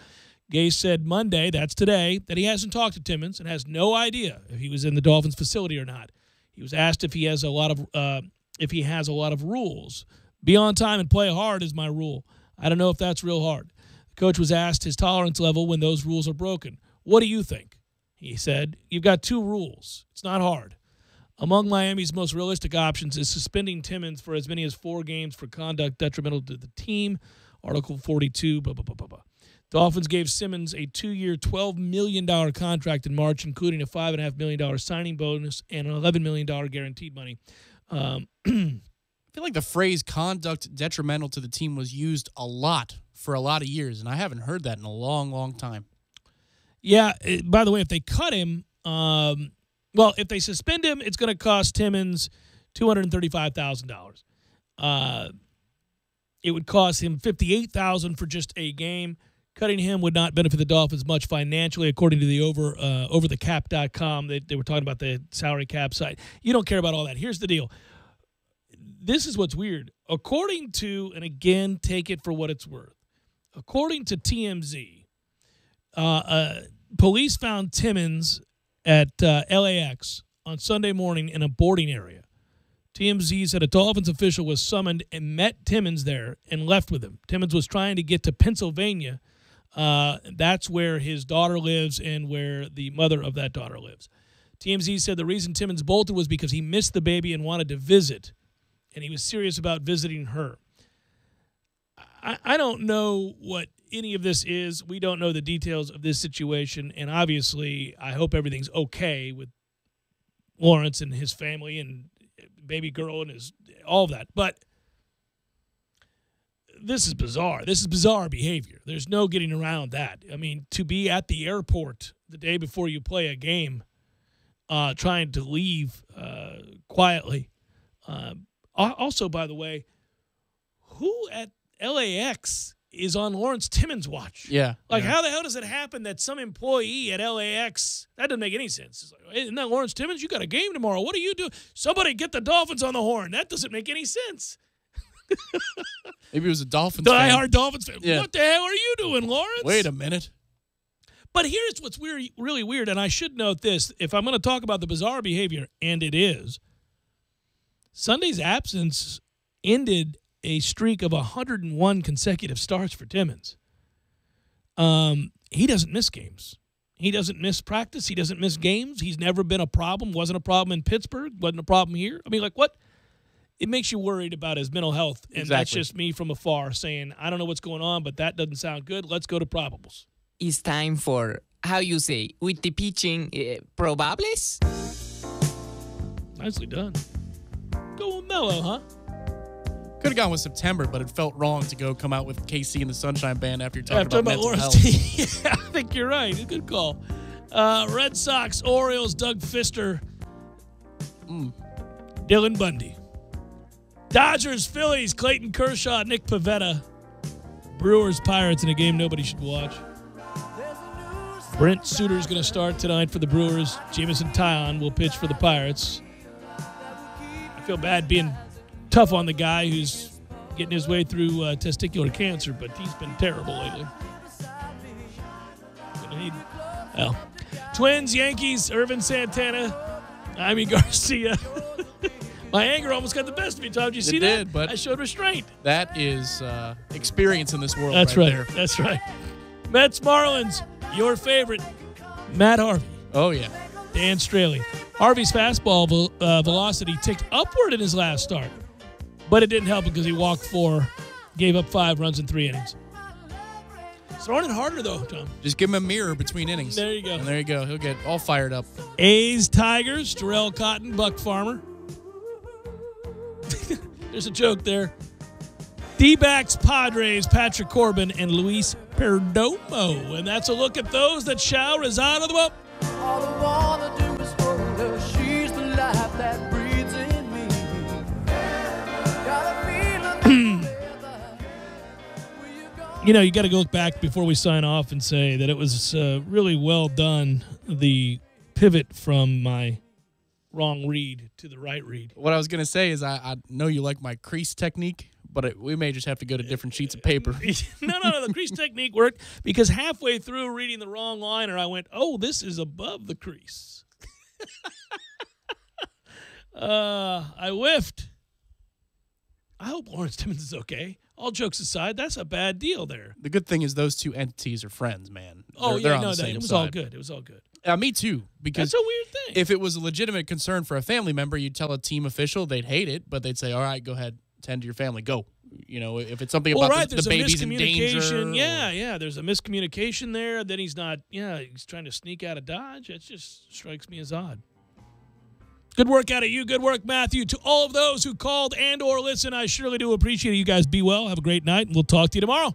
Speaker 1: Gase said Monday, that's today, that he hasn't talked to Timmons and has no idea if he was in the Dolphins facility or not. He was asked if he has a lot of rules. Be on time and play hard is my rule. I don't know if that's real hard. The coach was asked his tolerance level when those rules are broken. What do you think? He said, you've got 2 rules. It's not hard. Among Miami's most realistic options is suspending Timmons for as many as 4 games for conduct detrimental to the team. Article 42, blah, blah, blah, blah, blah. Dolphins gave Simmons a 2-year, $12 million contract in March, including a $5.5 million signing bonus and an $11 million guaranteed money.
Speaker 2: I feel like the phrase conduct detrimental to the team was used a lot for a lot of years, and I haven't heard that in a long, long time.
Speaker 1: Yeah, by the way, if they cut him, if they suspend him, it's going to cost Timmons $235,000. It would cost him $58,000 for just a game. Cutting him would not benefit the Dolphins much financially, according to the overthecap.com. They were talking about the salary cap side. You don't care about all that. Here's the deal. This is what's weird. According to, and again, take it for what it's worth, according to TMZ, police found Timmons at LAX on Sunday morning in a boarding area. TMZ said a Dolphins official was summoned and met Timmons there and left with him. Timmons was trying to get to Pennsylvania. That's where his daughter lives and where the mother of that daughter lives. TMZ said the reason Timmons bolted was because he missed the baby and wanted to visit, and he was serious about visiting her. I don't know what any of this is. We don't know the details of this situation, and obviously I hope everything's okay with Lawrence and his family and baby girl and all of that. But this is bizarre. This is bizarre behavior. There's no getting around that. I mean, to be at the airport the day before you play a game, trying to leave quietly. Also, by the way, who at LAX is on Lawrence Timmons' watch?
Speaker 2: Yeah.
Speaker 1: How the hell does it happen that some employee at LAX, that doesn't make any sense. It's like, isn't that Lawrence Timmons? You got a game tomorrow. What are you doing? Somebody get the Dolphins on the horn. That doesn't make any sense.
Speaker 2: Maybe it was a Dolphins fan.
Speaker 1: Die-hard Dolphins fan.
Speaker 2: Yeah.
Speaker 1: What the hell are you doing, Lawrence?
Speaker 2: Wait a minute.
Speaker 1: But here's what's weird, really weird, and I should note this. If I'm going to talk about the bizarre behavior, and it is, Sunday's absence ended a streak of 101 consecutive starts for Timmons. He doesn't miss games. He doesn't miss practice. He doesn't miss games. He's never been a problem. Wasn't a problem in Pittsburgh. Wasn't a problem here. I mean, like, what? It makes you worried about his mental health, and that's just me from afar saying, I don't know what's going on, but that doesn't sound good. Let's go to probables.
Speaker 5: It's time for, how you say, with the pitching, probables?
Speaker 1: Nicely done. Go with Mello, huh?
Speaker 2: Could have gone with September, but it felt wrong to come out with KC and the Sunshine Band after you're talking about mental health.
Speaker 1: Yeah, I think you're right. Good call. Red Sox, Orioles, Doug Fister, Dylan Bundy. Dodgers, Phillies, Clayton Kershaw, Nick Pivetta. Brewers, Pirates in a game nobody should watch. Brent Suter's going to start tonight for the Brewers. Jameson Taillon will pitch for the Pirates. I feel bad being tough on the guy who's getting his way through testicular cancer, but he's been terrible lately. Twins, Yankees, Irvin Santana, Jaime Garcia. My anger almost got the best of me, Tom. Did you see that?
Speaker 2: But
Speaker 1: I showed restraint.
Speaker 2: That is experience in this world.
Speaker 1: That's right.
Speaker 2: There.
Speaker 1: That's right. Mets, Marlins, your favorite, Matt Harvey.
Speaker 2: Oh, yeah.
Speaker 1: Dan Straley. Harvey's fastball velocity ticked upward in his last start, but it didn't help because he walked 4, gave up 5 runs in 3 innings. Throwing it harder, though, Tom.
Speaker 2: Just give him a mirror between innings.
Speaker 1: There you go.
Speaker 2: And there you go. He'll get all fired up.
Speaker 1: A's, Tigers, Terrell Cotton, Buck Farmer. There's a joke there. D-backs, Padres, Patrick Corbin, and Luis Perdomo. And that's a look at those that shall reside on the boat.
Speaker 6: All I wanna do is hold her. She's the life that breathes in me. Got a feeling.
Speaker 1: You got to go back before we sign off and say that it was really well done, the pivot from my wrong read to the right read.
Speaker 2: What I was going to say is I know you like my crease technique, but we may just have to go to different sheets of paper.
Speaker 1: No. The crease technique worked because halfway through reading the wrong liner, I went, oh, this is above the crease. I whiffed. I hope Lawrence Timmons is okay. All jokes aside, that's a bad deal there.
Speaker 2: The good thing is those two entities are friends, man.
Speaker 1: They're on the same side. All good. It was all good.
Speaker 2: Me too, because
Speaker 1: that's a weird thing.
Speaker 2: If it was a legitimate concern for a family member, you'd tell a team official, they'd hate it, but they'd say, all right, go ahead, tend to your family, go. If it's something about the baby's in danger.
Speaker 1: Yeah, there's a miscommunication there. Then he's trying to sneak out of Dodge. That just strikes me as odd. Good work out of you. Good work, Matthew. To all of those who called and or listened, I surely do appreciate it. You guys be well. Have a great night, and we'll talk to you tomorrow.